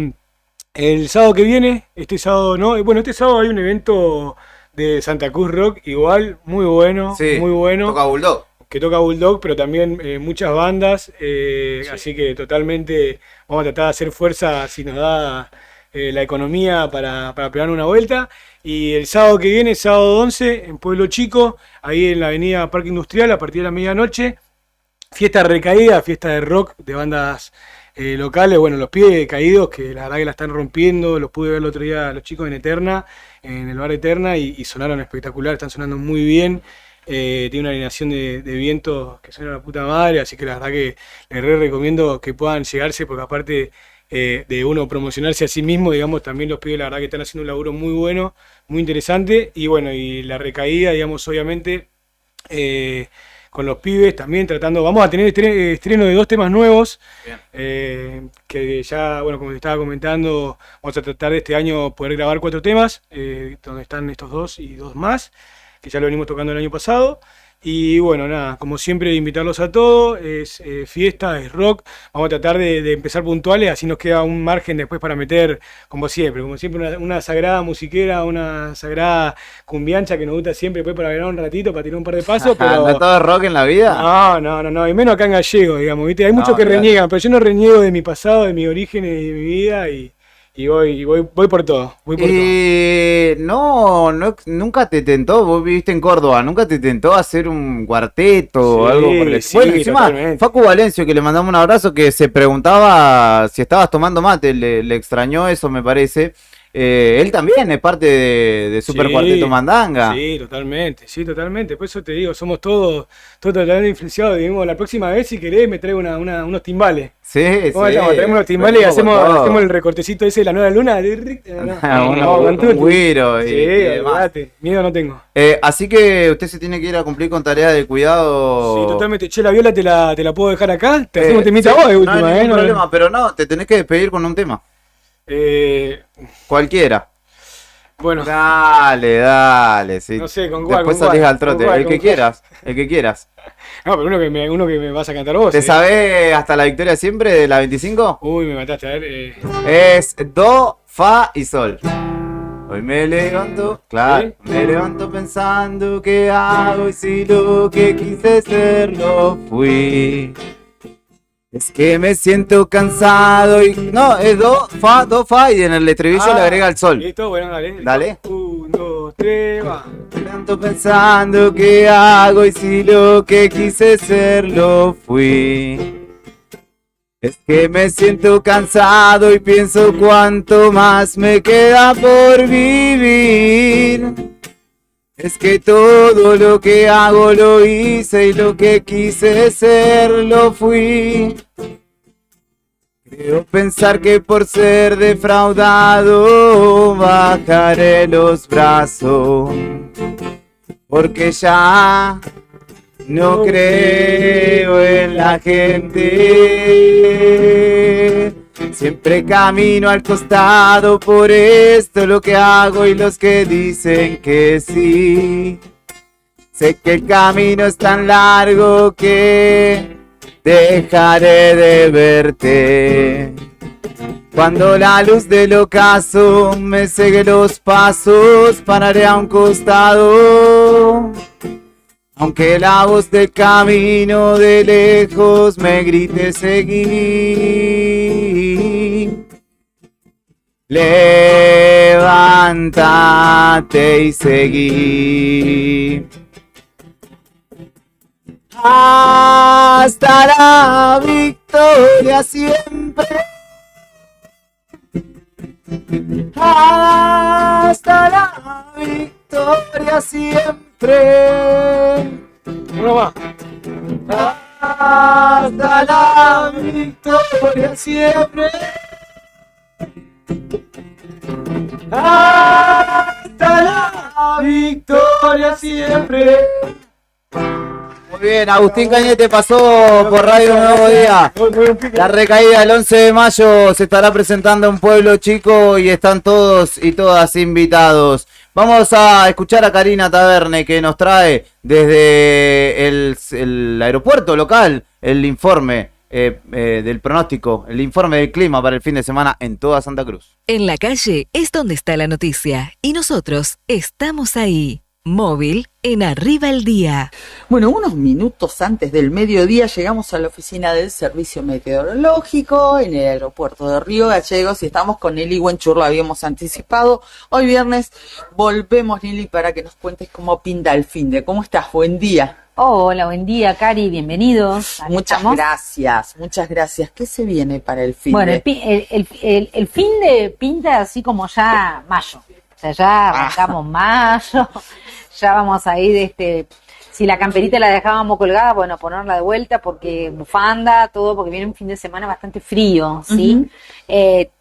el sábado que viene, este sábado no, bueno, este sábado hay un evento de Santa Cruz Rock, igual, muy bueno, Sí, muy bueno. toca Bulldog. Que toca Bulldog, pero también muchas bandas, así que totalmente vamos a tratar de hacer fuerza si nos da la economía para pegar una vuelta. Y el sábado que viene, sábado 11, en Pueblo Chico, ahí en la avenida Parque Industrial, a partir de la medianoche, fiesta recaída, fiesta de rock de bandas locales. Bueno, los Pibes Caídos, que la verdad que la están rompiendo, los pude ver el otro día a los chicos en Eterna, en el bar Eterna, y sonaron espectacular, están sonando muy bien. Tiene una alineación de vientos que suena a la puta madre, así que la verdad que les recomiendo que puedan llegarse, porque aparte de uno promocionarse a sí mismo, digamos, también los pibes la verdad que están haciendo un laburo muy bueno, muy interesante. Y bueno, y la recaída, digamos, obviamente con los pibes también tratando, vamos a tener estreno de 2 temas nuevos, que ya, bueno, como te estaba comentando, vamos a tratar de este año poder grabar 4 temas, donde están estos 2 y 2 más, que ya lo venimos tocando el año pasado. Y bueno, nada, como siempre, invitarlos a todos, es fiesta, es rock, vamos a tratar de empezar puntuales, así nos queda un margen después para meter, como siempre, una sagrada musiquera, una sagrada cumbiancha que nos gusta siempre, después para bailar un ratito, para tirar un par de pasos, pero... ¿No todo rock en la vida? No, y menos acá en Gallego, digamos, ¿viste? Hay muchos que reniegan, pero yo no reniego de mi pasado, de mi origen y de mi vida, y voy por todo. Nunca te tentó, vos viviste en Córdoba, nunca te tentó hacer un cuarteto o algo por el estilo. Bueno, encima, totalmente. Facu Valencio, que le mandamos un abrazo, que se preguntaba si estabas tomando mate, le extrañó eso, me parece. Él también es parte de Super Cuarteto Mandanga. Sí, totalmente. Por eso te digo, somos todos totalmente influenciados. Digamos, la próxima vez, si querés, me traigo unos timbales. Sí. Traemos unos timbales y hacemos el recortecito ese de la nueva luna. Un güiro y demás. Miedo no tengo. Así que usted se tiene que ir a cumplir con tareas de cuidado. Sí, totalmente. Che, la viola te la puedo dejar acá. Te hacemos un temita vos de última, no hay ningún problema, pero no, te tenés que despedir con un tema. Cualquiera. Bueno. Dale, sí. No sé, ¿con cuál? Después salís al trote, el que quieras. No, pero uno que me vas a cantar vos. ¿Te sabés hasta la victoria siempre de la 25? Uy, me mataste, a ver. Es do, fa y sol. Hoy me levanto, claro, ¿sí? Me levanto pensando qué hago y si lo que quise ser lo fui. Es que me siento cansado y... No, es do, fa y en el estribillo le agrega el sol. Listo, bueno, dale. Dale. 1, 2, 3, va. Me levanto pensando qué hago y si lo que quise ser lo fui. Es que me siento cansado y pienso cuánto más me queda por vivir. Es que todo lo que hago lo hice y lo que quise ser lo fui. Creo pensar que por ser defraudado bajaré los brazos, porque ya no creo en la gente. Siempre camino al costado, por esto lo que hago y los que dicen que sí. Sé que el camino es tan largo que dejaré de verte. Cuando la luz del ocaso me cegue los pasos, pararé a un costado. Aunque la voz del camino de lejos me grite seguir. Levántate y seguí. Hasta la victoria siempre. Hasta la victoria siempre. Uno más. Hasta la victoria siempre. Hasta la victoria siempre. Muy bien, Agustín Cañete pasó por Radio Nuevo Día. La recaída del 11 de mayo se estará presentando en Pueblo Chico y están todos y todas invitados. Vamos a escuchar a Karina Taverne, que nos trae desde el aeropuerto local el informe del pronóstico, el informe del clima para el fin de semana en toda Santa Cruz. En la calle es donde está la noticia y nosotros estamos ahí. Móvil en Arriba el Día. Bueno, unos minutos antes del mediodía llegamos a la oficina del Servicio Meteorológico en el aeropuerto de Río Gallegos y estamos con Nelly Wenchur, lo habíamos anticipado. Hoy viernes volvemos, Nelly, para que nos cuentes cómo pinta el finde. ¿Cómo estás? Buen día. Hola, buen día, Cari, bienvenidos. Muchas gracias. ¿Qué se viene para el finde? Bueno, el finde pinta así como ya mayo. O sea, ya arrancamos mayo, ya vamos a ir, si la camperita la dejábamos colgada, bueno, ponerla de vuelta porque bufanda, todo, porque viene un fin de semana bastante frío, ¿sí?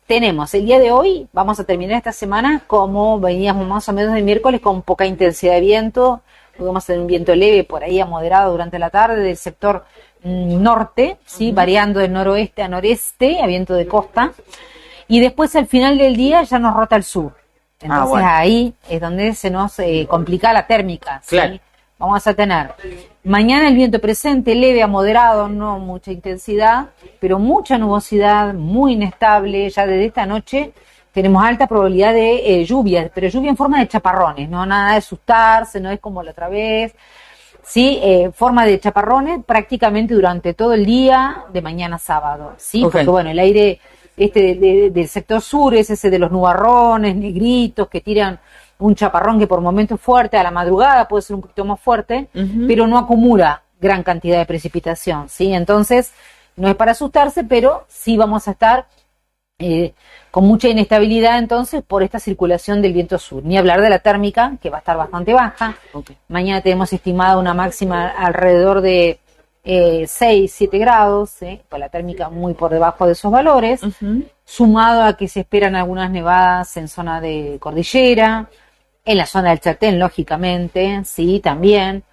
Tenemos el día de hoy, vamos a terminar esta semana como veníamos más o menos el miércoles, con poca intensidad de viento. Vamos a tener un viento leve por ahí a moderado durante la tarde del sector norte, ¿sí? Variando de noroeste a noreste, a viento de costa. Y después al final del día ya nos rota el sur. Entonces ahí es donde se nos complica la térmica, ¿sí? Claro. Vamos a tener mañana el viento presente, leve a moderado, no mucha intensidad, pero mucha nubosidad, muy inestable. Ya desde esta noche tenemos alta probabilidad de lluvia, pero lluvia en forma de chaparrones, no nada de asustarse, no es como la otra vez. Sí, forma de chaparrones prácticamente durante todo el día de mañana sábado, ¿sí? Okay. Porque bueno, el aire del sector sur es ese de los nubarrones, negritos, que tiran un chaparrón que por momentos es fuerte, a la madrugada puede ser un poquito más fuerte, pero no acumula gran cantidad de precipitación, ¿sí? Entonces, no es para asustarse, pero sí vamos a estar con mucha inestabilidad entonces por esta circulación del viento sur. Ni hablar de la térmica, que va a estar bastante baja. Okay. Mañana tenemos estimada una máxima alrededor de 6, 7 grados, con la térmica muy por debajo de esos valores, sumado a que se esperan algunas nevadas en zona de cordillera, en la zona del Chaltén, lógicamente, sí, también,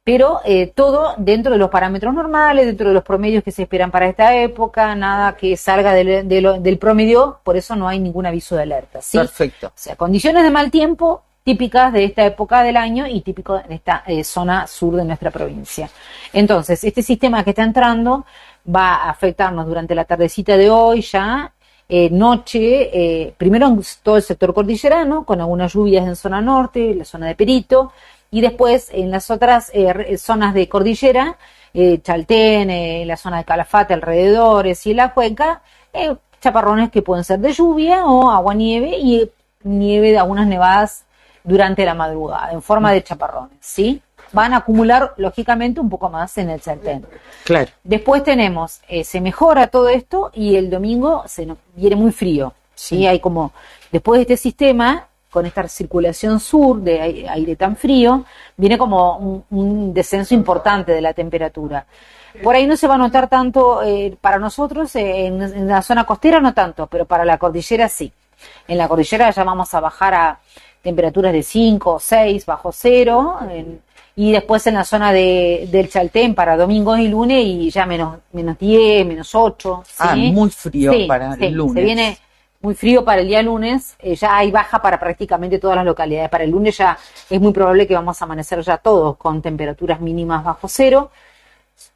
pero todo dentro de los parámetros normales, dentro de los promedios que se esperan para esta época, nada que salga del promedio, por eso no hay ningún aviso de alerta, ¿sí? Perfecto. O sea, condiciones de mal tiempo típicas de esta época del año y típico en esta zona sur de nuestra provincia. Entonces, este sistema que está entrando va a afectarnos durante la tardecita de hoy ya, noche, primero en todo el sector cordillerano, con algunas lluvias en zona norte, la zona de Perito, y después en las otras zonas de cordillera, Chaltén, la zona de Calafate, alrededores y la cuenca, chaparrones que pueden ser de lluvia o agua-nieve y nieve de algunas nevadas durante la madrugada, en forma de chaparrones, ¿sí? Van a acumular, lógicamente, un poco más en el Chaltén. Claro. Después tenemos, se mejora todo esto y el domingo se nos viene muy frío, ¿sí? Hay como, después de este sistema, con esta circulación sur de aire tan frío, viene como un descenso importante de la temperatura. Por ahí no se va a notar tanto para nosotros, en la zona costera no tanto, pero para la cordillera sí. En la cordillera ya vamos a bajar a temperaturas de 5 o 6 bajo cero, y después en la zona del Chaltén para domingos y lunes y ya menos 10, menos 8. ¿sí? Muy frío para el lunes. Se viene muy frío para el día lunes, ya hay baja para prácticamente todas las localidades. Para el lunes ya es muy probable que vamos a amanecer ya todos con temperaturas mínimas bajo cero.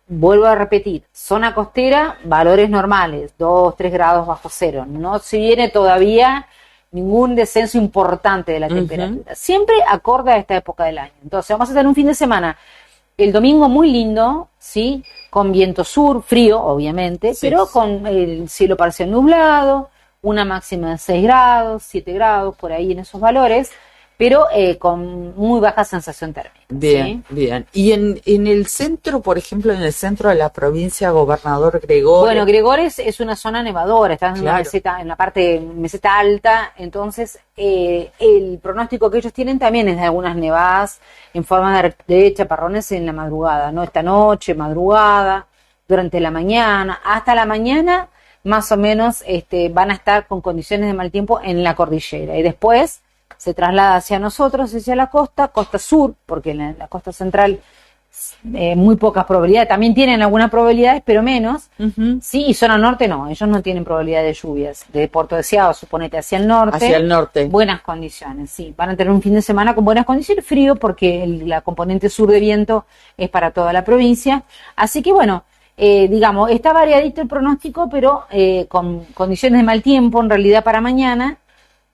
Vuelvo a repetir, zona costera, valores normales, 2, 3 grados bajo cero. No se viene todavía ningún descenso importante de la temperatura. Siempre acorde a esta época del año. Entonces vamos a tener un fin de semana, el domingo muy lindo, ¿sí? Con viento sur, frío, obviamente, pero con el cielo parcial nublado, una máxima de 6 grados, 7 grados, por ahí en esos valores. pero con muy baja sensación térmica. Bien, ¿sí? bien. Y en el centro, por ejemplo, en el centro de la provincia, Gobernador Gregores. Bueno, Gregores es una zona nevadora, está en una Claro. meseta, en la parte meseta alta, entonces el pronóstico que ellos tienen también es de algunas nevadas en forma de chaparrones en la madrugada, ¿no? Esta noche, madrugada, durante la mañana, hasta la mañana más o menos van a estar con condiciones de mal tiempo en la cordillera y después se traslada hacia nosotros, hacia la costa sur, porque en la costa central muy pocas probabilidades, también tienen algunas probabilidades, pero menos, sí, y zona norte no, ellos no tienen probabilidad de lluvias, de Puerto Deseado, suponete, hacia el norte, buenas condiciones, sí, van a tener un fin de semana con buenas condiciones, frío, porque la componente sur de viento es para toda la provincia, así que bueno, digamos, está variadito el pronóstico, pero con condiciones de mal tiempo, en realidad para mañana,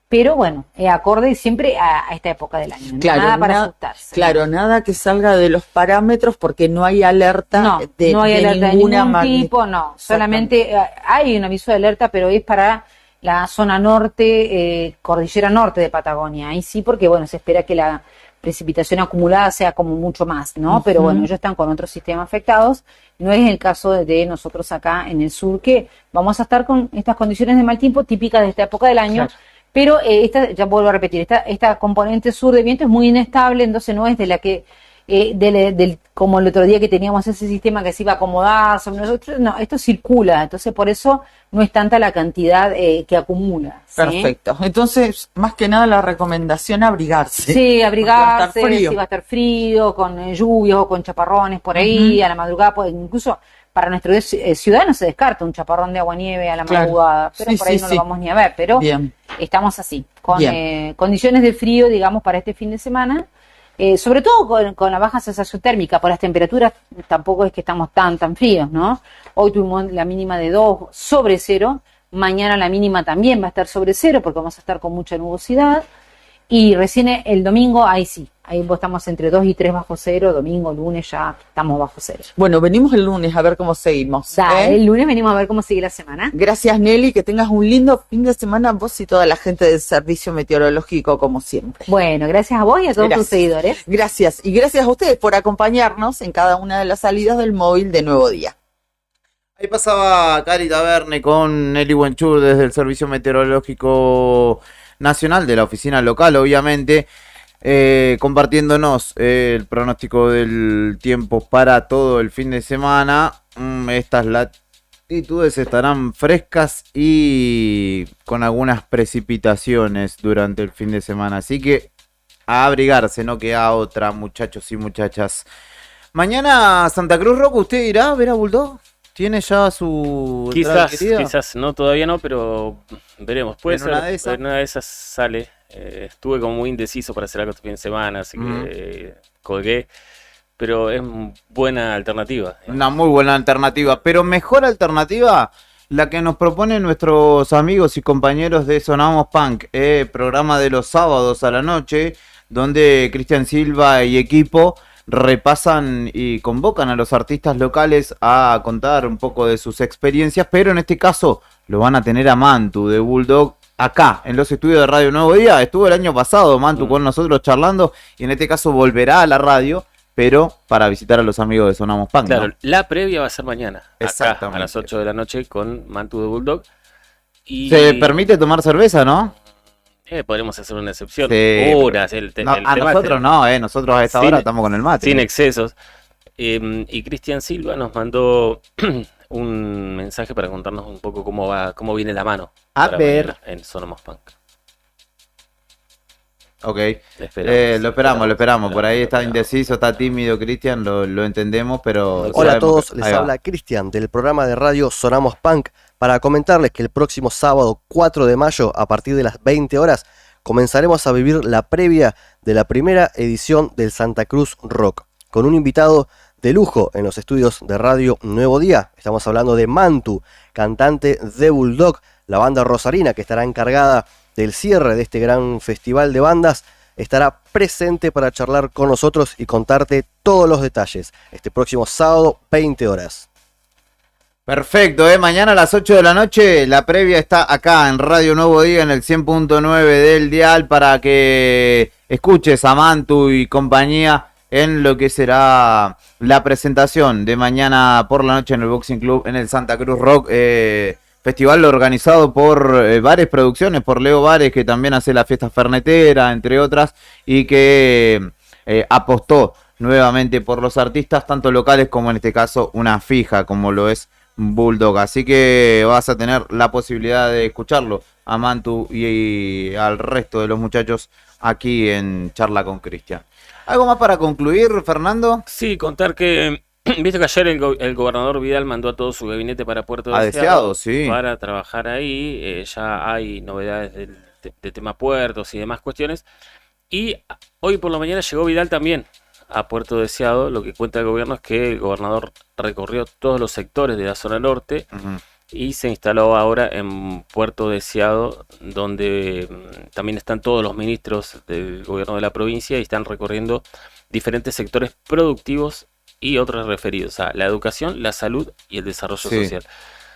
pero bueno, acorde siempre a esta época del año. Claro, nada para asustarse. Claro, nada que salga de los parámetros porque no hay alerta No hay alerta de ningún tipo, no. Solamente hay un aviso de alerta, pero es para la zona norte, cordillera norte de Patagonia. Ahí sí, porque bueno, se espera que la precipitación acumulada sea como mucho más, ¿no? Pero bueno, ellos están con otros sistemas afectados. No es el caso de nosotros acá en el sur, que vamos a estar con estas condiciones de mal tiempo típicas de esta época del año. Claro. Pero ya vuelvo a repetir, esta componente sur de viento es muy inestable, entonces no es de la que, como el otro día que teníamos ese sistema que se iba a acomodar sobre nosotros, no, esto circula, entonces por eso no es tanta la cantidad que acumula. ¿sí? Perfecto, entonces más que nada la recomendación abrigarse. Sí, abrigarse, frío. si va a estar frío, con lluvias o con chaparrones por ahí, a la madrugada, pues, incluso para nuestro ciudad no se descarta un chaparrón de agua-nieve a la madrugada, pero por ahí no lo vamos ni a ver, pero estamos así, con condiciones de frío, digamos, para este fin de semana, sobre todo con la baja sensación térmica, por las temperaturas tampoco es que estamos tan fríos, ¿no? Hoy tuvimos la mínima de 2 sobre 0, mañana la mínima también va a estar sobre 0 porque vamos a estar con mucha nubosidad, y recién el domingo, ahí sí, ahí estamos entre 2 y 3 bajo 0, domingo, lunes ya estamos bajo 0. Bueno, venimos el lunes a ver cómo seguimos. El lunes venimos a ver cómo sigue la semana. Gracias, Nelly, que tengas un lindo fin de semana vos y toda la gente del Servicio Meteorológico, como siempre. Bueno, gracias a vos y a todos tus seguidores. Gracias, y gracias a ustedes por acompañarnos en cada una de las salidas del móvil de Nuevo Día. Ahí pasaba Cari Taverne con Nelly Buenchur desde el Servicio Meteorológico Nacional de la oficina local, obviamente, compartiéndonos el pronóstico del tiempo para todo el fin de semana. Estas latitudes estarán frescas y con algunas precipitaciones durante el fin de semana, así que a abrigarse, no queda otra, muchachos y muchachas. Mañana Santa Cruz Rock, ¿usted irá a ver a Bulldog? ¿Tiene ya su entrada adquirida? Quizás no, todavía no, pero veremos. Puede ser, en una de esas sale. Estuve como muy indeciso para hacer algo este fin de semana, así que colgué. Pero es buena alternativa. Una muy buena alternativa, pero mejor alternativa la que nos proponen nuestros amigos y compañeros de Sonamos Punk, programa de los sábados a la noche, donde Cristian Silva y equipo repasan y convocan a los artistas locales a contar un poco de sus experiencias, pero en este caso lo van a tener a Mantu de Bulldog acá en los estudios de Radio Nuevo Día. Estuvo el año pasado Mantu con nosotros charlando y en este caso volverá a la radio, pero para visitar a los amigos de Sonamos Punk. Claro, ¿no? La previa va a ser mañana, acá a las 8 de la noche con Mantu de Bulldog. Y se permite tomar cerveza, ¿no? Podremos hacer una excepción. Sí, Horas. A nosotros no, nosotros a esta hora estamos con el mate. Sin excesos. Y Cristian Silva nos mandó un mensaje para contarnos un poco cómo viene la mano. A ver. En Sonamos Punk. Ok, lo esperamos. Por ahí está indeciso, está tímido Cristian, lo entendemos, pero... Hola a todos, les habla Cristian del programa de radio Sonamos Punk para comentarles que el próximo sábado 4 de mayo a partir de las 20 horas comenzaremos a vivir la previa de la primera edición del Santa Cruz Rock con un invitado de lujo en los estudios de Radio Nuevo Día. Estamos hablando de Mantu, cantante de Bulldog, la banda rosarina que estará encargada del cierre de este gran festival de bandas, estará presente para charlar con nosotros y contarte todos los detalles este próximo sábado 20 horas. Perfecto, mañana a las 8 de la noche la previa está acá en Radio Nuevo Día en el 100.9 del dial para que escuches a Mantu y compañía en lo que será la presentación de mañana por la noche en el Boxing Club en el Santa Cruz Rock, festival organizado por Bares Producciones, por Leo Bares, que también hace la fiesta fernetera, entre otras, y que apostó nuevamente por los artistas, tanto locales como en este caso una fija, como lo es Bulldog. Así que vas a tener la posibilidad de escucharlo a Mantu y al resto de los muchachos aquí en Charla con Cristian. ¿Algo más para concluir, Fernando? Sí, contar que viste que ayer el gobernador Vidal mandó a todo su gabinete para Puerto Deseado, sí, para trabajar ahí. Ya hay novedades de tema puertos y demás cuestiones. Y hoy por la mañana llegó Vidal también a Puerto Deseado. Lo que cuenta el gobierno es que el gobernador recorrió todos los sectores de la zona norte y se instaló ahora en Puerto Deseado, donde también están todos los ministros del gobierno de la provincia y están recorriendo diferentes sectores productivos y otros referidos a la educación, la salud y el desarrollo social.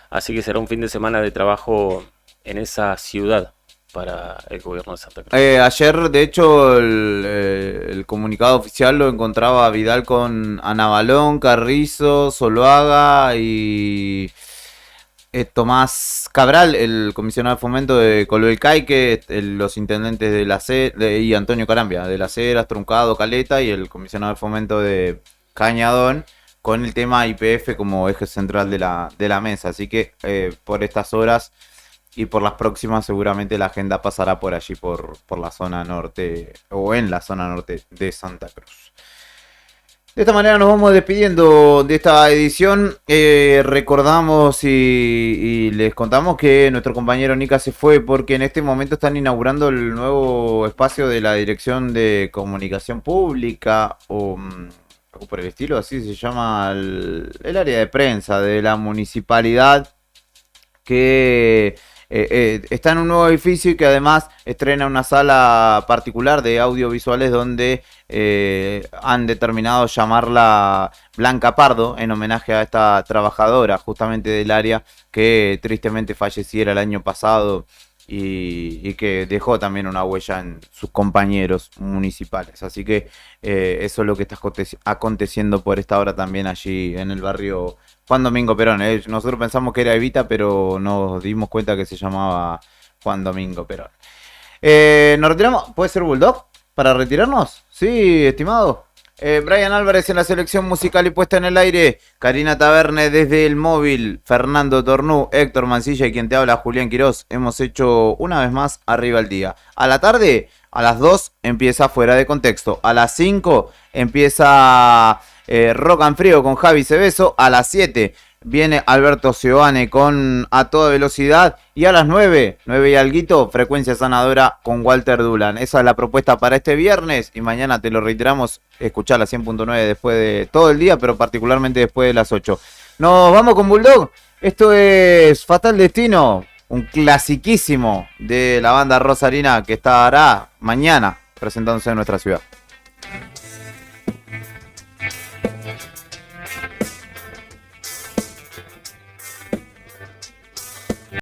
Así que será un fin de semana de trabajo en esa ciudad para el gobierno de Santa Cruz. Ayer, de hecho, el comunicado oficial lo encontraba a Vidal con Ana Balón, Carrizo, Zuluaga y Tomás Cabral, el comisionado de fomento de Colbelcaique, los intendentes de la y Antonio Carambia, de Las Heras, Truncado, Caleta, y el comisionado de fomento de Cañadón, con el tema IPF como eje central de la mesa. Así que por estas horas y por las próximas seguramente la agenda pasará por allí, por la zona norte, o en la zona norte de Santa Cruz. De esta manera nos vamos despidiendo de esta edición. Recordamos y les contamos que nuestro compañero Nica se fue porque en este momento están inaugurando el nuevo espacio de la Dirección de Comunicación Pública, o algo por el estilo, así se llama el área de prensa de la municipalidad, que está en un nuevo edificio y que además estrena una sala particular de audiovisuales donde han determinado llamarla Blanca Pardo en homenaje a esta trabajadora justamente del área que tristemente falleciera el año pasado y que dejó también una huella en sus compañeros municipales. Así que eso es lo que está aconteciendo por esta hora también allí en el barrio Juan Domingo Perón. Nosotros pensamos que era Evita, pero nos dimos cuenta que se llamaba Juan Domingo Perón. ¿Nos retiramos? ¿Puede ser Bulldog para retirarnos? Sí, estimado. Brian Álvarez en la selección musical y puesta en el aire. Karina Taverne desde el móvil. Fernando Tornú, Héctor Mancilla y quien te habla, Julián Quirós. Hemos hecho una vez más Arriba el Día. A la tarde, a las 2 empieza Fuera de Contexto. A las 5 empieza Rock and Frío con Javi Cebeso. A las 7 viene Alberto Seoane con A Toda Velocidad. Y a las 9 y alguito, Frecuencia Sanadora con Walter Dulan. Esa es la propuesta para este viernes. Y mañana te lo reiteramos, escuchar la 100.9 después de todo el día, pero particularmente después de las 8. Nos vamos con Bulldog. Esto es Fatal Destino, un clasiquísimo de la banda rosarina que estará mañana presentándose en nuestra ciudad.